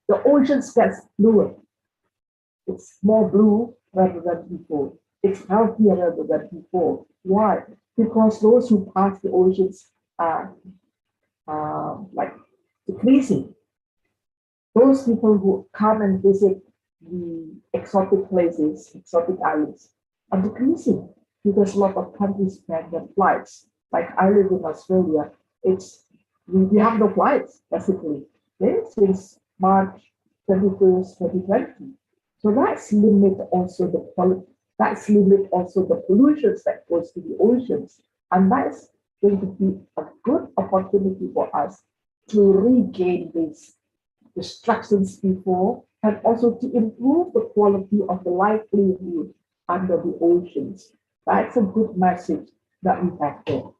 The oceans gets bluer. It's more blue rather than before. It's healthier rather than before. Why? Because those who pass the oceans are like decreasing. Those people who come and visit the exotic places, exotic islands, are decreasing because a lot of countries ban their flights. Like I live in Australia, we have no flights basically, okay, since March 21st, 2020. So that's limit also the pollutions that goes to the oceans, and that's going to be a good opportunity for us to regain these destructions before, and also to improve the quality of the livelihood under the oceans. That's a good message that we have there.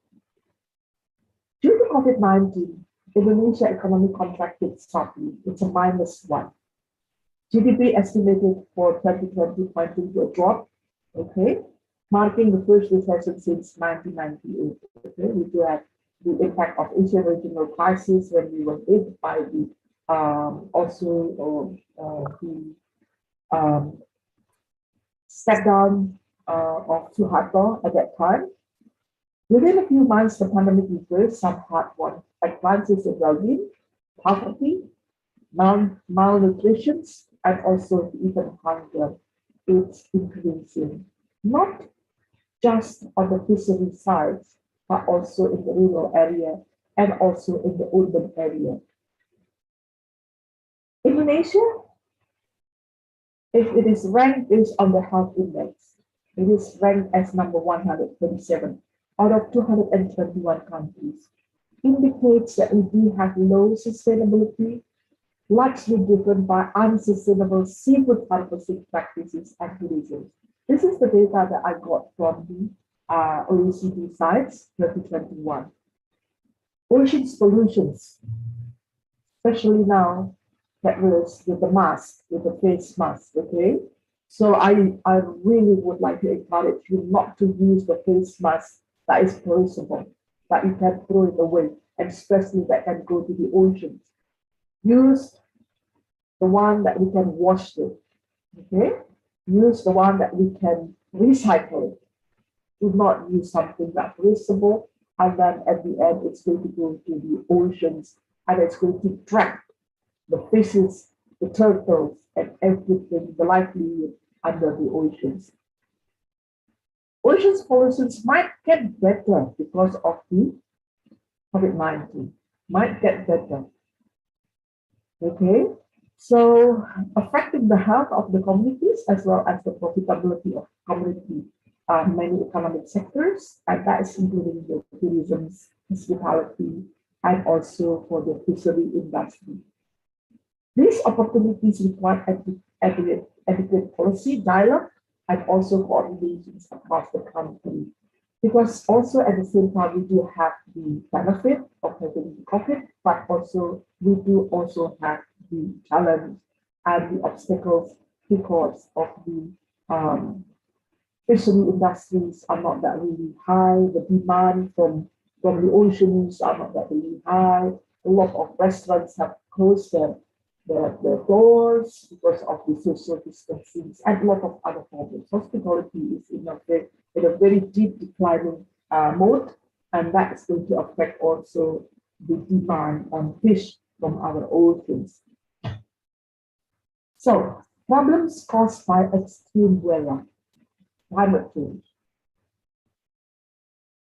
Due to COVID-19, Indonesia economy contracted sharply. It's a -1. GDP estimated for 2020 pointing to a drop, okay, marking the first recession since 1998. Okay, we do have the impact of Asian regional crisis when we were hit by the step down of Suharto at that time. Within a few months, the pandemic reversed some hard-won advances in well-being, poverty, malnutrition, and also even hunger. It's increasing, not just on the fishery side, but also in the rural area and also in the urban area. Indonesia, if it is ranked based on the health index, it is ranked as number 137 out of 221 countries. Indicates that we do have low sustainability, largely driven by unsustainable seafood harvesting practices and tourism. This is the data that I got from the OECD sites 2021. Oceans pollutions, especially now that was with the mask, with the face mask, okay? So I really would like to encourage you not to use the face mask that is perishable, that you can throw it away, and especially that can go to the oceans. Use the one that we can wash with, okay? Use the one that we can recycle. do not use something that's reusable, and then at the end it's going to go to the oceans and it's going to drag the fishes, the turtles, and everything, the livelihood under the oceans. Oceans pollutions might get better because of the COVID-19, might get better. Okay, so affecting the health of the communities as well as the profitability of community, many economic sectors, and that is including the tourism, hospitality, and also for the fishery industry. These opportunities require adequate policy dialogue and also coordinations across the country. Because also at the same time, we do have the benefit of having the profit, but also we do also have the challenge and the obstacles because of the fishery industries are not that really high. The demand from the oceans are not that really high. A lot of restaurants have closed their doors because of the social distancing and a lot of other problems. Hospitality is in a very deep declining mode, and that is going to affect also the demand on fish from our oceans. So, problems caused by extreme weather, climate change.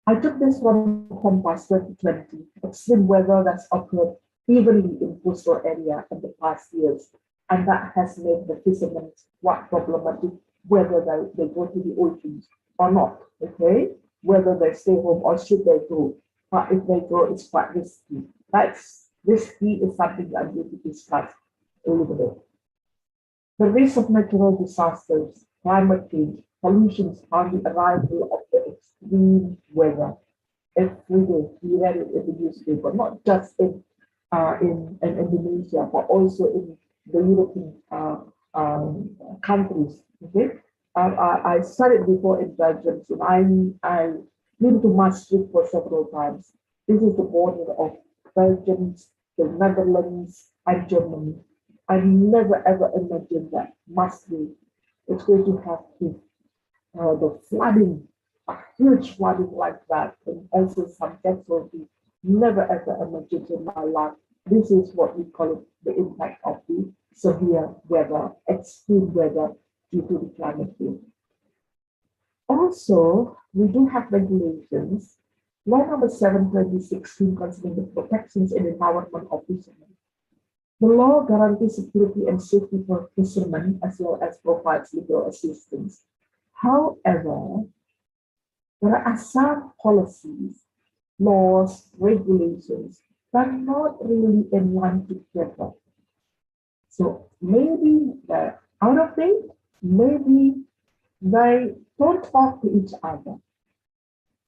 I took this from Compass 2020, extreme weather that's occurred evenly in coastal area in the past years, and that has made the fishermen quite problematic whether they go to the oceans or not, okay? Whether they stay home or should they go. But if they go, it's quite risky. That's risky is something I'm going to discuss a little bit. The risk of natural disasters, climate change, pollutions on the arrival of the extreme weather. Every day, we read it in the newspaper, not just in Indonesia, but also in the European countries. Okay, I studied before in Belgium, so I been to Maastricht for several times. This is the border of Belgium, the Netherlands, and Germany. I never ever imagined that Maastricht is going to have the flooding, a huge flooding like that, and also some casualty. Never ever imagined in my life. This is what we call it, the impact of the severe weather, extreme weather due to the climate change. Also, we do have regulations. Law number 7, 2016 concerning the protections and empowerment of fishermen. The law guarantees security and safety for fishermen as well as provides legal assistance. However, there are some policies, laws, regulations that are not really in line together. So maybe they're out of date, maybe they don't talk to each other.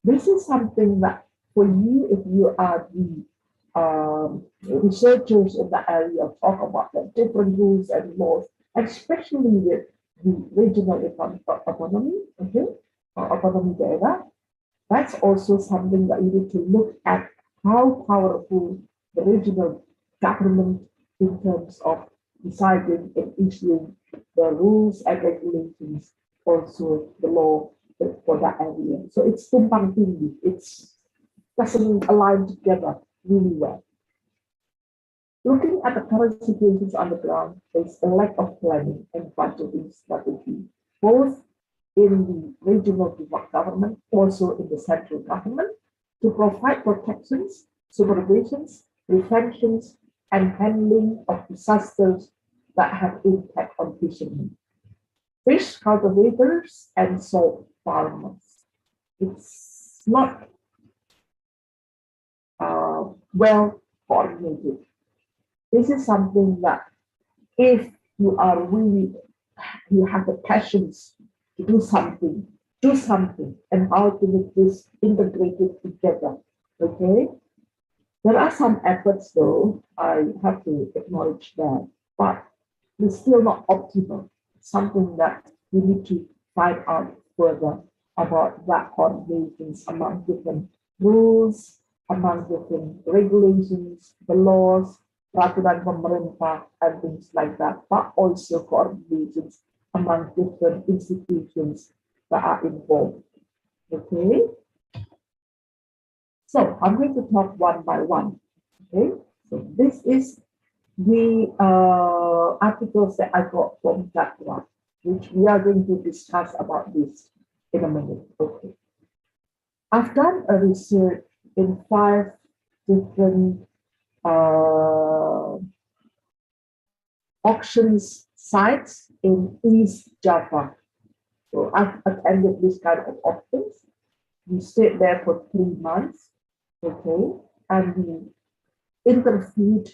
This is something that for you, if you are the researchers in the area, talk about the different rules and laws, especially with the regional autonomy, okay, or autonomy daerah. That's also something that you need to look at how powerful the regional government in terms of deciding and issuing the rules and regulations, also the law for that area. So it's tumpang tindih. It doesn't align together really well. Looking at the current situations on the ground, there's a lack of planning and budgeting strategy, both in the regional government, also in the central government, to provide protections, supervisions, preventions, and handling of disasters that have impact on fishermen, fish cultivators, and salt farmers. It's not well coordinated. This is something that if you are really, you have the passions to do something, and how to make this integrated together, okay? There are some efforts though, I have to acknowledge that, but it's still not optimal. Something that we need to find out further about that coordinations among different rules, among different regulations, the laws, peraturan pemerintah, and things like that, but also coordinations among different institutions that are involved. Okay. So I'm going to talk one by one. Okay. So this is the articles that I got from Jatwa, which we are going to discuss about this in a minute. Okay. I've done a research in 5 different auctions sites in East Java. So I've attended this kind of auctions. We stayed there for 3 months, okay, and we interviewed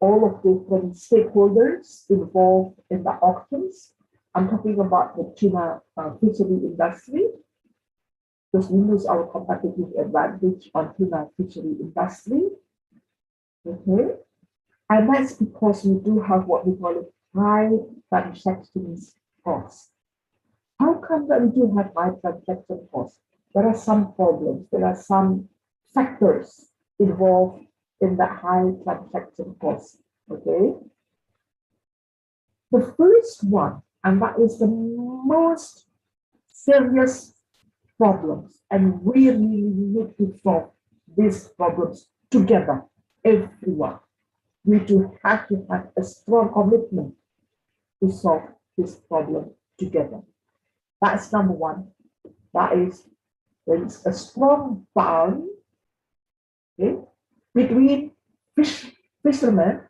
all of different stakeholders involved in the auctions. I'm talking about the tuna fishery industry, because we lose our competitive advantage on tuna fishery industry, okay, and that's because we do have what we call it high transactions cost. How come that we do have high transaction costs? There are some problems, there are some factors involved in the high transaction cost, okay? The first one, and that is the most serious problems, and we really need to solve these problems together, everyone. We do have to have a strong commitment to solve this problem together. That's number one. That is, there is a strong bond, okay, between fishermen,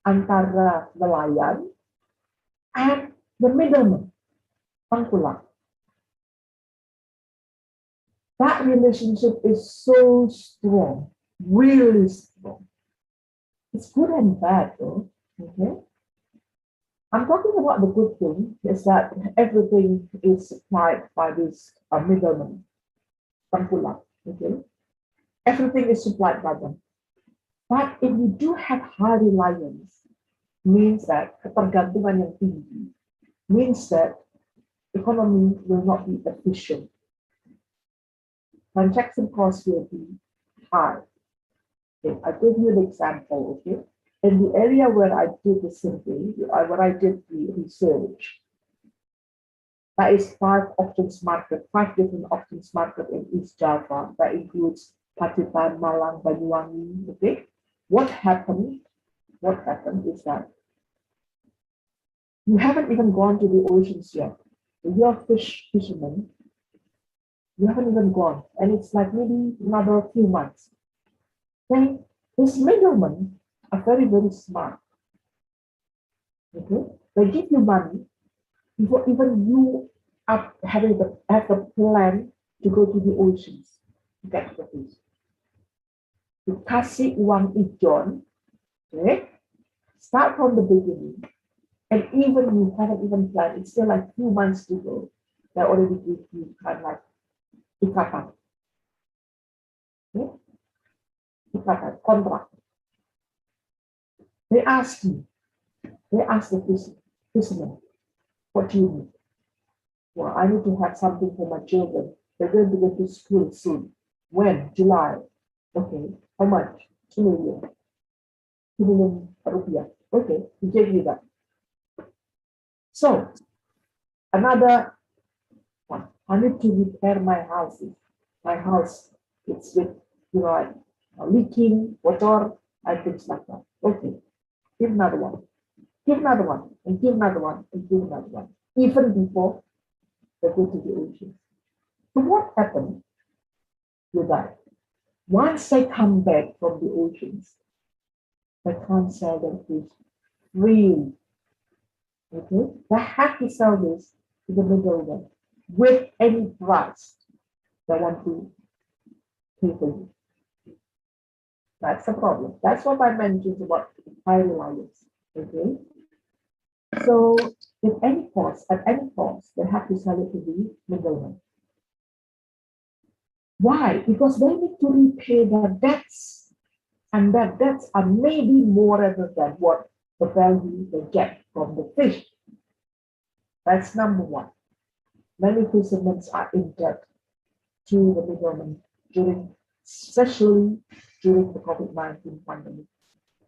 antara nelayan, and the middleman, tengkulak. That relationship is so strong, really strong. It's good and bad, though. Okay. I'm talking about the good thing is that everything is supplied by this middleman, tengkulak. Okay. Everything is supplied by them. But if we do have high reliance, means that ketergantungan yang tinggi, means that economy will not be efficient. Transaction costs will be high. Okay, I give you an example. Okay, in the area where I did the survey, where I did the research, that is 5 auctions market, 5 different auctions market in East Java. That includes Pacitan, Malang, Banyuwangi. Okay, what happened? What happened is that you haven't even gone to the oceans yet. You're fishermen. You haven't even gone, and it's like maybe another few months. Then these middlemen are very, very smart. Okay, they give you money before even you are having have a plan to go to the oceans to get the fish. You kasih uang ijon, okay? Start from the beginning, and even you haven't even planned. It's still like 2 months to go. They already give you kind of like ikatan. Okay? Ikatan, contract. They ask the fisherman, what do you need? Well, I need to have something for my children. They're going to go to school soon. When? July. Okay, how much? 2 million. 2 million rupiah. Okay, we gave you that. So, another one. I need to repair my house. My house, it's with, leaking, water, and things like that. Okay, give another one. Give another one, and give another one, and give another one. Even before they go to the ocean. So what happened with that? Once they come back from the oceans, they can't sell their fish freely. Okay? They have to sell this to the middleman with any price they want to pay for you. That's the problem. That's what I mentioned about high reliance. Okay? So at any cost, they have to sell it to the middleman. Why? Because they need to repay their debts, and their debts are maybe more than what the value they get from the fish. That's number one. Many fishermen are in debt to the middleman especially during the COVID-19 pandemic.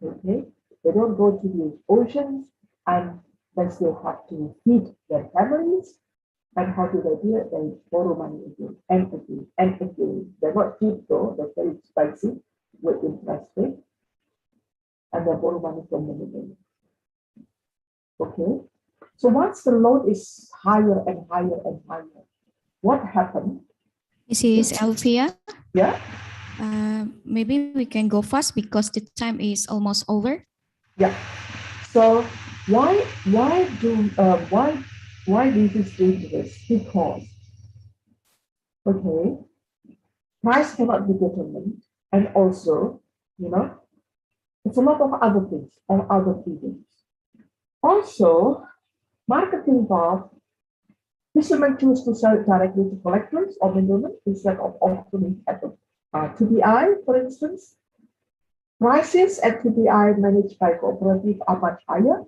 Okay, they don't go to the oceans, and they still have to feed their families, And how do they do it? They borrow money again and again and again. They're not cheap though, they're very expensive with interest rate. And they borrow money from the middle. Okay. So once the loan is higher and higher and higher, what happened? This is Elvia. Yeah. Maybe we can go fast because the time is almost over. Yeah. So why this is dangerous? Because okay, price cannot be determined, and also, you know, it's a lot of other things and other feelings. Also, marketing involved. Fishermen choose to sell it directly to collectors or middlemen instead of offering at the TBI, for instance. Prices at TBI managed by cooperative are much higher.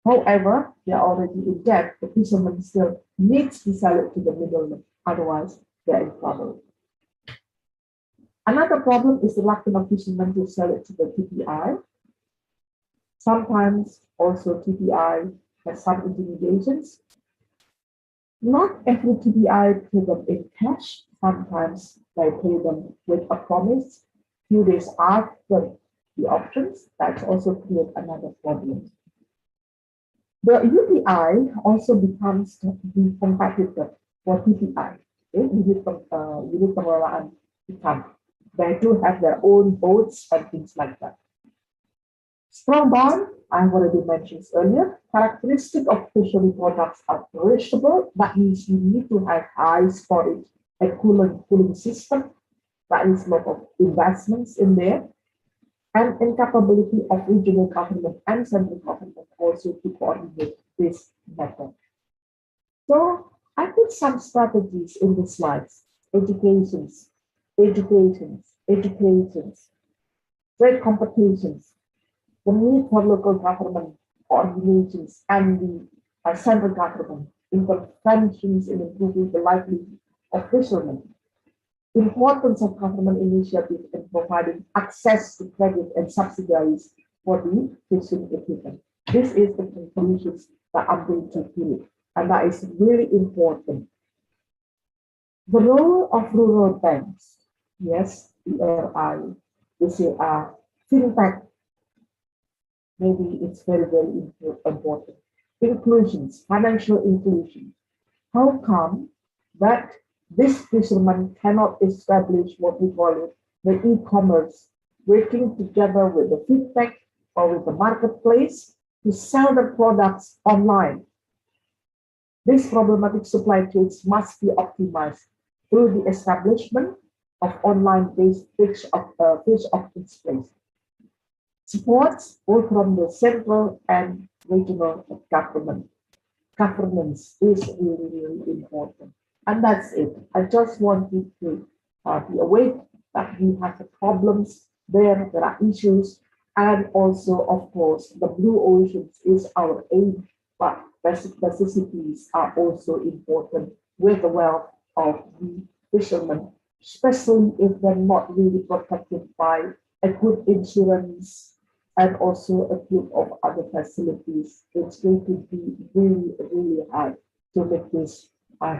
However, they are already in debt. The fishermen still needs to sell it to the middlemen, otherwise they're in trouble. Another problem is the reluctance of fishermen to sell it to the TBI. Sometimes also TBI has some intimidations. Not every TBI pay them in cash. Sometimes they pay them with a promise. Few days after the options, that also create another problem. The UBI also becomes the competitor for TBI. Unit pengelolaan ikan. They do have their own boats and things like that. Strong bond, I already mentioned earlier, characteristic of fishery products are perishable. That means you need to have high storage and cooling system. That is a lot of investments in there. And incapability of regional government and central government also to coordinate this matter. So I put some strategies in the slides. Educations, trade competitions, the need for local government coordinations and the central government interventions in improving the livelihood of fishermen. Importance of government initiative in providing access to credit and subsidies for the fishing equipment. This is the conclusions that I'm going to give, and that is really important. The role of rural banks, yes, ERI, fintech. Maybe it's very, very important. Inclusions, financial inclusion. How come that this fisherman cannot establish what we call it, the e-commerce, working together with the fintech or with the marketplace to sell the products online? This problematic supply chains must be optimized through the establishment of online-based fish auctions place. Supports both from the central and regional government. Governance is really, really important. And that's it. I just want you to be aware that we have the problems there are issues, and also, of course, the blue oceans is our aim, but basic necessities are also important with the wealth of the fishermen, especially if they're not really protected by a good insurance and also a group of other facilities. It's going to be really, really hard to make this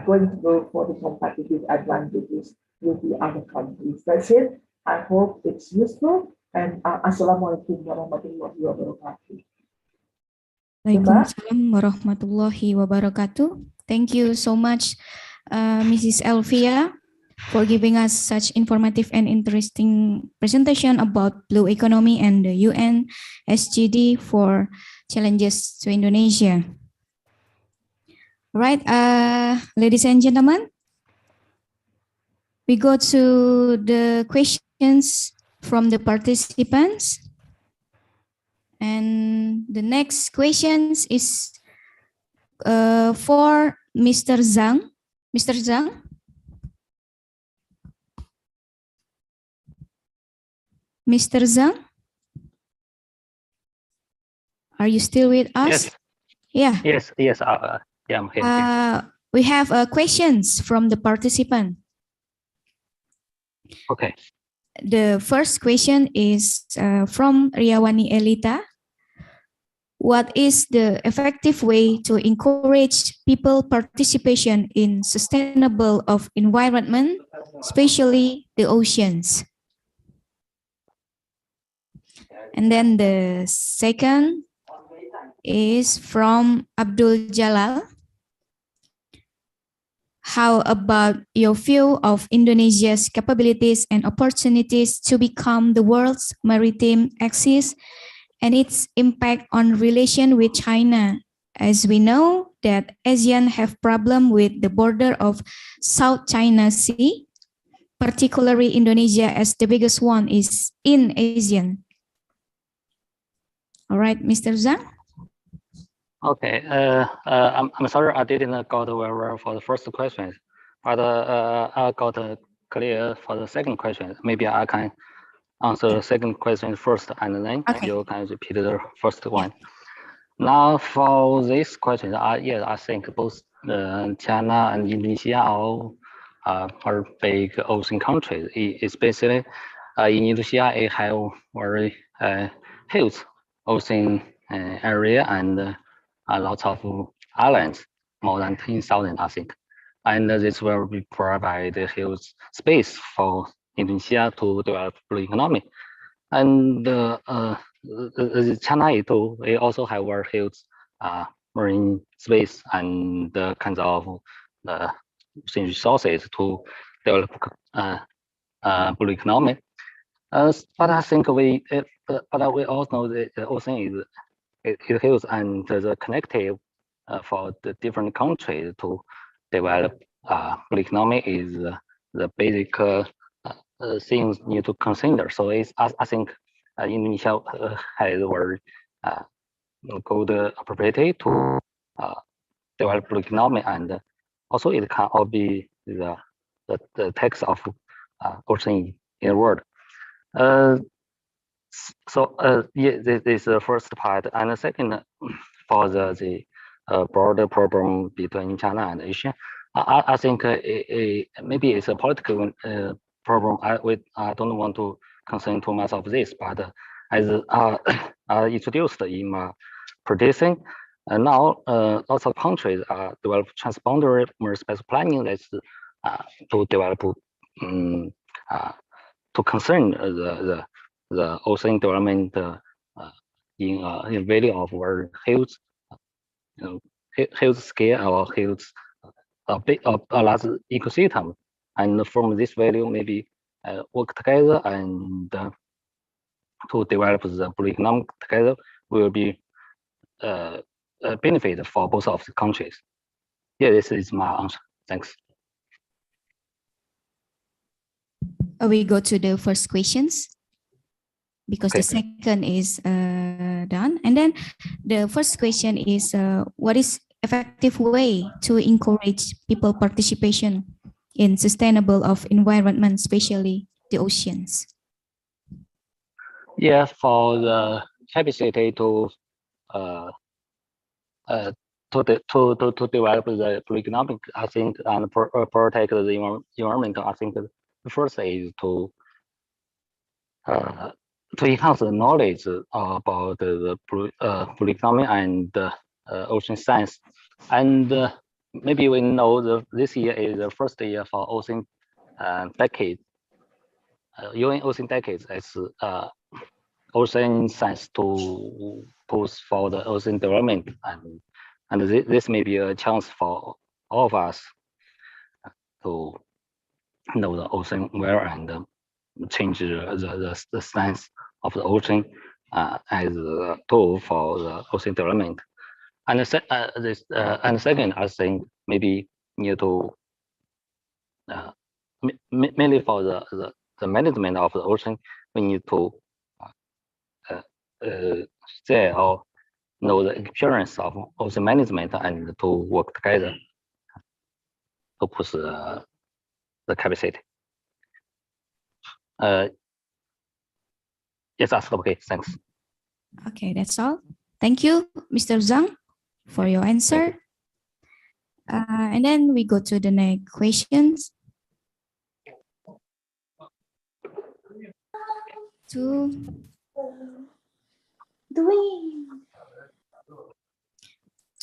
going to go for the competitive advantages with the other countries. That's it. I hope it's useful. And Assalamualaikum warahmatullahi wabarakatuh. Waalaikumsalam warahmatullahi wabarakatuh. Thank you so much, Mrs. Elvia, for giving us such informative and interesting presentation about blue economy and the UN SDG for challenges to Indonesia. Right, ladies and gentlemen, we go to the questions from the participants. And the next questions is for Mr. Zhang. Mr. Zhang? Mr. Zhang? Are you still with us? Yes. Yeah. Yes. Yeah, I'm here. We have questions from the participant. Okay. The first question is from Riyawani Elita. what is the effective way to encourage people participation in sustainable of environment, especially the oceans? And then the second is from Abdul Jalal. How about your view of Indonesia's capabilities and opportunities to become the world's maritime axis and its impact on relation with China? As we know that ASEAN have problem with the border of South China Sea, particularly Indonesia as the biggest one is in ASEAN. All right, Mr. Zhang. Okay. I'm sorry I didn't got very well for the first question, but I got clear for the second question. Maybe I can answer the second question first, and then you can repeat the first one. Now for this question, yes, I think both China and Indonesia are big ocean countries. Especially in Indonesia, it have very huge ocean area and lots of islands, more than 10,000, I think. And this will provide a huge space for Indonesia to develop blue economy. And China too, they also have very huge marine space and the kinds of resources to develop blue economy. But I think we also know that the ocean is huge and the connective for the different countries to develop blue economy is the basic things need to consider. So I think Indonesia has very good opportunity to develop blue economy, and also it can all be the tax of ocean in the world. Yeah, this is the first part, and the second for the broader problem between China and Asia. I think maybe it's a political problem. I don't want to concern too much of this, but as introduced in my presentation, now lots of countries develop transboundary marine space planning that's to develop to concern the ocean development in a value of very huge, huge scale or huge a large ecosystem, and from this value maybe work together and to develop the blue economy together will be a benefit for both of the countries. Yeah, this is my answer. Thanks. We go to the first questions because the second is done. And then the first question is, what is effective way to encourage people participation in sustainable of environment, especially the oceans? Yeah, for the capacity to develop the blue economic, I think, and protect the environment. I think the first is to enhance the knowledge about the blue economy and ocean science. And maybe we know this year is the first year for ocean decade. UN Ocean Decades as ocean science to push for the ocean development, and this may be a chance for all of us to know the ocean well and change the science of the ocean as a tool for the ocean development. And second, I think maybe need to mainly for the management of the ocean, we need to share or know the experience of ocean management and to work together to push the capacity. Yes, that's okay. Thanks. Okay, that's all. Thank you, Mr. Zhang, for your answer. And then we go to the next questions.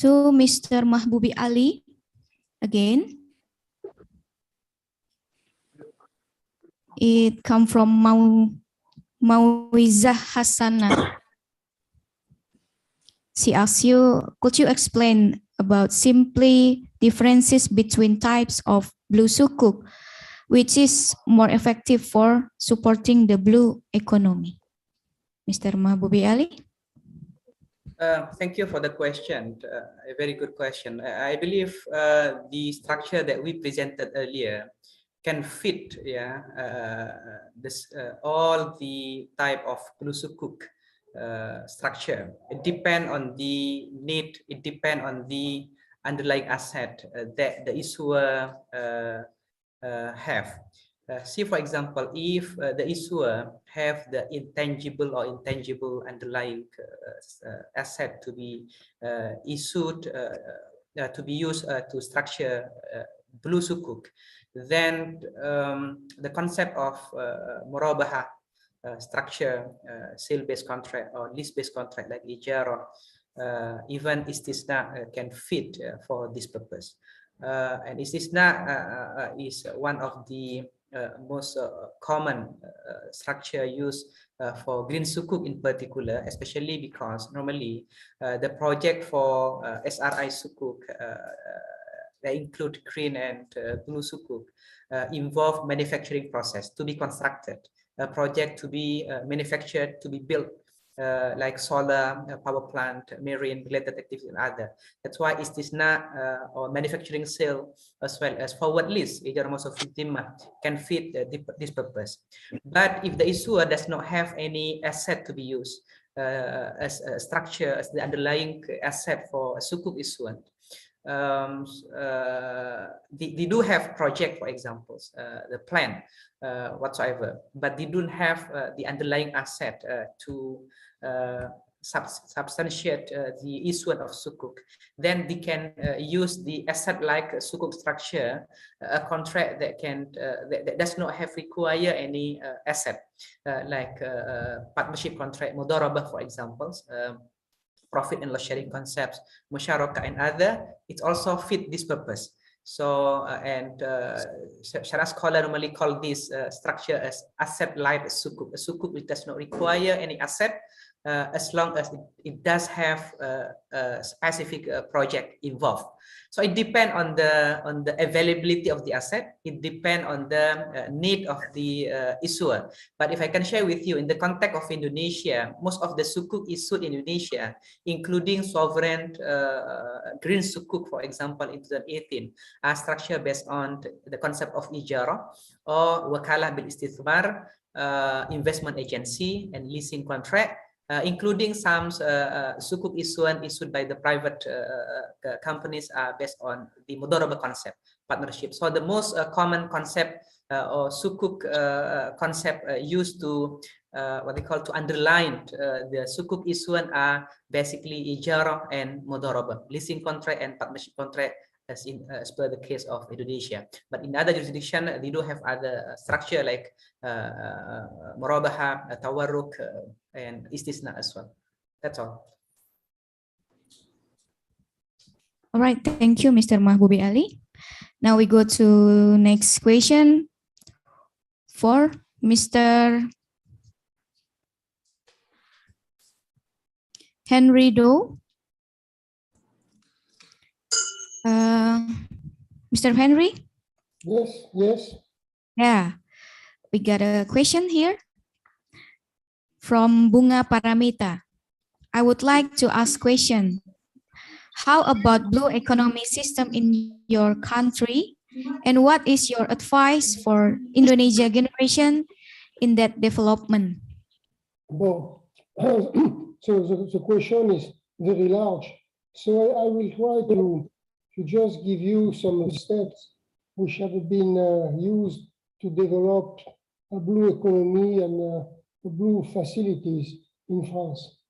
to Mr. Mahbubi Ali again. It come from Mauizah Hasanah. She asks you, could you explain about simply differences between types of blue sukuk, which is more effective for supporting the blue economy? Mr. Mahbubi Ali. Thank you for the question. A very good question. I believe the structure that we presented earlier can fit, all the type of blue sukuk structure. It depends on the need. It depends on the underlying asset that the issuer have. See, for example, if the issuer have the intangible or intangible underlying asset to be issued to be used to structure blue sukuk, then the concept of murabaha structure, sale-based contract or lease-based contract like ijara, even istisna can fit for this purpose. And istisna is one of the most common structure used for green sukuk in particular, especially because normally the project for SRI sukuk that include green and blue sukuk involve manufacturing process to be constructed, a project to be manufactured, to be built, like solar power plant, marine related activities and other. That's why istisna or manufacturing sale as well as forward lease can fit this purpose. But if the issuer does not have any asset to be used as a structure, as the underlying asset for a sukuk issuance, they do have project, for example, the plan whatsoever, but they don't have the underlying asset to substantiate the issuance of sukuk. Then they can use the asset like sukuk structure, a contract that can that does not have require any asset, like partnership contract, mudharabah, for example. Profit and loss sharing concepts, musyarakah and other, it also fit this purpose. So Sharia scholar normally call this structure as asset light sukuk, a sukuk which does not require any asset as long as it does have a specific project involved. So it depends on the availability of the asset. It depends on the need of the issuer. But if I can share with you, in the context of Indonesia, most of the sukuk issued in Indonesia, including sovereign green sukuk, for example, in 2018, are structured based on the concept of ijara or wakalah bil istithmar, investment agency and leasing contract, including some sukuk issued by the private companies are based on the mudharabah concept, partnership. So the most common concept or sukuk concept used to what they call to underline the sukuk issuance are basically ijara and mudharabah, leasing contract and partnership contract, as per the case of Indonesia. But in other jurisdictions, they do have other structure like murabaha, tawarruk, and istisna as well. That's all. All right, thank you, Mr. Mahbubi Ali. Now we go to next question for Mr. Henry Doe. Mr. Henry? Yes, yes. Yeah, we got a question here from Bunga Paramita. I would like to ask question. How about blue economy system in your country? And what is your advice for Indonesia generation in that development? Well, so the question is very large. So I will try to just give you some steps which have been used to develop a blue economy and blue facilities in France.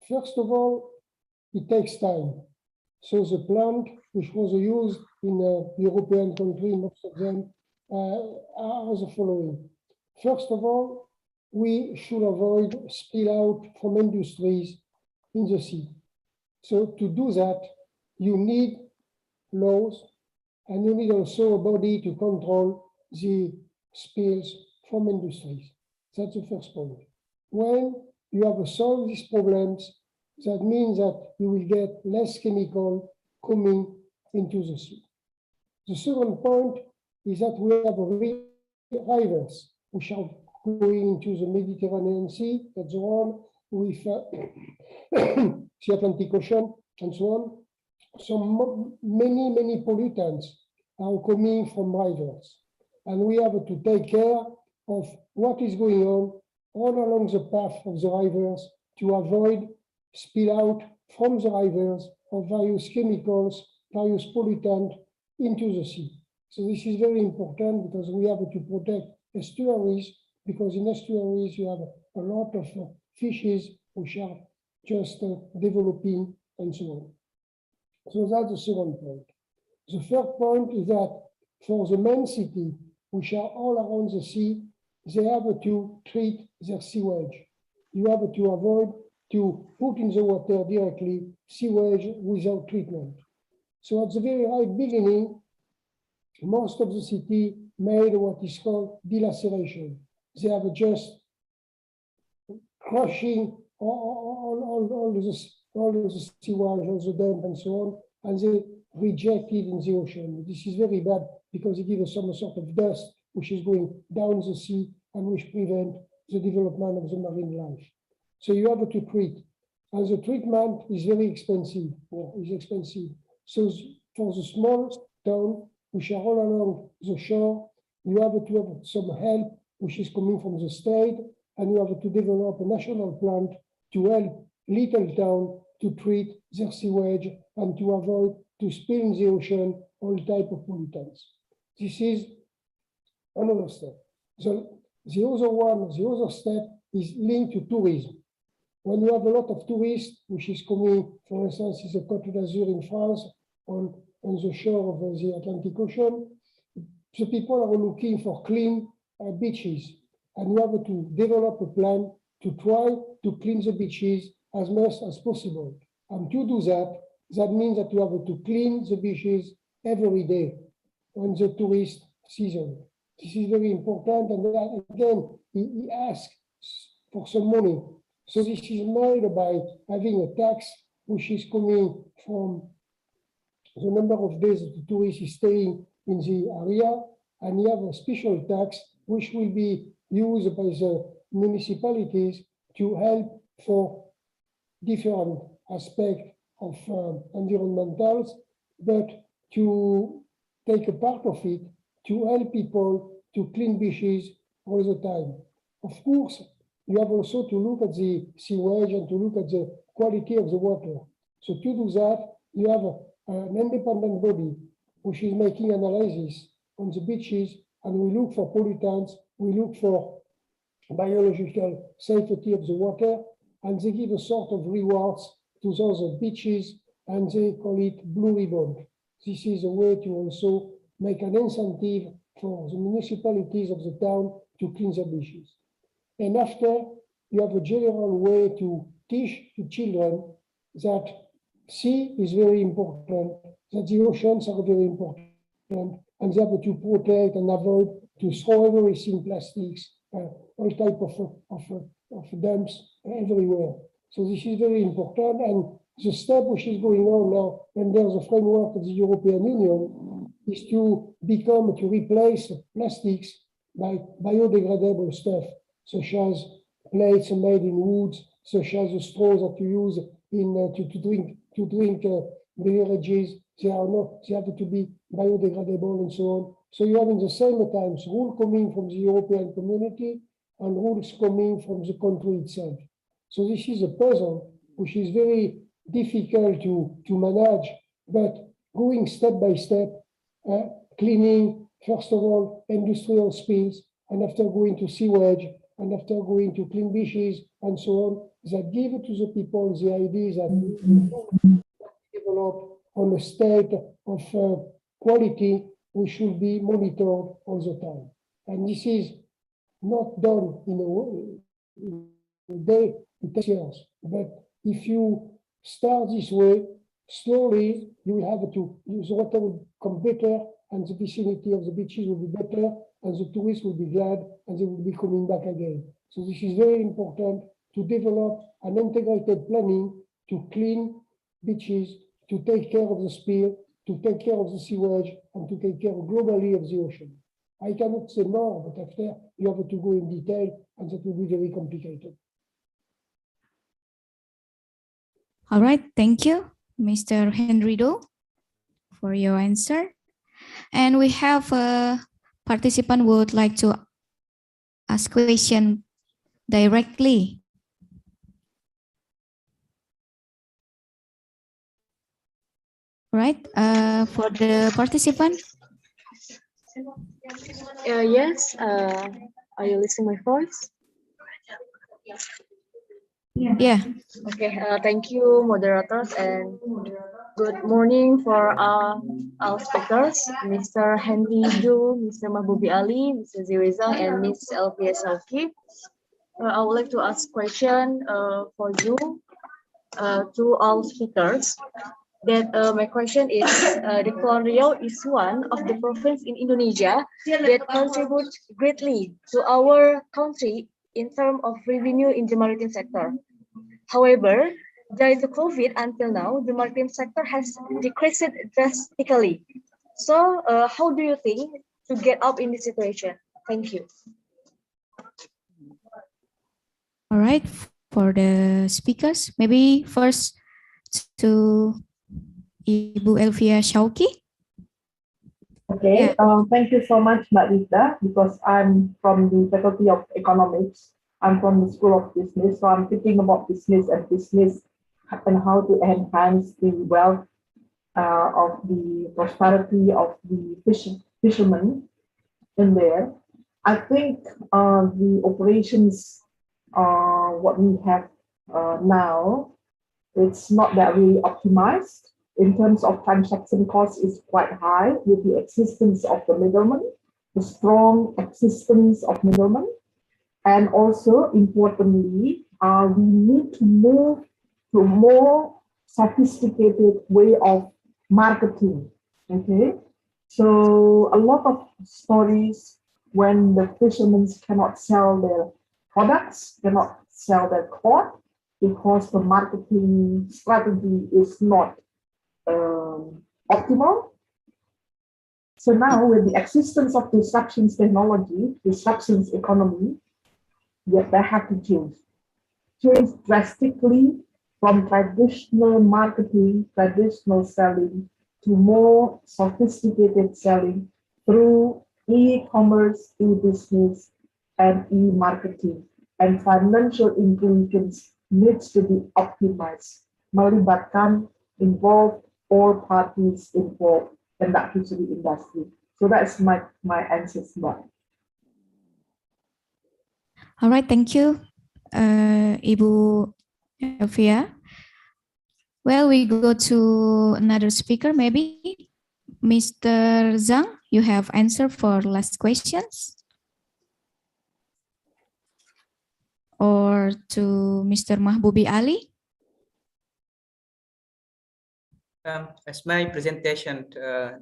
First of all, it takes time. So the plant which was used in European countries, most of them are the following. First of all, we should avoid spill out from industries in the sea. So to do that, you need laws, and you need also a body to control the spills from industries. That's the first point. When you have to solve these problems, that means that you will get less chemical coming into the sea. The second point is that we have rivers which are going into the Mediterranean Sea, that's the one with the Atlantic Ocean and so on. So many pollutants are coming from rivers. And we have to take care of what is going on all along the path of the rivers to avoid spill out from the rivers of various chemicals, various pollutants into the sea. So this is very important because we have to protect estuaries, because in estuaries you have a lot of fishes which are just developing and so on. So that's the second point. The third point is that for the main city, which are all around the sea, they have to treat their sewage. You have to avoid to put in the water directly sewage without treatment. So at the very right beginning, most of the city made what is called delaceration. They have just crushing all the sewage, all the dump and so on, and they reject it in the ocean. This is very bad because it gives some sort of dust which is going down the sea and which prevent the development of the marine life. So you have to treat, and the treatment is very expensive. So for the small town, which are all along the shore, you have to have some help which is coming from the state, and you have to develop a national plan to help little town to treat their sewage and to avoid to spill in the ocean all type of pollutants. This is another step. So the other step is linked to tourism. When you have a lot of tourists, which is coming, for instance, is the Côte d'Azur in France, on the shore of the Atlantic Ocean, the people are looking for clean beaches, and you have to develop a plan to try to clean the beaches as much as possible. And to do that, that means that you have to clean the beaches every day on the tourist season. This is very important, and again, he asks for some money. So this is made by having a tax which is coming from the number of days that the tourist is staying in the area, and you have a special tax which will be used by the municipalities to help for different aspects of environmentals, but to take a part of it to help people to clean beaches all the time. Of course, you have also to look at the sewage and to look at the quality of the water. So to do that, you have an independent body which is making analysis on the beaches, and we look for pollutants, we look for biological safety of the water, and they give a sort of rewards to those beaches, and they call it blue ribbon. This is a way to also make an incentive for the municipalities of the town to clean their beaches. And after, you have a general way to teach to children that sea is very important, that the oceans are very important, and they have to protect and avoid to throw everything, plastics, all type of dumps everywhere. So this is very important, and the step which is going on now under the framework of the European Union is to replace plastics by biodegradable stuff, such as plates made in woods, such as the straws that you use in to drink beverages. They have to be biodegradable and so on. So you have in the same times rules coming from the European community and rules coming from the country itself. So this is a puzzle which is very difficult to manage, but going step by step, cleaning, first of all, industrial spills, and after going to sewage, and after going to clean beaches, and so on, that give to the people the idea that develop on a state of quality which should be monitored all the time. And this is not done in a day, it takes years. But if you start this way. Slowly, you will have to use water will become better, and the vicinity of the beaches will be better, and the tourists will be glad, and they will be coming back again. So this is very important to develop an integrated planning to clean beaches, to take care of the spill, to take care of the sewage, and to take care globally of the ocean. I cannot say more, but after you have to go in detail, and that will be very complicated. All right, thank you, Mr. Henrido, for your answer. And we have a participant who would like to ask question directly. Right, for the participant. Yes, are you listening my voice? Yeah. Okay, thank you, moderators, and good morning for our speakers, Mr. Henry Du, Mr. Mahbubi Ali, Mr. Zirizal, and Ms. Elvia Sauki. I would like to ask question for you to all speakers. That my question is, the Kepulauan Riau is one of the province in Indonesia that contribute greatly to our country in terms of revenue in the maritime sector. However, during the COVID until now, the maritime sector has decreased drastically. So, how do you think to get up in this situation? Thank you. All right, for the speakers, maybe first to Ibu Elvia Shauki. Okay, thank you so much, Mbak Rita, because I'm from the Faculty of Economics. I'm from the School of Business, so I'm thinking about business and how to enhance the wealth of the prosperity of the fishermen in there. I think the operations, what we have now, it's not that really optimized. In terms of transaction cost is quite high with the existence of the middleman, the strong existence of middlemen. And also importantly, we need to move to a more sophisticated way of marketing. Okay, so a lot of stories when the fishermen cannot sell their products, cannot sell their caught because the marketing strategy is not optimal. So now with the existence of disruptions technology, disruptions economy, they have to change drastically from traditional marketing, traditional selling to more sophisticated selling through e-commerce, e-business, and e-marketing. And financial intelligence needs to be optimized, melibatkan involved all parties involved in that fishery industry. So that's my answers, Mbak. All right, thank you, Ibu Elvia. Well, we go to another speaker, maybe. Mr. Zhang, you have answer for last questions? Or to Mr. Mahbubi Ali? As my presentation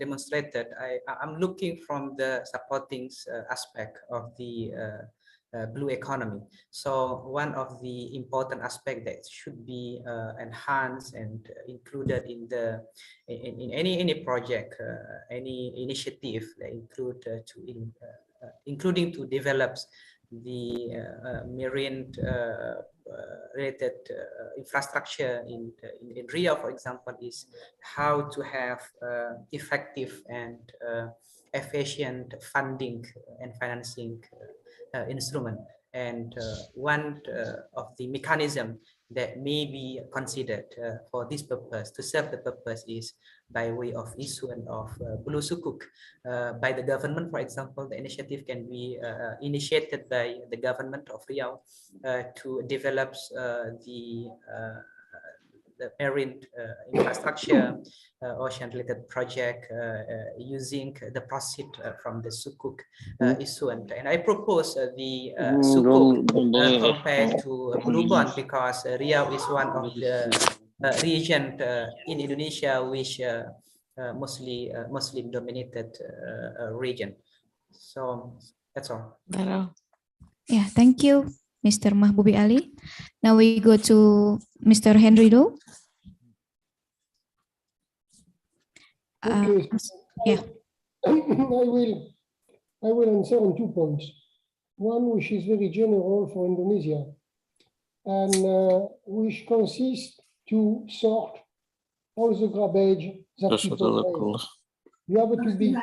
demonstrated, I'm looking from the supporting aspect of the blue economy. So one of the important aspects that should be enhanced and included in any project, any initiative that including to develop the marine related infrastructure in Riau, for example, is how to have effective and efficient funding and financing instrument. And one of the mechanism that may be considered for this purpose, to serve the purpose, is by way of issuance of blue sukuk by the government. For example, the initiative can be initiated by the government of Riau to develop the marine infrastructure, ocean-related project using the proceed from the sukuk issuance. And I propose the sukuk compared to blue bond, because Riau is one of the region in Indonesia, which mostly Muslim-dominated region. So that's all. Yeah, thank you, Mr. Mahbubi Ali. Now we go to Mr. Henry Do. Okay. Yeah. I will answer on 2 points. One which is very general for Indonesia, and which consists to sort all the garbage that people bring. You have to be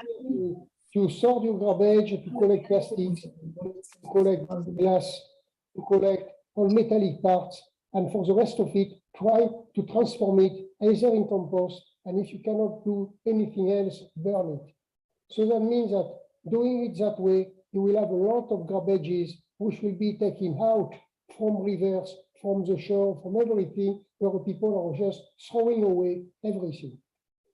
to sort your garbage, to collect plastics, to collect glass, to collect all metallic parts, and for the rest of it, try to transform it either in compost, and if you cannot do anything else, burn it. So that means that doing it that way, you will have a lot of garbages which will be taken out from rivers, from the shore, from everything, where people are just throwing away everything.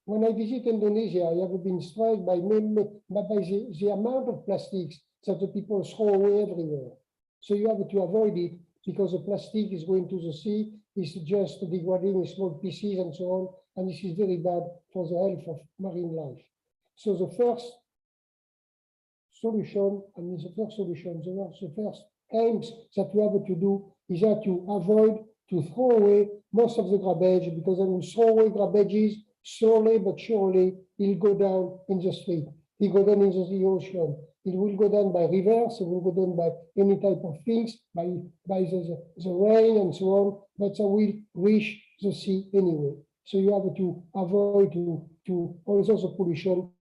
When I visit Indonesia, I have been struck by the amount of plastics that the people throw away everywhere. So you have to avoid it because the plastic is going to the sea, it's just degrading in small pieces and so on, and this is very bad for the health of marine life. So the first solution, the first aims that you have to do is that you avoid to throw away most of the garbage, because when you throw away garbages, slowly but surely it'll go down in the street, it'll go down in the ocean, it will go down by rivers, it will go down by any type of things, by the rain and so on, but it will reach the sea anyway. So you have to avoid to also the pollution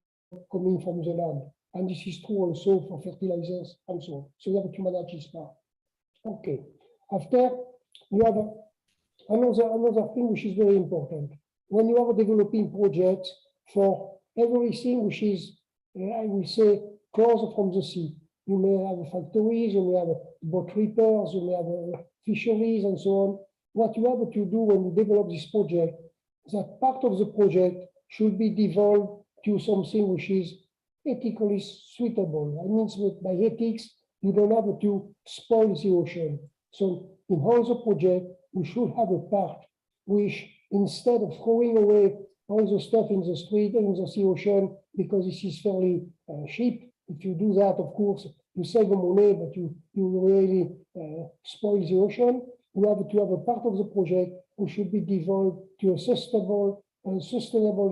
coming from the land. And this is true also for fertilizers and so on. So you have to manage this part. Okay. After, you have another thing which is very important. When you are developing projects for everything which is, I will say, closer from the sea, you may have factories, you may have boat repairs, you may have fisheries and so on. What you have to do when you develop this project, that part of the project should be devolved to something which is ethically suitable. I mean, by ethics, you don't have to spoil the ocean. So in all the project, we should have a part which, instead of throwing away all the stuff in the street and in the sea ocean, because this is fairly cheap, if you do that, of course, you save money, but you really spoil the ocean. You have to have a part of the project which should be devoted to a sustainable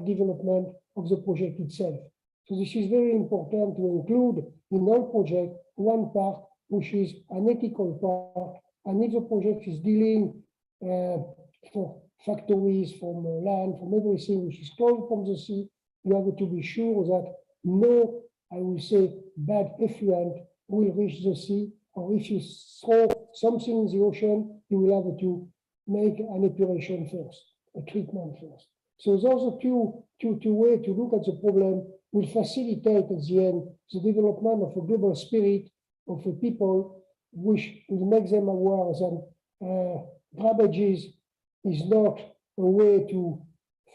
development of the project itself. So this is very important to include in all project one part which is an ethical part. And if the project is dealing for factories, from land, from everything which is close from the sea, you have to be sure that no, I will say, bad effluent will reach the sea, or if you throw something in the ocean, you will have to make an epuration first, a treatment first. So those are two ways to look at the problem will facilitate at the end the development of a global spirit of the people, which will make them aware that garbages is not a way to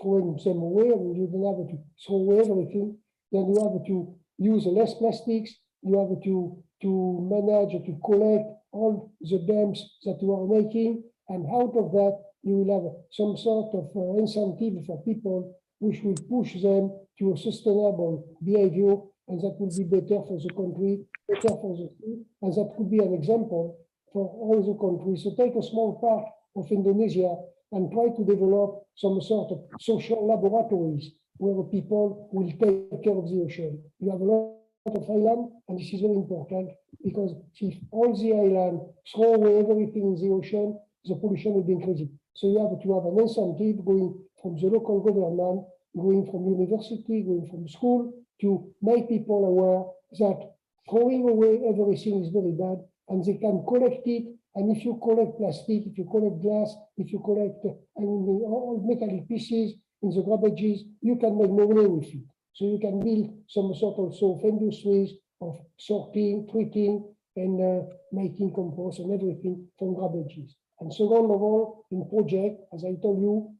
throw them away. You don't have to throw away everything. Then you have to use less plastics. You have to manage to collect all the dumps that you are making, and out of that you will have some sort of incentive for people which will push them to a sustainable behavior, and that will be better for the country, better for the sea, and that could be an example for all the countries. So take a small part of Indonesia and try to develop some sort of social laboratories where people will take care of the ocean. You have a lot of islands, and this is very important, because if all the islands throw away everything in the ocean, the pollution will be increasing. So you have to have an incentive going from the local government, going from university, going from school, to make people aware that throwing away everything is very bad, and they can collect it. And if you collect plastic, if you collect glass, if you collect all metallic pieces in the garbages, you can make money with it. So you can build some sort of industries of sorting, treating, and making compost and everything from garbages. And second of all, in project, as I told you,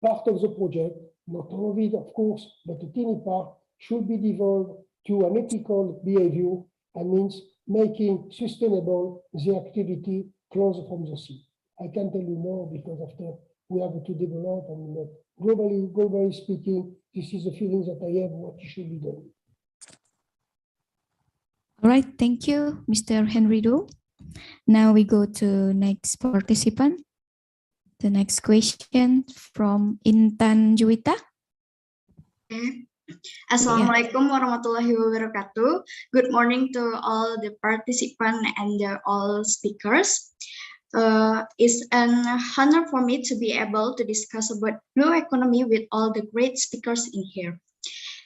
part of the project, not all of it, of course, but a teeny part, should be devolved to an ethical behavior, and means making sustainable the activity closer from the sea. I can tell you more because after we have to develop and globally speaking, this is the feeling that I have what should be done. All right, thank you, Mr. Henry Do. Now we go to next participant. The next question from Intan Juwita. Assalamualaikum warahmatullahi wabarakatuh. Good morning to all the participants and all speakers. It's an honor for me to be able to discuss about blue economy with all the great speakers in here.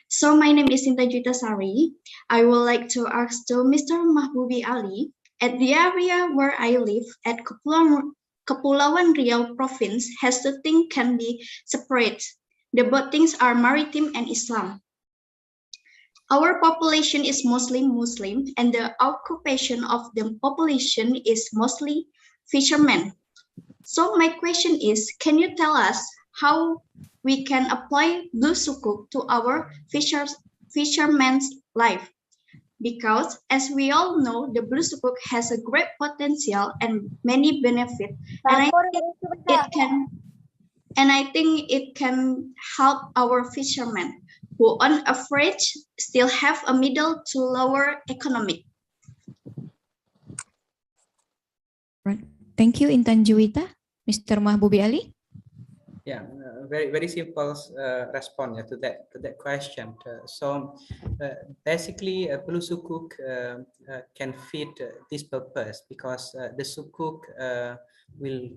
So my name is Intan Juwita Sari. I would like to ask to Mr. Mahbubi Ali, at the area where I live at Kepulauan Riau province has the thing can be separate. The both things are Maritime and Islam. Our population is mostly Muslim and the occupation of the population is mostly fishermen. So my question is, can you tell us how we can apply blue sukuk to our fishermen's life? Because as we all know, the blue sukuk has a great potential and many benefits. And I think it can help our fishermen who on average still have a middle to lower economic. Right. Thank you, Intan Juwita. Mr. Mahbubi Ali. Yeah, very simple response to that question. Basically, blue sukuk can fit this purpose because the sukuk will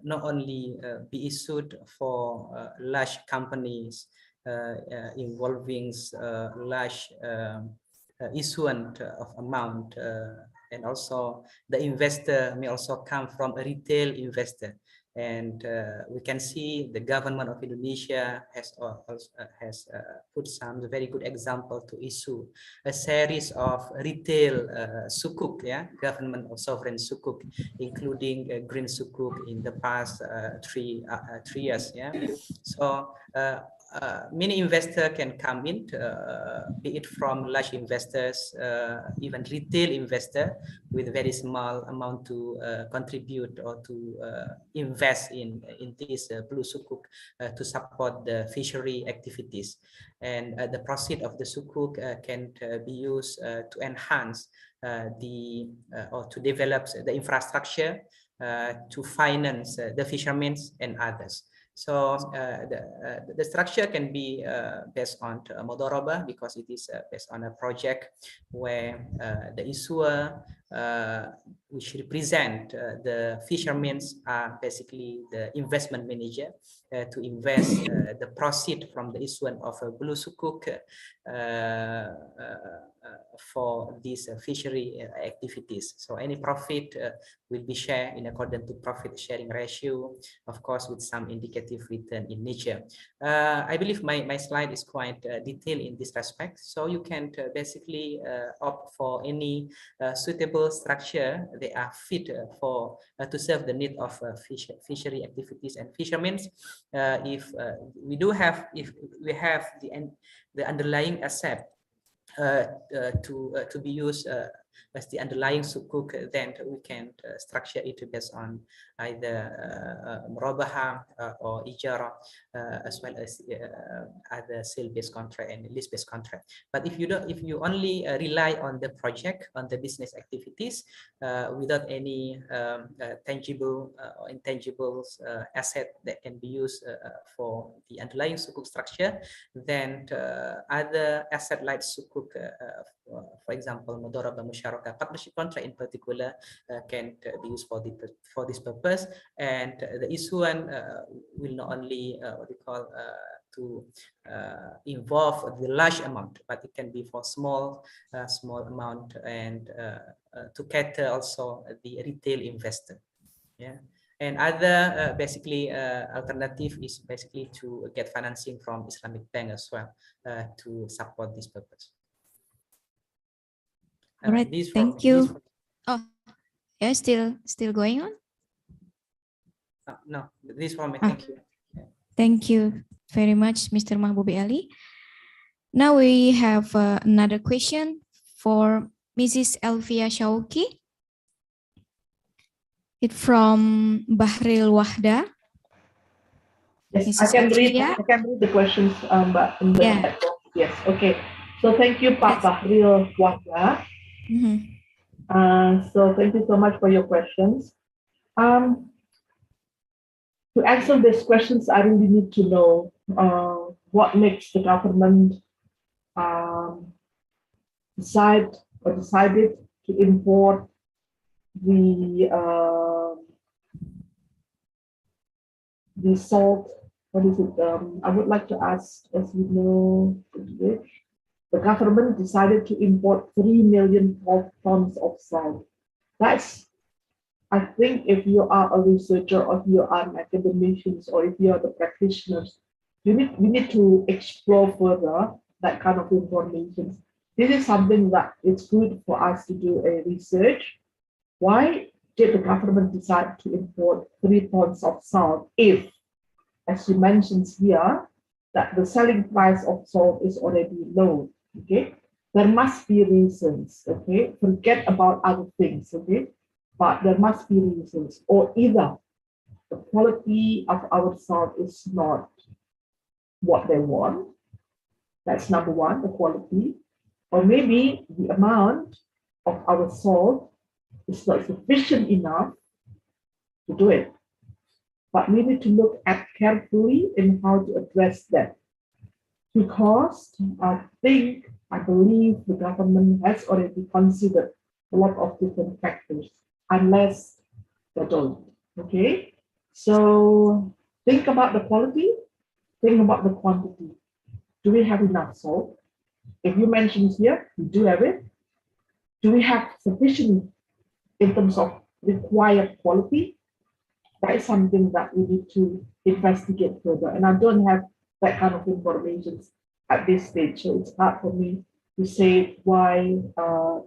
not only be issued for large companies involving large issuance of amount, and also the investor may also come from a retail investor. And we can see the government of Indonesia has put some very good example to issue a series of retail sukuk, government or sovereign sukuk, including green sukuk in the past 3 years. So many investors can come in, be it from large investors, even retail investor with very small amount to contribute or to invest in this blue sukuk to support the fishery activities. And the proceed of the sukuk can be used to enhance or to develop the infrastructure to finance the fishermen and others. So the structure can be based on Mudharabah because it is based on a project where the issuer, which represent the fishermen, are basically the investment manager to invest the proceed from the issuance of a blue sukuk for these fishery activities. So any profit will be shared in accordance to profit sharing ratio, of course, with some indicative return in nature. I believe my slide is quite detailed in this respect. So you can basically opt for any suitable structure. They are fit for to serve the need of fishery activities and fishermen. If we have the underlying asset to be used as the underlying sukuk, then we can structure it based on either murabaha or ijara, as well as other sale-based contract and lease-based contract. But if you only rely on the project, on the business activities, without any tangible or intangible asset that can be used for the underlying sukuk structure, then other asset like sukuk, for example, Mudharabah Musyarakah partnership contract in particular, can be used for this purpose. And the issuance will not only to involve the large amount, but it can be for small amount, and to cater also the retail investor. And other basically alternative is basically to get financing from Islamic bank as well to support this purpose. All right, thank you. Oh, yeah, still going on? No, this one, thank you. Thank you very much, Mr. Mahbubi Ali. Now we have another question for Mrs. Elvia Shauki. It's from Bahril Wahda. Yes, Mrs. Elvia? I can read the questions, but in the Yeah. chat box. Yes, okay. So thank you, Pak Bahril Wahda. So thank you so much for your questions. To answer these questions, I really need to know what makes the government decided to import the salt. What is it? I would like to ask, as you know, the government decided to import 3 million tons of salt. That's, I think, if you are a researcher or if you are an academician or if you are the practitioners, you need to explore further that kind of information. This is something that it's good for us to do a research. Why did the government decide to import 3 tons of salt if, as she mentions here, that the selling price of salt is already low? Okay, there must be reasons. Okay, forget about other things. Okay, but there must be reasons, or either the quality of our salt is not what they want. That's number one, the quality. Or maybe the amount of our salt is not sufficient enough to do it. But we need to look at carefully in how to address that. Because I believe the government has already considered a lot of different factors, unless they don't. Okay, so think about the quality, think about the quantity. Do we have enough salt? If you mentioned here, we do have it. Do we have sufficient in terms of required quality? That is something that we need to investigate further. And I don't have that kind of information at this stage. So it's hard for me to say why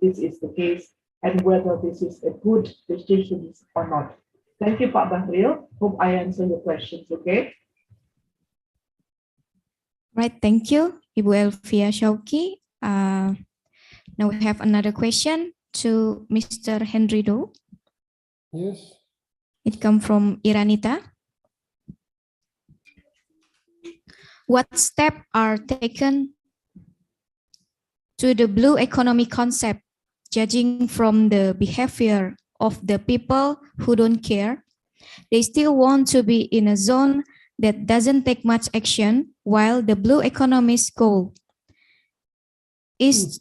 this is the case and whether this is a good decision or not. Thank you, Pak Bahril. Hope I answer your questions, okay? Right, thank you, Ibu Elvia Shauki. Now we have another question to Mr. Henry Do. Yes. It comes from Iranita. What steps are taken to the blue economy concept, judging from the behavior of the people who don't care? They still want to be in a zone that doesn't take much action, while the blue economy's goal is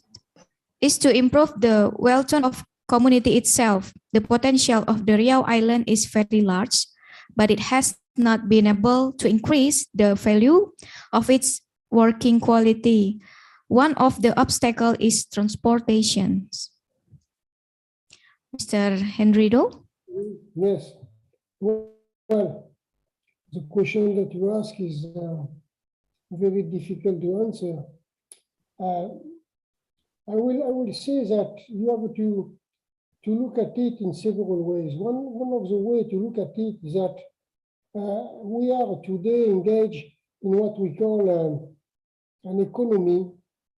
to improve the wealth of community itself. The potential of the Riau Island is very large, but it has not been able to increase the value of its working quality. One of the obstacles is transportation. Mr. Henry Do? Yes. Well, the question that you ask is very difficult to answer. I will say that you have to look at it in several ways. One of the ways to look at it is that we are today engaged in what we call an economy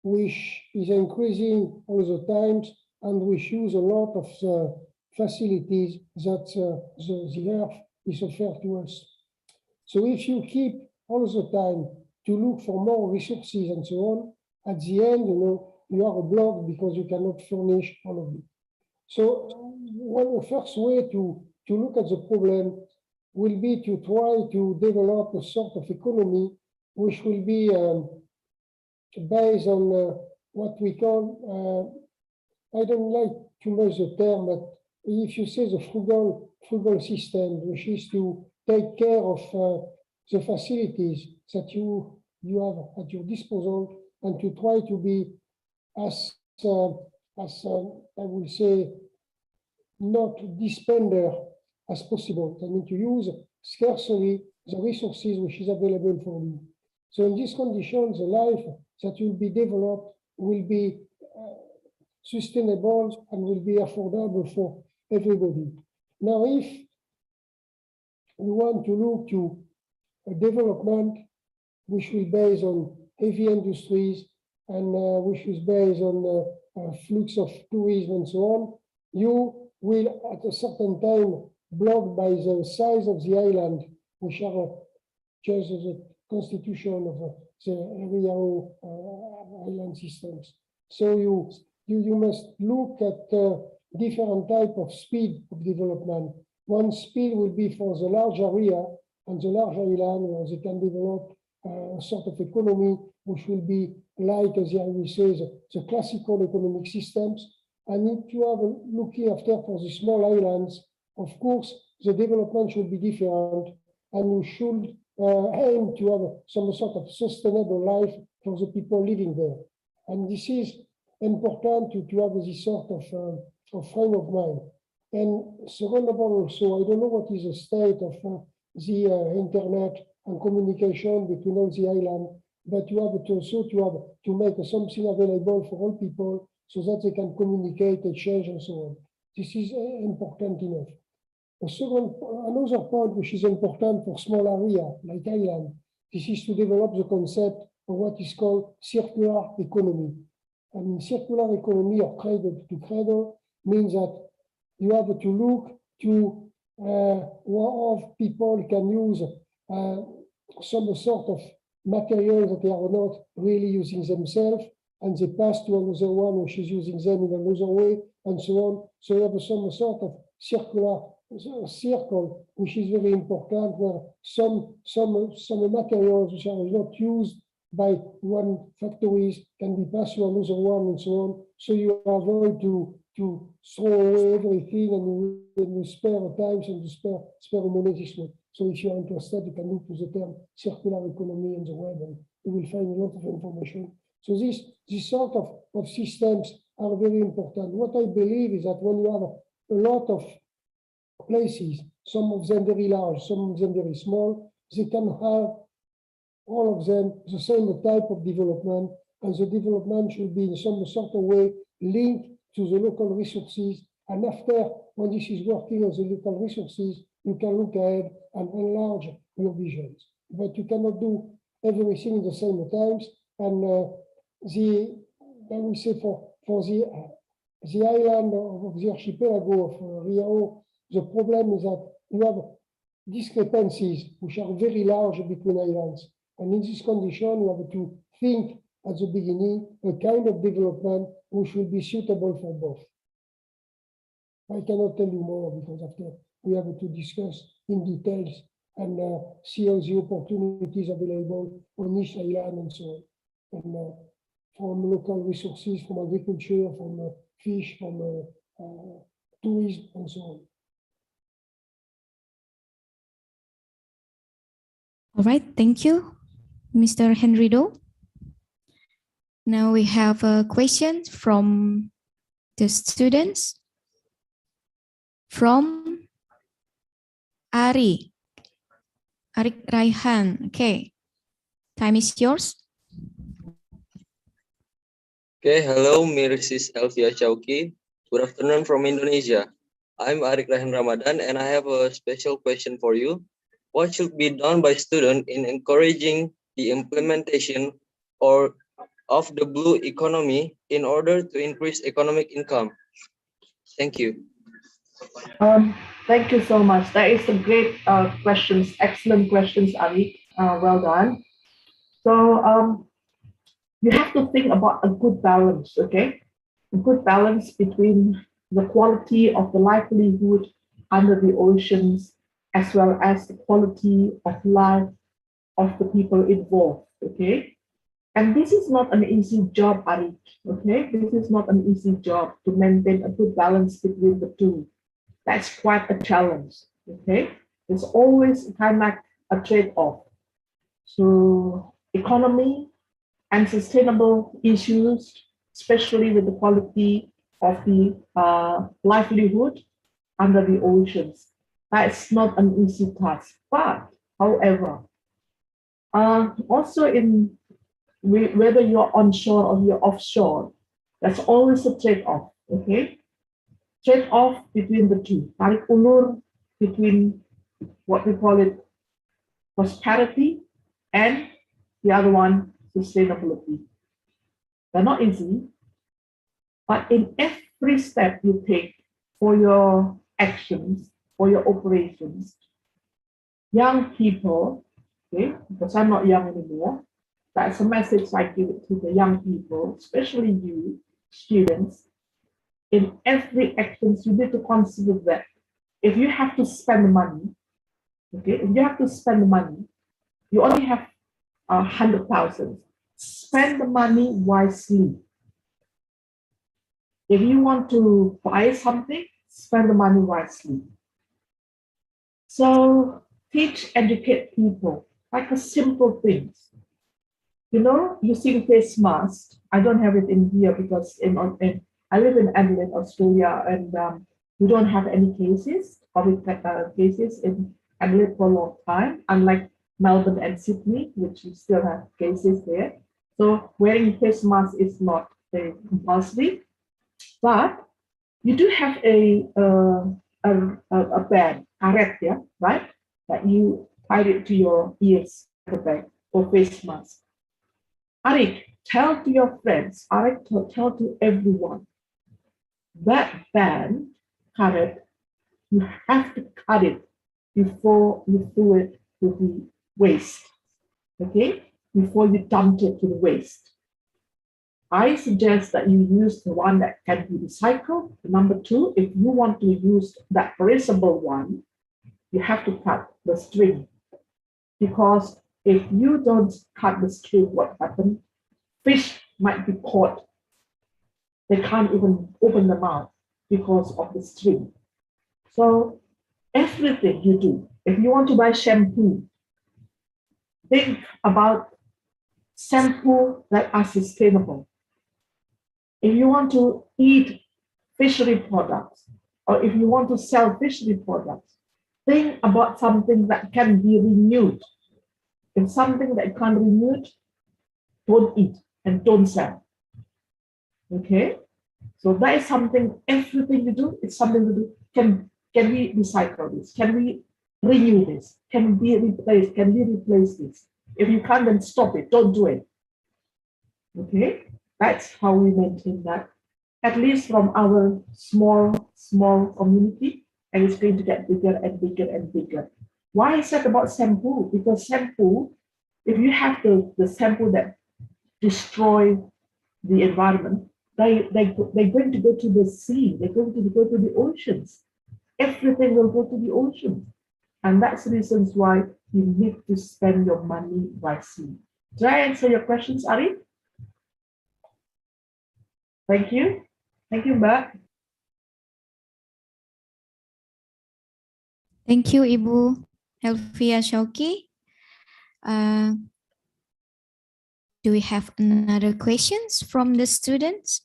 which is increasing all the time, and which use a lot of the facilities that the earth is offered to us. So if you keep all the time to look for more resources and so on, at the end, you are blocked because you cannot furnish all of it. So the first way to look at the problem will be to try to develop a sort of economy which will be based on what we call, I don't like too much the term, but if you say the frugal system, which is to take care of the facilities that you have at your disposal, and to try to be as I will say, not dispender as possible. I mean, to use scarcely the resources which is available for you. So in these conditions, the life that will be developed will be sustainable and will be affordable for everybody. Now, if we want to look to a development which will be based on heavy industries and which is based on flux of tourism and so on, you will at a certain time blocked by the size of the island, which are just the constitution of the area island systems. So you must look at different type of speed of development. One speed will be for the large area and the large island where they can develop a sort of economy which will be like, as I will say, the classical economic systems. And if you are looking after for the small islands, of course, the development should be different, and you should aim to have some sort of sustainable life for the people living there. And this is important to have this sort of frame of mind. And second of all, also, I don't know what is the state of the internet and communication between all the islands, but you have to also to make something available for all people so that they can communicate, exchange, and so on. This is important enough. Another point which is important for small area like island, this is to develop the concept of what is called circular economy. And circular economy or cradle to cradle means that you have to look to what people can use some sort of materials that they are not really using themselves, and they pass to another one which is using them in another way, and so on. So you have some sort of circle, which is very important, where some materials which are not used by one factories can be passed to another one, and so on. So you avoid to throw away everything, and you spare times and you spare money this way. So if you're interested, you can look to the term circular economy on the web, and you will find a lot of information. So this sort of systems are very important. What I believe is that when you have a lot of places, some of them very large, some of them very small, they can have all of them the same type of development, and the development should be in some sort of way linked to the local resources. And after, when this is working on the local resources, you can look ahead and enlarge your visions. But you cannot do everything at the same times. And I will say for the island of the archipelago of Rio, the problem is that you have discrepancies which are very large between islands. And in this condition, you have to think at the beginning a kind of development which will be suitable for both. I cannot tell you more because after we have to discuss in details and see all the opportunities available on each island and so on. And from local resources, from agriculture, from fish, from tourism, and so on. All right, thank you, Mr. Henry Do. Now we have a question from the students. From Arik Raihan. Okay, time is yours. Okay, hello, Mrs. Elvia Chauki. Good afternoon from Indonesia. I'm Arik Raihan Ramadan, and I have a special question for you. What should be done by students in encouraging the implementation of the blue economy in order to increase economic income? Thank you. Thank you so much. That is a great questions, excellent questions, Arik. Well done. So you have to think about a good balance, okay? A good balance between the quality of the livelihood under the oceans, as well as the quality of life of the people involved, okay? And this is not an easy job, Arik, okay? This is not an easy job to maintain a good balance between the two. That's quite a challenge, okay? It's always kind of like a trade-off. So economy and sustainable issues, especially with the quality of the livelihood under the oceans. That's not an easy task, but however, also in whether you're onshore or you're offshore, that's always a trade-off, okay? Trade-off between the two, tarik ulur between what we call it prosperity and the other one, sustainability. They're not easy, but in every step you take for your actions, for your operations. Young people, okay, because I'm not young anymore, that's a message I give it to the young people, especially you, students. In every action, you need to consider that if you have to spend money, okay, if you have to spend money, you only have 100,000. Spend the money wisely. If you want to buy something, spend the money wisely. So teach, educate people, like a simple things. You know, using face mask. I don't have it in here because I live in Adelaide, Australia, and we don't have any cases, COVID cases in Adelaide for a long time, unlike Melbourne and Sydney, which we still have cases there. So wearing face mask is not compulsory, but you do have a band, karet, yeah, right? That you tie it to your ears, the bag for face mask. Arik, tell to your friends, Arik, tell to everyone, that band, karet, you have to cut it before you throw it to the waste, okay? Before you dump it to the waste. I suggest that you use the one that can be recycled. Number two, if you want to use that perishable one, you have to cut the string. Because if you don't cut the string, what happens? Fish might be caught. They can't even open the mouth because of the string. So everything you do, if you want to buy shampoo, think about shampoo that are sustainable. If you want to eat fishery products, or if you want to sell fishery products, think about something that can be renewed. If something that can't be renewed, don't eat and don't sell. Okay? So that is something, everything you do, it's something to do. Can we recycle this? Can we renew this? Can we replace this? If you can't, then stop it. Don't do it. Okay? That's how we maintain that, at least from our small community, and it's going to get bigger and bigger and bigger. Why I said about shampoo? Because shampoo, if you have the shampoo that destroy the environment, they're going to go to the sea, they're going to go to the oceans. Everything will go to the ocean. And that's the reasons why you need to spend your money wisely. Did I answer your questions, Ari? Thank you. Thank you, Mbak. Thank you, Ibu Elvia Shauki. Do we have another questions from the students?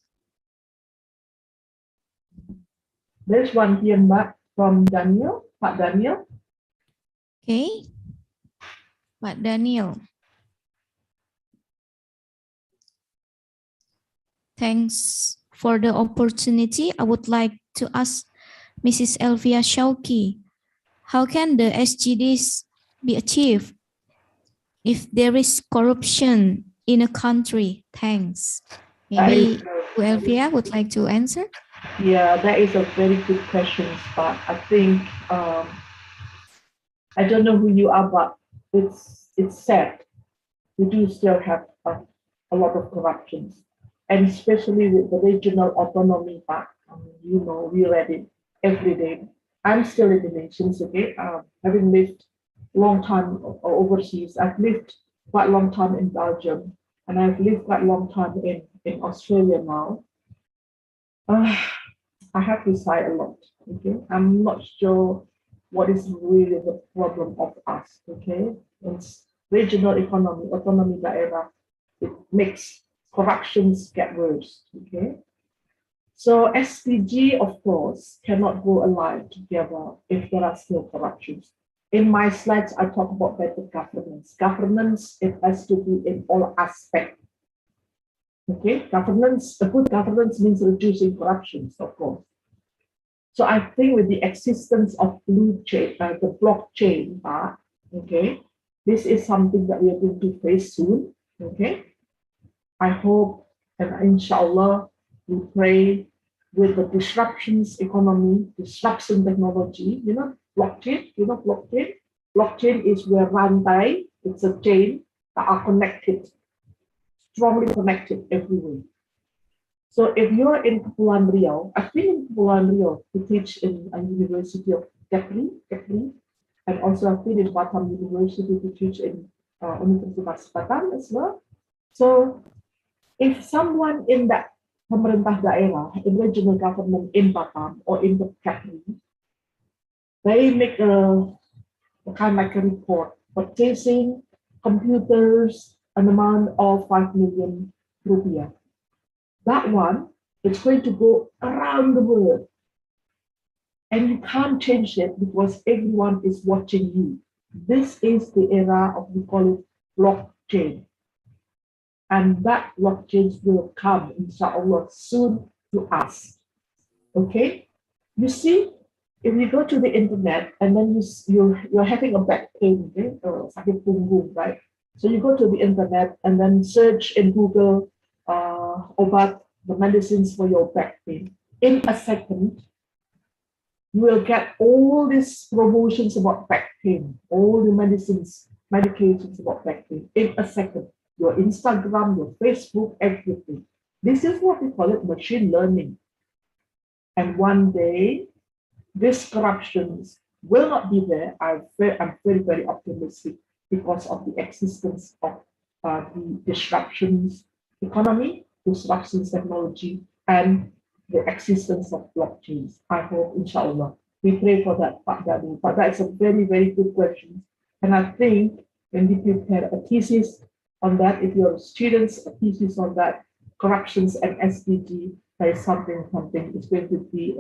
There's one here, Mbak, from Daniel, Pak Daniel. Okay. Pak Daniel. Thanks for the opportunity. I would like to ask Mrs. Elvia Shauki, how can the SDGs be achieved if there is corruption in a country? Thanks. Maybe Elvia would like to answer. Yeah, that is a very good question, but I think I don't know who you are, but it's sad. We do still have a lot of corruptions, and especially with the regional autonomy part. You know, we read it every day. I'm still in the nations, okay? Having lived long time overseas, I've lived quite a long time in Belgium, and I've lived quite a long time in Australia now. I have to sigh a lot, okay? I'm not sure what is really the problem of us, okay? It's regional economy, autonomy daerah, it makes corruptions get worse, okay? So SDG, of course, cannot go alive together if there are still corruptions. In my slides, I talk about better governance. Governance, it has to be in all aspects. Okay, governance, a good governance means reducing corruptions, of course. So I think with the existence of the blockchain part, okay, this is something that we are going to face soon, okay. I hope and inshallah we pray with the disruptions economy, disruption technology, blockchain, blockchain. Blockchain is where rantai, it's a chain that are connected, strongly connected everywhere. So if you're in Kepulauan Riau, I've been in Kepulauan Riau to teach in a University of Kepri, and also I've been in Batam University to teach in Universitas Batam as well. So if someone in that pemerintah daerah, in regional government in Batam or in the Kepri, they make a kind of like a report purchasing computers an amount of 5 million rupiah. That one is going to go around the world. And you can't change it because everyone is watching you. This is the era of, we call it blockchain. And that blockchain will come, inshallah, soon to us. Okay? You see, if you go to the internet and then you're having a back pain, okay? Sakit punggung, right? So you go to the internet and then search in Google about the medicines for your back pain. In a second, you will get all these promotions about back pain, all the medications about back pain in a second. Your Instagram, your Facebook, everything. This is what we call it machine learning. And one day, these corruptions will not be there. I'm very, very optimistic because of the existence of the disruptions economy, disruptions technology, and the existence of blockchains. I hope, inshallah, we pray for that. But that's a very, very good question. And I think when we prepare a thesis on that, if your students a thesis on that, corruptions and SDG, there is something is going to be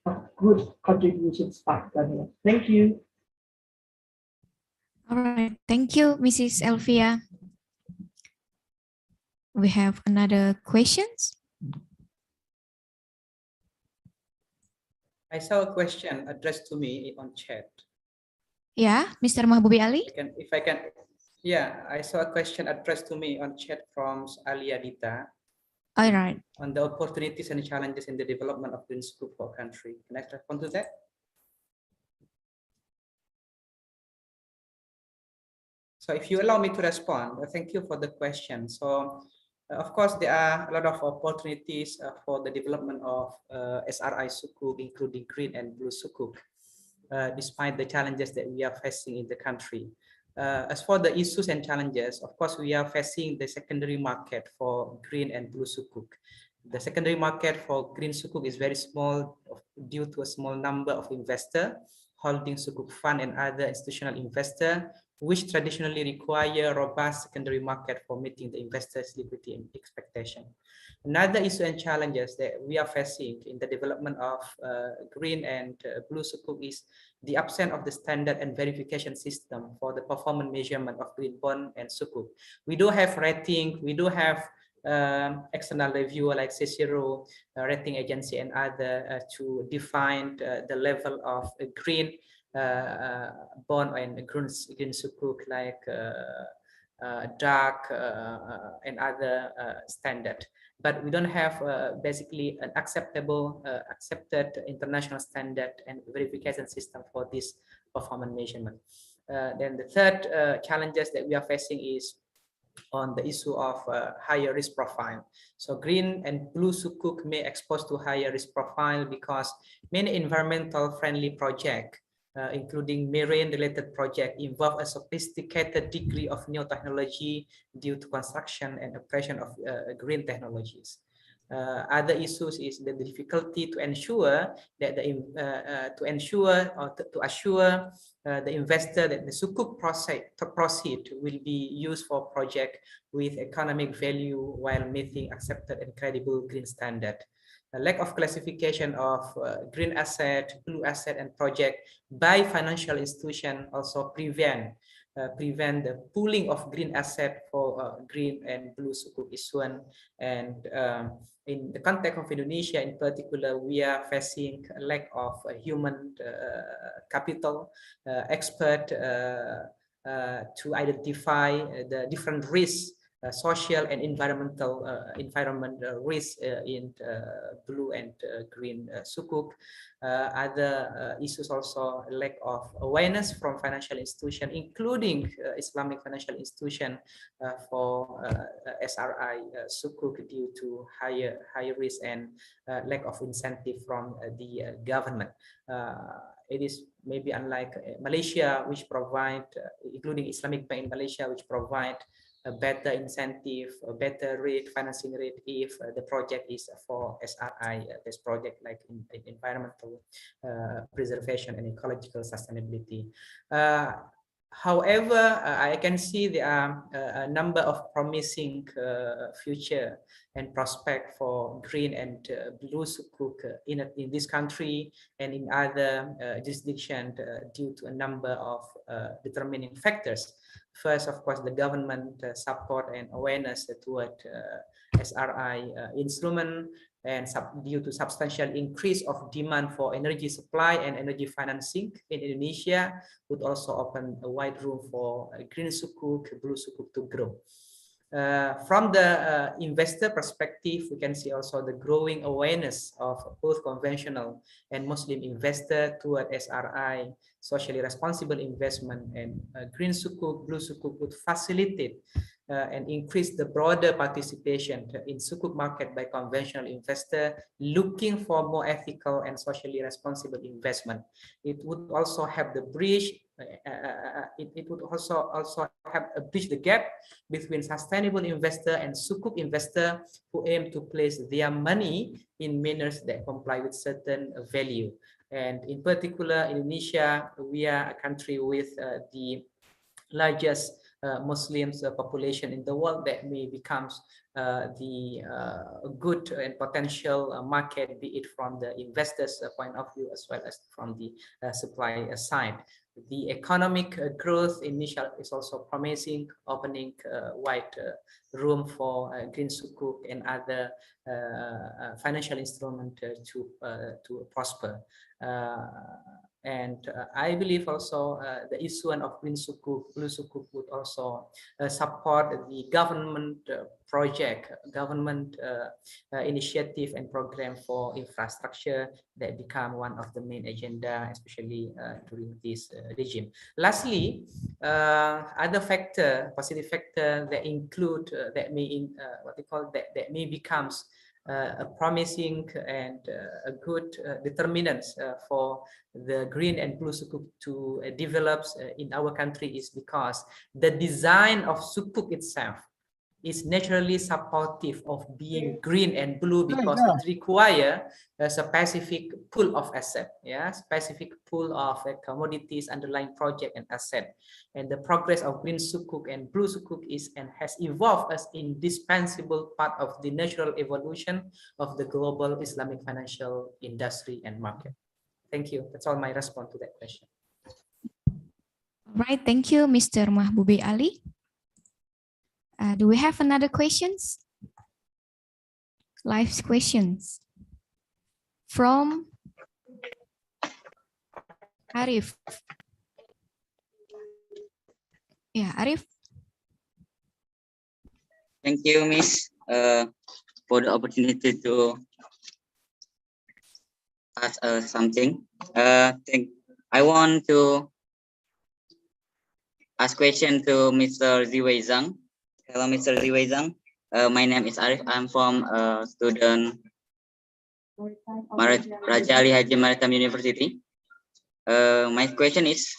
a good contribution part. Thank you. All right, thank you, Mrs. Elvia. We have another questions. I saw a question addressed to me on chat. Yeah, Mr. Mahbubi Ali. Yeah, I saw a question addressed to me on chat from Ali Adita. All right. On the opportunities and challenges in the development of green sukuk for country. Can I respond to that? So if you allow me to respond, thank you for the question. So of course, there are a lot of opportunities for the development of SRI sukuk, including green and blue sukuk, despite the challenges that we are facing in the country. As for the issues and challenges, of course, we are facing the secondary market for green and blue sukuk. The secondary market for green sukuk is very small due to a small number of investors holding sukuk fund and other institutional investors, which traditionally require robust secondary market for meeting the investors' liquidity and expectation. Another issue and challenges that we are facing in the development of green and blue sukuk is the absence of the standard and verification system for the performance measurement of green bond and sukuk. We do have rating, we do have external reviewer like Cicero, rating agency and other to define the level of green bond and green sukuk like dark and other standard. But we don't have basically an accepted international standard and verification system for this performance measurement. Then the third challenges that we are facing is on the issue of higher risk profile. So green and blue sukuk may expose to higher risk profile because many environmental friendly projects, including marine-related projects, involve a sophisticated degree of new technology due to construction and operation of green technologies. Other issues is the difficulty to ensure that to assure the investor that the sukuk proceed will be used for project with economic value while meeting accepted and credible green standard. A lack of classification of green asset, blue asset, and project by financial institution also prevent the pooling of green asset for green and blue sukuk issuance. And in the context of Indonesia in particular, we are facing a lack of human capital expert to identify the different risks social and environmental risk in blue and green sukuk. Other issues also lack of awareness from financial institution, including Islamic financial institution for SRI sukuk due to higher risk and lack of incentive from the government. It is maybe unlike Malaysia, which provide, including Islamic Bank in Malaysia, which provide a better incentive, a better rate, financing rate if the project is for SRI, this project like in environmental preservation and ecological sustainability. However, I can see there are a number of promising future and prospect for green and blue sukuk in this country and in other jurisdictions due to a number of determining factors. First, of course, the government support and awareness toward SRI instrument, and due to substantial increase of demand for energy supply and energy financing in Indonesia, would also open a wide room for green sukuk, blue sukuk to grow. From the investor perspective, we can see also the growing awareness of both conventional and Muslim investor toward SRI, socially responsible investment, and green sukuk, blue sukuk would facilitate and increase the broader participation in sukuk market by conventional investor looking for more ethical and socially responsible investment. It would also help the bridge. It would also help bridge the gap between sustainable investor and sukuk investor who aim to place their money in manners that comply with certain value. And in particular, Indonesia, we are a country with the largest Muslims population in the world that may become the good and potential market, be it from the investors' point of view as well as from the supply side. The economic growth initial is also promising, opening wide room for green sukuk and other financial instrument to prosper. And I believe also the issuance of green sukuk, blue sukuk would also support the government project, government initiative and program for infrastructure that become one of the main agenda, especially during this regime. Lastly, other factor, positive factor that include that may that may becomes a promising and a good determinants for the green and blue sukuk to develop in our country is because the design of sukuk itself is naturally supportive of being green and blue because it requires a specific pool of asset, specific pool of commodities, underlying project and asset. And the progress of green sukuk and blue sukuk is and has evolved as indispensable part of the natural evolution of the global Islamic financial industry and market. Thank you. That's all my response to that question. All right, thank you, Mr. Mahbubi Ali. Do we have another questions? Live questions from Arif. Yeah, Arif. Thank you, Miss, for the opportunity to ask something. I want to ask question to Mr. Ziwei Zhang. Hello, Mr. Ziwei Zhang. My name is Arif. I'm from student Raja Ali Haji Maritime University. My question is,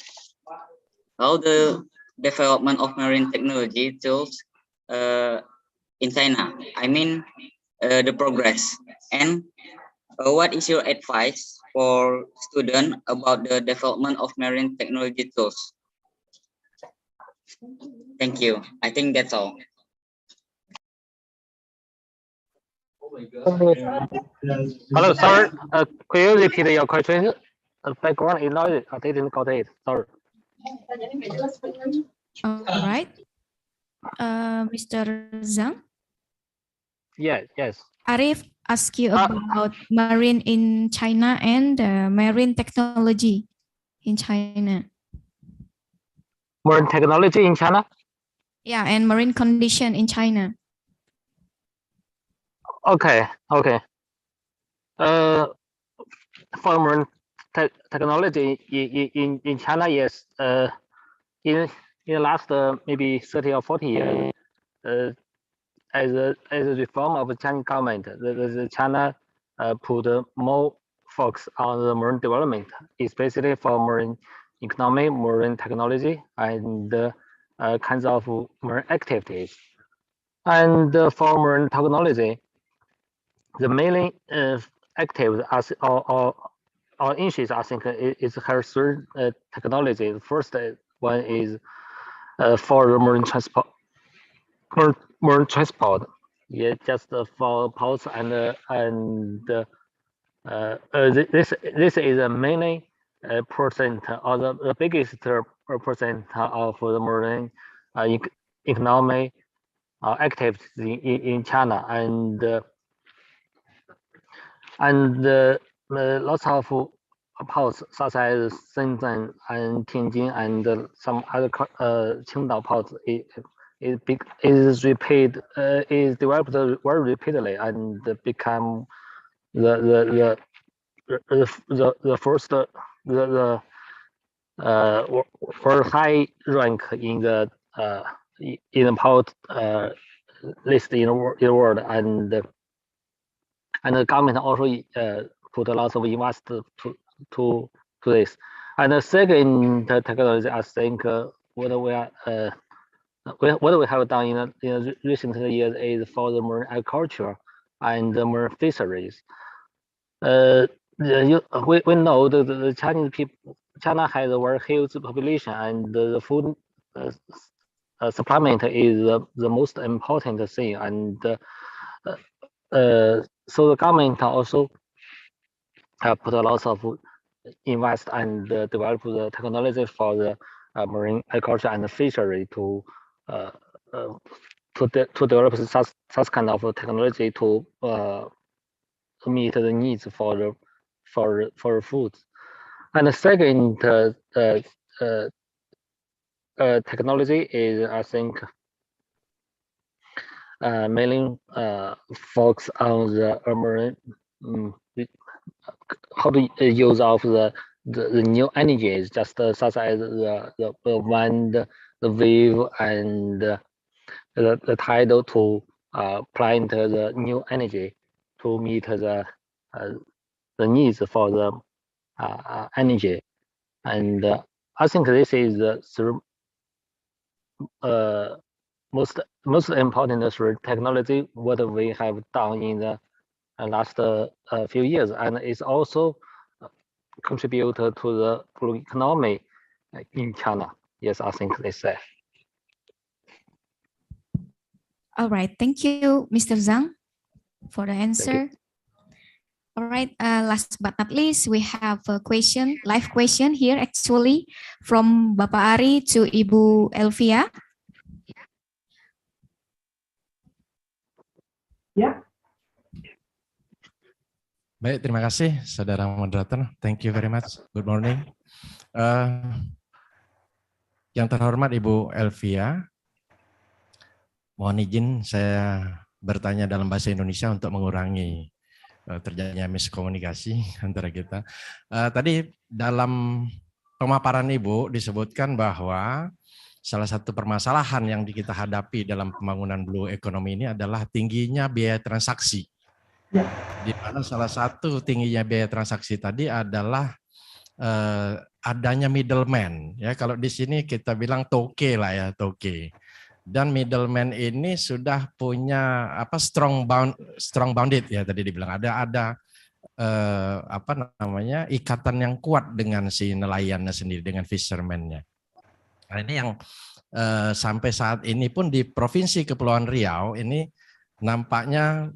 how the development of marine technology tools in China? I mean, the progress. And what is your advice for students about the development of marine technology tools? Thank you. I think that's all. Hello, sir. Could you repeat your question? The background is noisy. I didn't got it. Sorry. All right. Mr. Zhang? Yes. Arif asked you about marine in China and marine technology in China. Marine technology in China? Yeah, and marine condition in China. Okay. For marine technology in China, yes. In the last maybe 30 or 40 years, as a reform of the Chinese government, the China put more focus on the marine development, especially for marine economy, marine technology, and kinds of marine activities. And for marine technology, the mainly active or issues, I think, is her third technology. The first one is for marine transport. Marine transport, yeah, just for ports this is a mainly percent or the biggest percent of the marine economy activity in China, and lots of ports such as Shenzhen and Tianjin and some other Qingdao ports is developed very rapidly and become the first very high rank in the port list in the world, and the government also put a lot of invest to this. And the second technology, I think, what we have done in recent years is for the marine agriculture and the marine fisheries. We know the Chinese people, China has a very huge population, and the food supplement is the most important thing, and so the government also put a lot of invest and develop the technology for the marine agriculture and fishery to develop such kind of technology to meet the needs for food. And the second technology is, I think, mainly focus on the marine how to use of the new energies, just such as the wind, the wave, and the tidal to plant the new energy to meet the needs for the energy. And I think this is the most important technology what we have done in the last few years, and it's also contributed to the blue economy in China. Yes, I think they say. All right, thank you, Mr. Zhang, for the answer. All right, last but not least, we have a question, live question here actually from Bapak Ari to Ibu Elvia. Ya. Baik, terima kasih saudara moderator. Thank you very much. Good morning. Yang terhormat Ibu Elvia, mohon izin saya bertanya dalam bahasa Indonesia untuk mengurangi terjadinya miskomunikasi antara kita. Tadi dalam pemaparan Ibu disebutkan bahwa salah satu permasalahan yang kita hadapi dalam pembangunan blue economy ini adalah tingginya biaya transaksi. Di mana salah satu tingginya biaya transaksi tadi adalah adanya middleman. Ya, kalau di sini kita bilang toke lah ya, toke. Dan middleman ini sudah punya apa strong bounded ya, tadi dibilang ada apa namanya ikatan yang kuat dengan si nelayannya sendiri, dengan fisherman-nya. Nah, ini yang sampai saat ini pun di Provinsi Kepulauan Riau ini nampaknya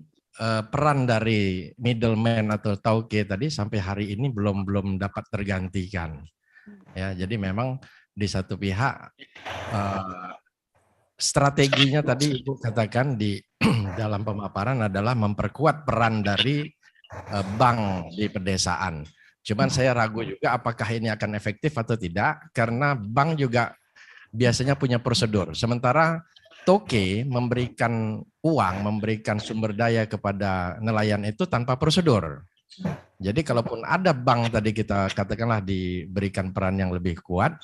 peran dari middleman atau tauke tadi sampai hari ini belum dapat tergantikan. Ya, jadi memang di satu pihak strateginya tadi Ibu katakan di dalam pemaparan adalah memperkuat peran dari bank di pedesaan. Cuman saya ragu juga apakah ini akan efektif atau tidak, karena bank juga biasanya punya prosedur. Sementara Toke memberikan uang, memberikan sumber daya kepada nelayan itu tanpa prosedur. Jadi kalaupun ada bank tadi kita katakanlah diberikan peran yang lebih kuat,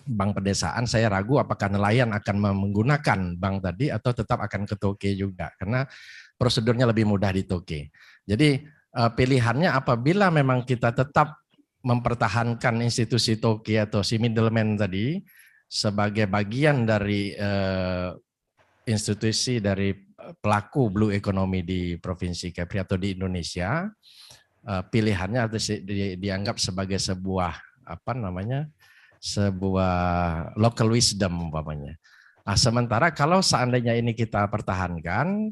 bank pedesaan, saya ragu apakah nelayan akan menggunakan bank tadi atau tetap akan ke Toke juga, karena prosedurnya lebih mudah di Toke. Jadi pilihannya apabila memang kita tetap mempertahankan institusi Toke atau si middleman tadi sebagai bagian dari institusi dari pelaku blue economy di Provinsi Kepri atau di Indonesia, pilihannya dianggap sebagai sebuah sebuah local wisdom umpamanya. Nah, sementara kalau seandainya ini kita pertahankan,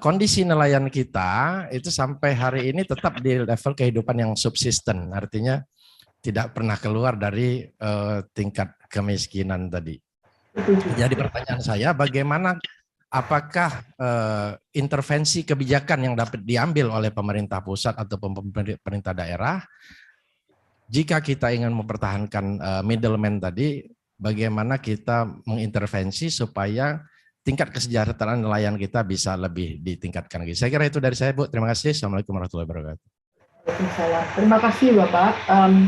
kondisi nelayan kita itu sampai hari ini tetap di level kehidupan yang subsisten, artinya tidak pernah keluar dari tingkat kemiskinan tadi. Jadi pertanyaan saya, bagaimana, apakah intervensi kebijakan yang dapat diambil oleh pemerintah pusat atau pemerintah daerah, jika kita ingin mempertahankan middleman tadi, bagaimana kita mengintervensi supaya tingkat kesejahteraan nelayan kita bisa lebih ditingkatkan lagi. Saya kira itu dari saya, Bu. Terima kasih. Assalamualaikum warahmatullahi wabarakatuh. Terima kasih Bapak.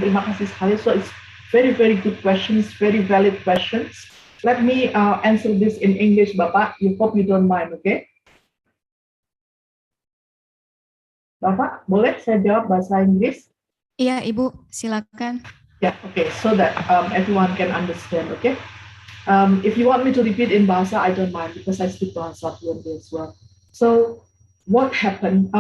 Terima kasih sekali. So it's very good questions, very valid questions. Let me answer this in English, Bapak. You hope you don't mind, okay? Bapak, boleh saya jawab bahasa Inggris? Iya, Ibu, silakan. Yeah, okay, so that everyone can understand, okay? If you want me to repeat in Bahasa, I don't mind because I speak Bahasa fluently as well. So, what happened?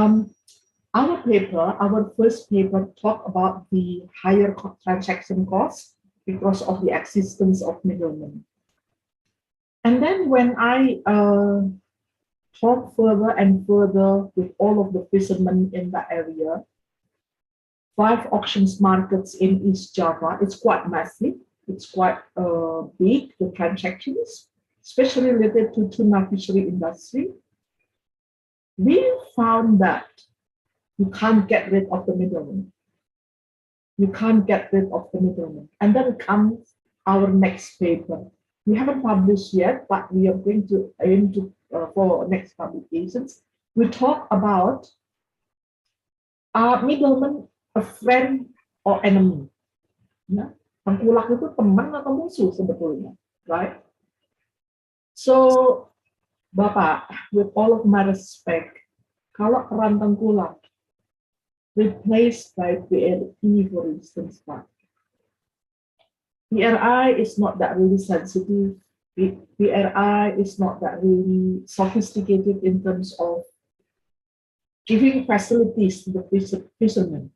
Our first paper talked about the higher transaction costs because of the existence of middlemen. And then when I talk further and further with all of the fishermen in the area, 5 auctions markets in East Java, it's quite massive, it's quite big, the transactions, especially related to tuna fishery industry. We found that you can't get rid of the middleman. You can't get rid of the middleman. And then comes our next paper. We haven't published yet, but we are going to aim to for next publications. We talk about middleman, a friend or enemy. Nah, tengkulak itu teman atau musuh sebetulnya, right? So, Bapak, with all of my respect, kalau peran tengkulak replaced by BRI, for instance, Pak. BRI is not that really sensitive. BRI is not that really sophisticated in terms of giving facilities to the fishermen.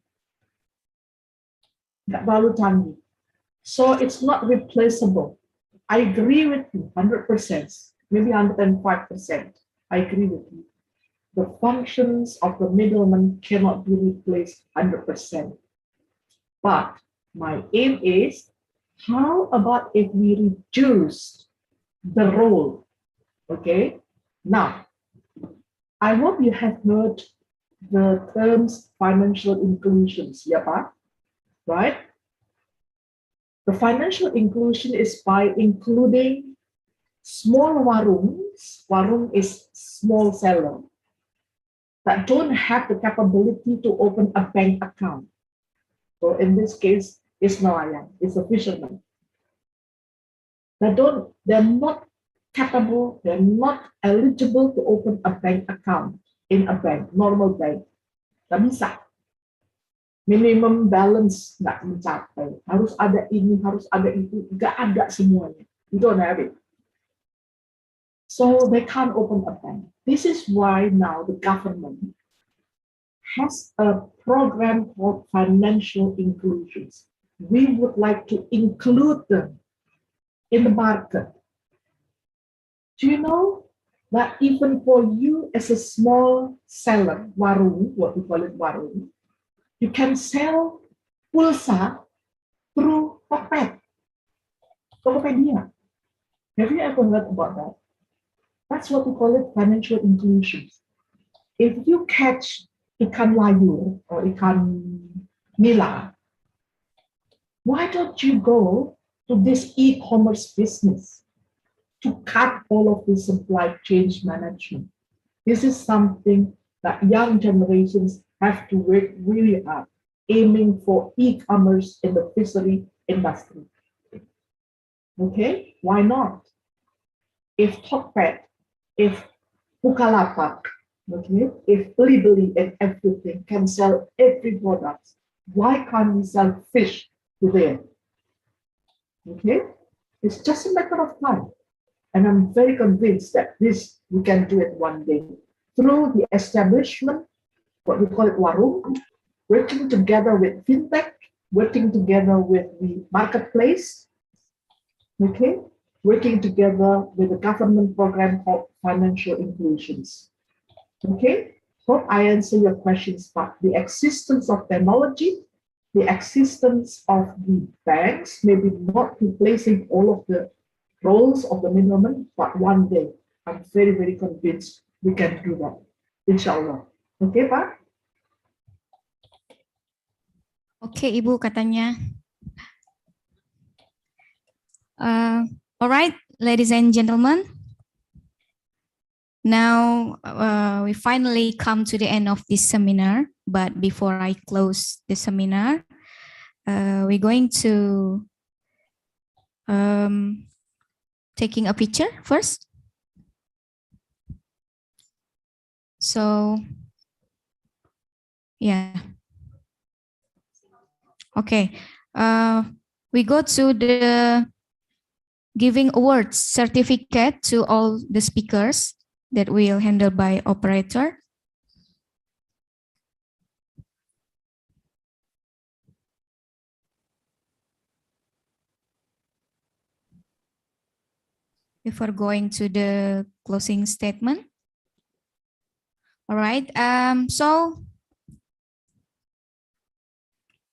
Nggak terlalu canggih. So it's not replaceable. I agree with you 100%, maybe 105%. I agree with you. The functions of the middleman cannot be replaced 100%. But my aim is, how about if we reduce the role? Okay. Now, I hope you have heard the terms financial inclusions, yeah, Pak? Right? The financial inclusion is by including small warungs. Warung is small seller that don't have the capability to open a bank account. So in this case, it's nelayan, it's a fisherman. They're not capable, they're not eligible to open a bank account in a bank, normal bank. Nggak bisa. Minimum balance nggak mencapai. Harus ada ini, harus ada itu. Nggak ada semuanya. You don't have it. So they can't open a bank. This is why now the government has a program called financial inclusions. We would like to include them in the market. Do you know that even for you as a small seller, warung, what we call it warung, you can sell pulsa through Tokopedia. Have you ever heard about that? That's what we call it financial inclusion. If you catch ikan layur or ikan nila, why don't you go to this e-commerce business? to cut all of the supply chain management. This is something that young generations have to work really hard, aiming for e-commerce in the fishery industry. Okay, why not? If Tokped, if Bukalapak, okay, if Bilibili and everything can sell every product, why can't we sell fish today? Okay, it's just a matter of time. And I'm very convinced that this, we can do it one day through the establishment, what we call it warung, working together with fintech, working together with the marketplace, okay, working together with a government program called financial inclusions. Okay, hope I answer your questions, but the existence of technology, the existence of the banks, maybe not replacing all of the roles of the middleman, but one day, I'm very, very convinced we can do that. Inshallah. Okay, Pak? Oke, Ibu katanya. All right, ladies and gentlemen. Now we finally come to the end of this seminar. But before I close the seminar, we're going to taking a picture first. So, yeah. Okay. We go to the giving awards certificate to all the speakers that will handle by operator. Before going to the closing statement. All right. So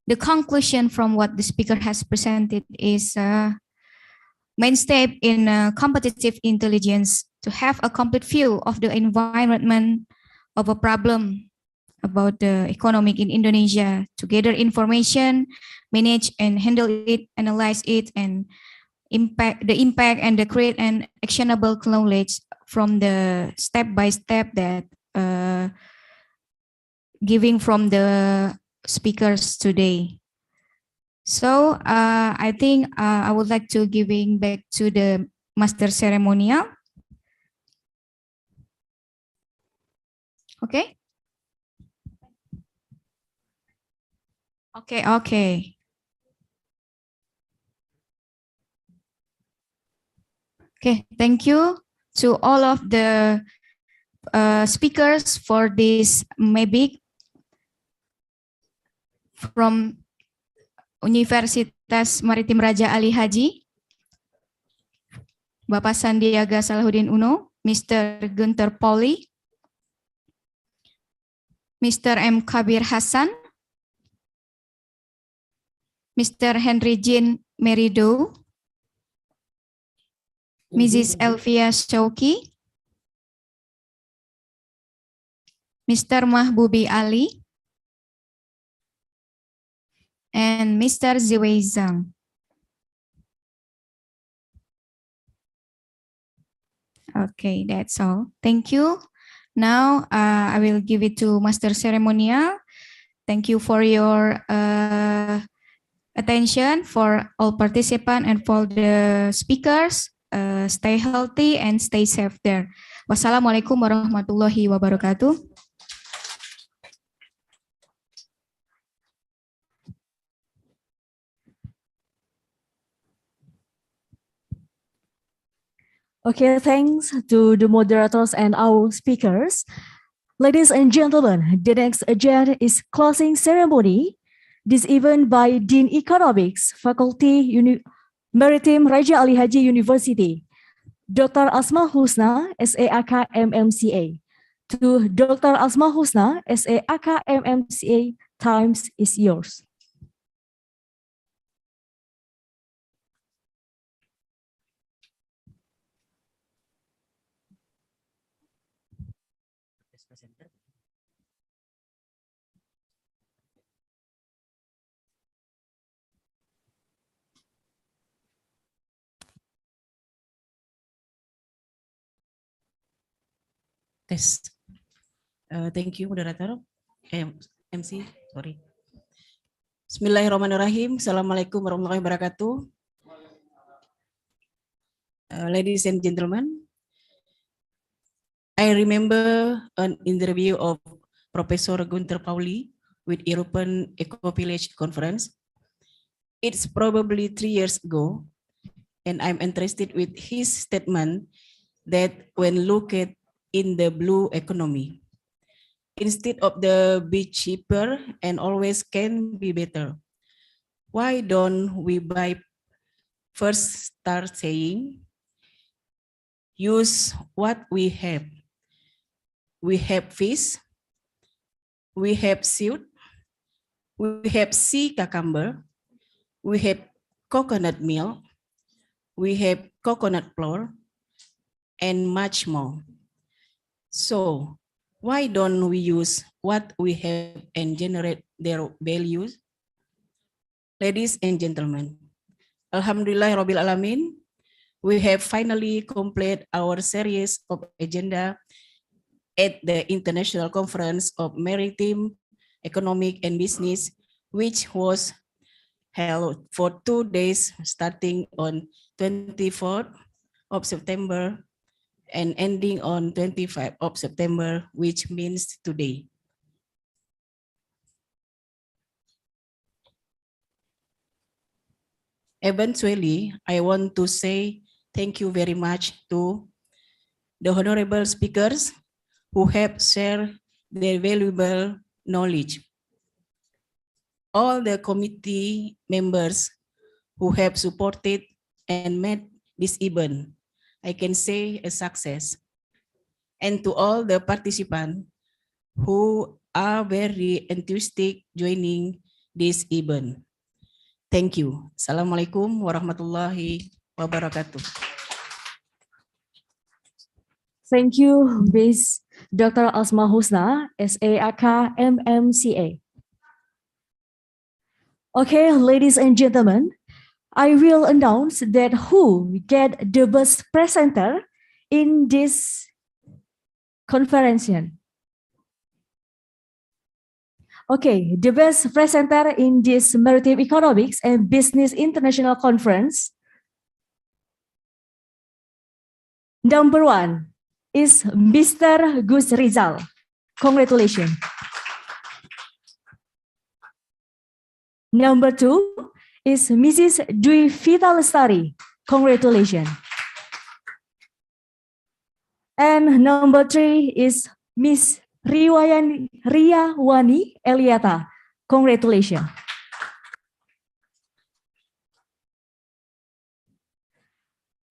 the conclusion from what the speaker has presented is main step in competitive intelligence to have a complete view of the environment of a problem about the economic in Indonesia, to gather information, manage and handle it, analyze it, and impact and the create an actionable knowledge from the step by step that giving from the speakers today. So I think I would like to giving back to the master ceremonial. Okay. Okay. Okay. Okay. Thank you to all of the speakers for this MEBIC from Universitas Maritime Raja Ali Haji, Bapak Sandiaga Salahuddin Uno, Mr. Gunter Pauli, Mr. M. Kabir Hassan, Mr. Henry Jean Merido, Mrs. Elvia Shauki, Mr. Mahbubi Ali, and Mr. Ziwei Zhang. Okay, that's all. Thank you. Now I will give it to Master Ceremonial. Thank you for your attention, for all participants and for the speakers. Stay healthy and stay safe there. Wassalamualaikum warahmatullahi wabarakatuh. Okay, thanks to the moderators and our speakers. Ladies and gentlemen, the next agenda is closing ceremony. This event by Dean Economics, Faculty Maritime Raja Ali Haji University, Dr. Asma Husna, SAAK MMCA. To Dr. Asma Husna, SAAK MMCA, times is yours. Tes. Thank you, moderator. MC, sorry. Bismillahirrahmanirrahim. Assalamualaikum warahmatullahi wabarakatuh. Ladies and gentlemen, I remember an interview of Professor Gunter Pauli with European Eco Village Conference. It's probably 3 years ago, and I'm interested with his statement that when looked at in the blue economy, instead of the be cheaper and always can be better, why don't we first start saying, use what we have. We have fish, we have seaweed, we have sea cucumber, we have coconut milk, we have coconut flour, and much more. So why don't we use what we have and generate their values? Ladies and gentlemen, Alhamdulillah Rabbil Alamin, we have finally completed our series of agenda at the International Conference of Maritime, Economic and Business, which was held for 2 days starting on 24th of September and ending on 25th of September, which means today. Eventually, I want to say thank you very much to the honorable speakers who have shared their valuable knowledge. All the committee members who have supported and made this event, I can say, a success. And to all the participants who are very enthusiastic joining this event. Thank you. Assalamualaikum warahmatullahi wabarakatuh. Thank you, Ms. Dr. Asma Husna, SAAK MMCA. Okay, ladies and gentlemen, I will announce that who get the best presenter in this conference. Okay, the best presenter in this Maritime Economics and Business International Conference. Number 1 is Mr. Gus Rizal. Congratulations. Number 2 is Mrs. Dwi Vita Lestari. Congratulations. And number 3 is Miss Riyawani Eliata. Congratulations.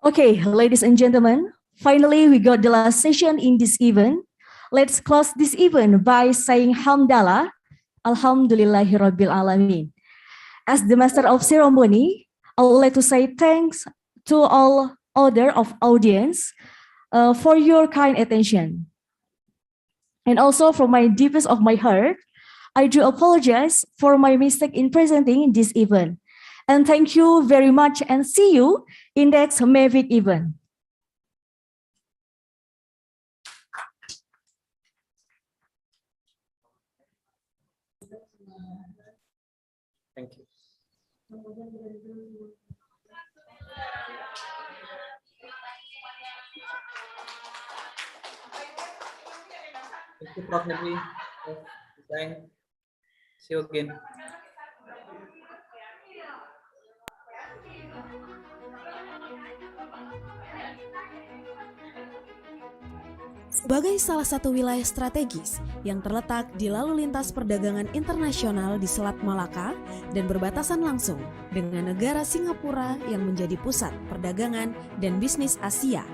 Okay, ladies and gentlemen, finally we got the last session in this event. Let's close this event by saying Hamdalah, Alhamdulillahirabbil Alamin. As the master of ceremony, I would like to say thanks to all other of audience for your kind attention. And also from my deepest of my heart, I do apologize for my mistake in presenting this event. And thank you very much and see you in next MEBIC event. Thank you. Thank you, Prof. Henry. See you again. Sebagai salah satu wilayah strategis yang terletak di lalu lintas perdagangan internasional di Selat Malaka dan berbatasan langsung dengan negara Singapura yang menjadi pusat perdagangan dan bisnis Asia,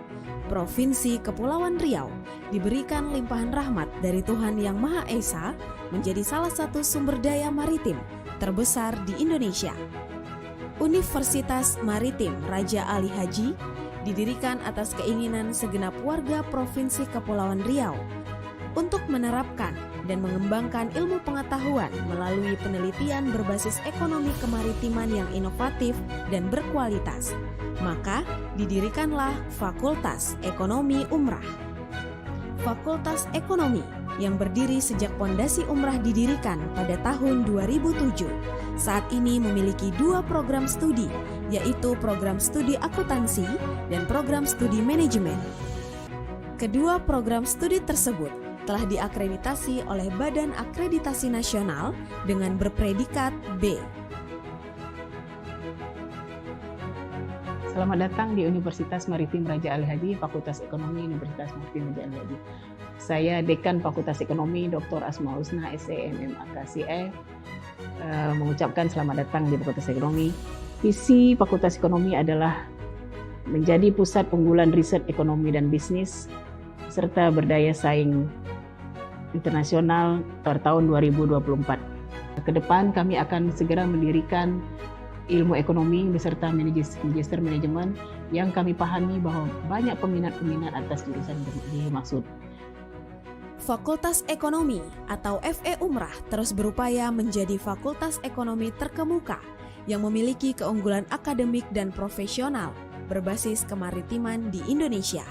Provinsi Kepulauan Riau diberikan limpahan rahmat dari Tuhan Yang Maha Esa menjadi salah satu sumber daya maritim terbesar di Indonesia. Universitas Maritim Raja Ali Haji didirikan atas keinginan segenap warga Provinsi Kepulauan Riau untuk menerapkan dan mengembangkan ilmu pengetahuan melalui penelitian berbasis ekonomi kemaritiman yang inovatif dan berkualitas. Maka didirikanlah Fakultas Ekonomi Umrah. Fakultas Ekonomi yang berdiri sejak Pondasi Umrah didirikan pada tahun 2007. Saat ini memiliki 2 program studi, yaitu program studi akuntansi dan program studi manajemen. Kedua program studi tersebut telah diakreditasi oleh Badan Akreditasi Nasional dengan berpredikat B. Selamat datang di Universitas Maritime Raja Ali Haji, Fakultas Ekonomi Universitas Maritime Raja Ali Haji. Saya Dekan Fakultas Ekonomi Dr. Asmaul Husna, SEMM AKSIE, mengucapkan selamat datang di Fakultas Ekonomi. Visi Fakultas Ekonomi adalah menjadi pusat unggulan riset ekonomi dan bisnis, serta berdaya saing internasional per tahun 2024. Ke depan kami akan segera mendirikan ilmu ekonomi beserta magister manajemen yang kami pahami bahwa banyak peminat-peminat atas jurusan dimaksud. Fakultas Ekonomi atau FE Umrah terus berupaya menjadi fakultas ekonomi terkemuka yang memiliki keunggulan akademik dan profesional berbasis kemaritiman di Indonesia.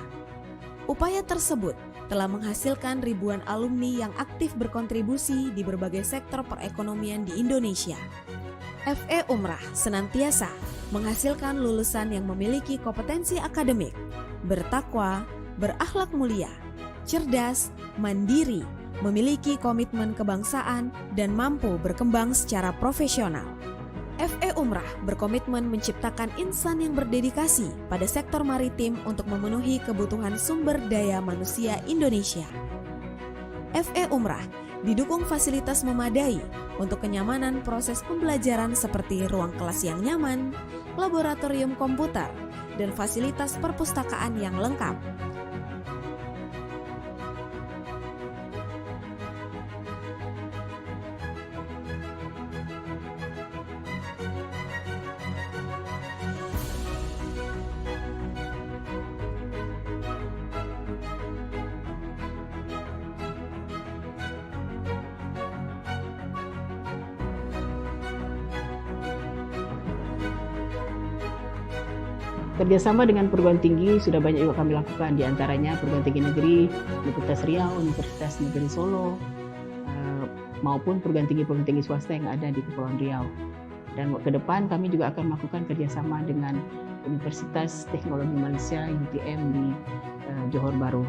Upaya tersebut telah menghasilkan ribuan alumni yang aktif berkontribusi di berbagai sektor perekonomian di Indonesia. FE Umrah senantiasa menghasilkan lulusan yang memiliki kompetensi akademik, bertakwa, berakhlak mulia, cerdas, mandiri, memiliki komitmen kebangsaan, dan mampu berkembang secara profesional. FE Umrah berkomitmen menciptakan insan yang berdedikasi pada sektor maritim untuk memenuhi kebutuhan sumber daya manusia Indonesia. FE Umrah didukung fasilitas memadai untuk kenyamanan proses pembelajaran seperti ruang kelas yang nyaman, laboratorium komputer, dan fasilitas perpustakaan yang lengkap. Kerjasama dengan perguruan tinggi sudah banyak juga kami lakukan, diantaranya perguruan tinggi negeri, Universitas Riau, Universitas Negeri Solo, maupun perguruan tinggi swasta yang ada di Kepulauan Riau. Dan ke depan kami juga akan melakukan kerjasama dengan Universitas Teknologi Malaysia UTM di Johor Bahru.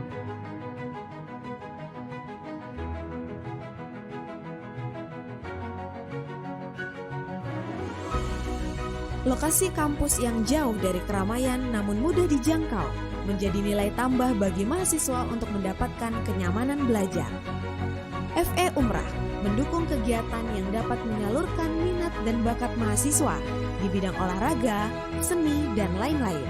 Lokasi kampus yang jauh dari keramaian namun mudah dijangkau menjadi nilai tambah bagi mahasiswa untuk mendapatkan kenyamanan belajar. FE Umrah mendukung kegiatan yang dapat menyalurkan minat dan bakat mahasiswa di bidang olahraga, seni, dan lain-lain.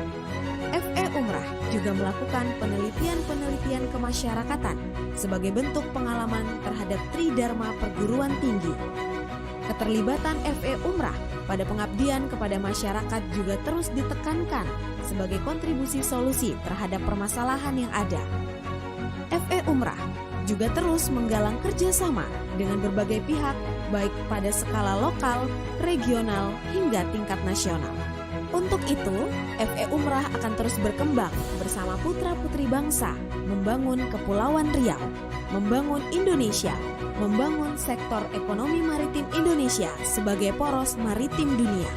FE Umrah juga melakukan penelitian-penelitian kemasyarakatan sebagai bentuk pengalaman terhadap Tridharma perguruan tinggi. Keterlibatan FE Umrah pada pengabdian kepada masyarakat juga terus ditekankan sebagai kontribusi solusi terhadap permasalahan yang ada. FE Umrah juga terus menggalang kerjasama dengan berbagai pihak baik pada skala lokal, regional, hingga tingkat nasional. Untuk itu, FE Umrah akan terus berkembang bersama putra-putri bangsa, membangun Kepulauan Riau, membangun Indonesia, membangun sektor ekonomi maritim Indonesia sebagai poros maritim dunia.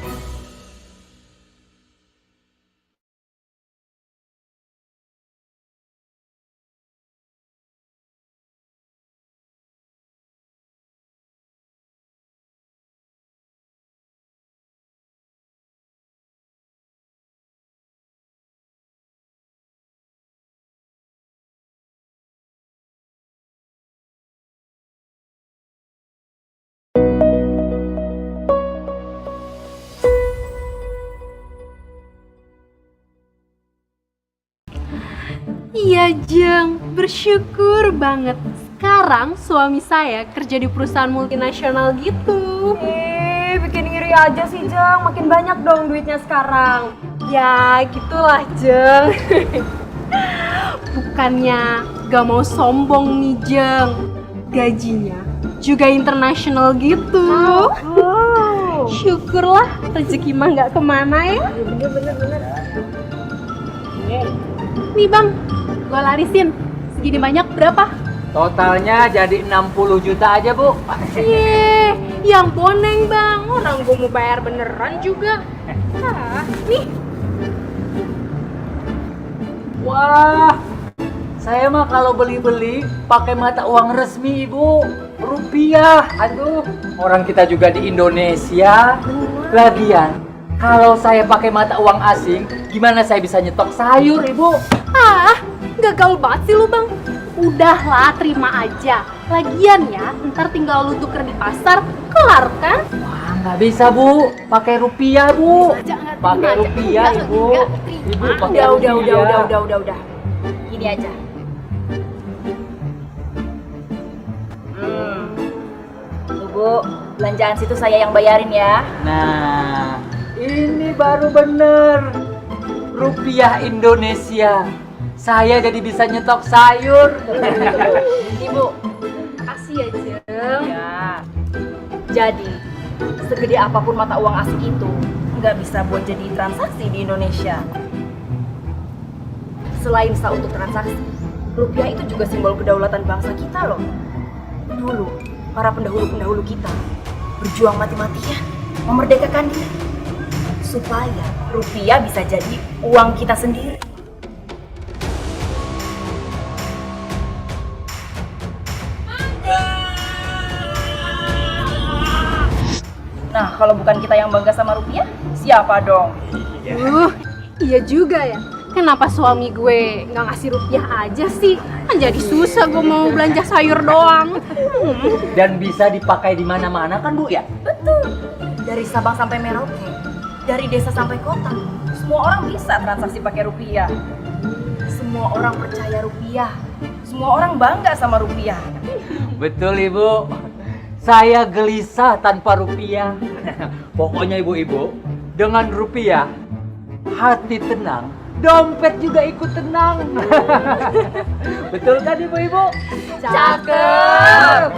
Iya Jeng, bersyukur banget. Sekarang suami saya kerja di perusahaan multinasional gitu. Bikin iri aja sih Jeng, makin banyak dong duitnya sekarang. Ya gitulah Jeng. Bukannya gak mau sombong nih Jeng, gajinya juga internasional gitu. Syukurlah rezeki mah gak kemana ya. Bener. Nih bang, gue larisin Segini banyak berapa? Totalnya jadi 60 juta aja, Bu. Cie, yang boneng bang. Orang gue mau bayar beneran juga. Nih. Wah, saya mah kalau beli-beli pakai mata uang resmi, Ibu. Rupiah. Aduh, orang kita juga di Indonesia. Lagian, kalau saya pakai mata uang asing, gimana saya bisa nyetok sayur, Ibu? Gak gaul banget sih lu bang. Udahlah, terima aja. Lagian ya, ntar tinggal lu tuker di pasar, kelar kan? Wah, nggak bisa, Bu. Pakai rupiah, Bu. Pakai rupiah, Ibu. Ibu pakai rupiah. Udah. Gini aja. Ibu, belanjaan situ saya yang bayarin ya. Nah, ini baru bener. Rupiah Indonesia. Saya jadi bisa nyetok sayur. Ibu, kasih ya, Jeng. Ya. Jadi, segede apapun mata uang asing itu, nggak bisa buat jadi transaksi di Indonesia. Selain sah untuk transaksi, rupiah itu juga simbol kedaulatan bangsa kita loh. Dulu, para pendahulu-pendahulu kita berjuang mati-matian, memerdekakan diri, supaya rupiah bisa jadi uang kita sendiri. Nah, kalau bukan kita yang bangga sama rupiah, siapa dong? Iya juga ya. Kenapa suami gue nggak ngasih rupiah aja sih? Kan jadi susah gue mau belanja sayur doang. Dan bisa dipakai di mana-mana kan, Bu ya? Betul. Dari Sabang sampai Merauke, dari desa sampai kota, semua orang bisa transaksi pakai rupiah. Semua orang percaya rupiah. Semua orang bangga sama rupiah. Betul, Ibu. Saya gelisah tanpa rupiah. Pokoknya ibu-ibu, dengan rupiah, hati tenang, dompet juga ikut tenang. Betul kan ibu-ibu? Cakep.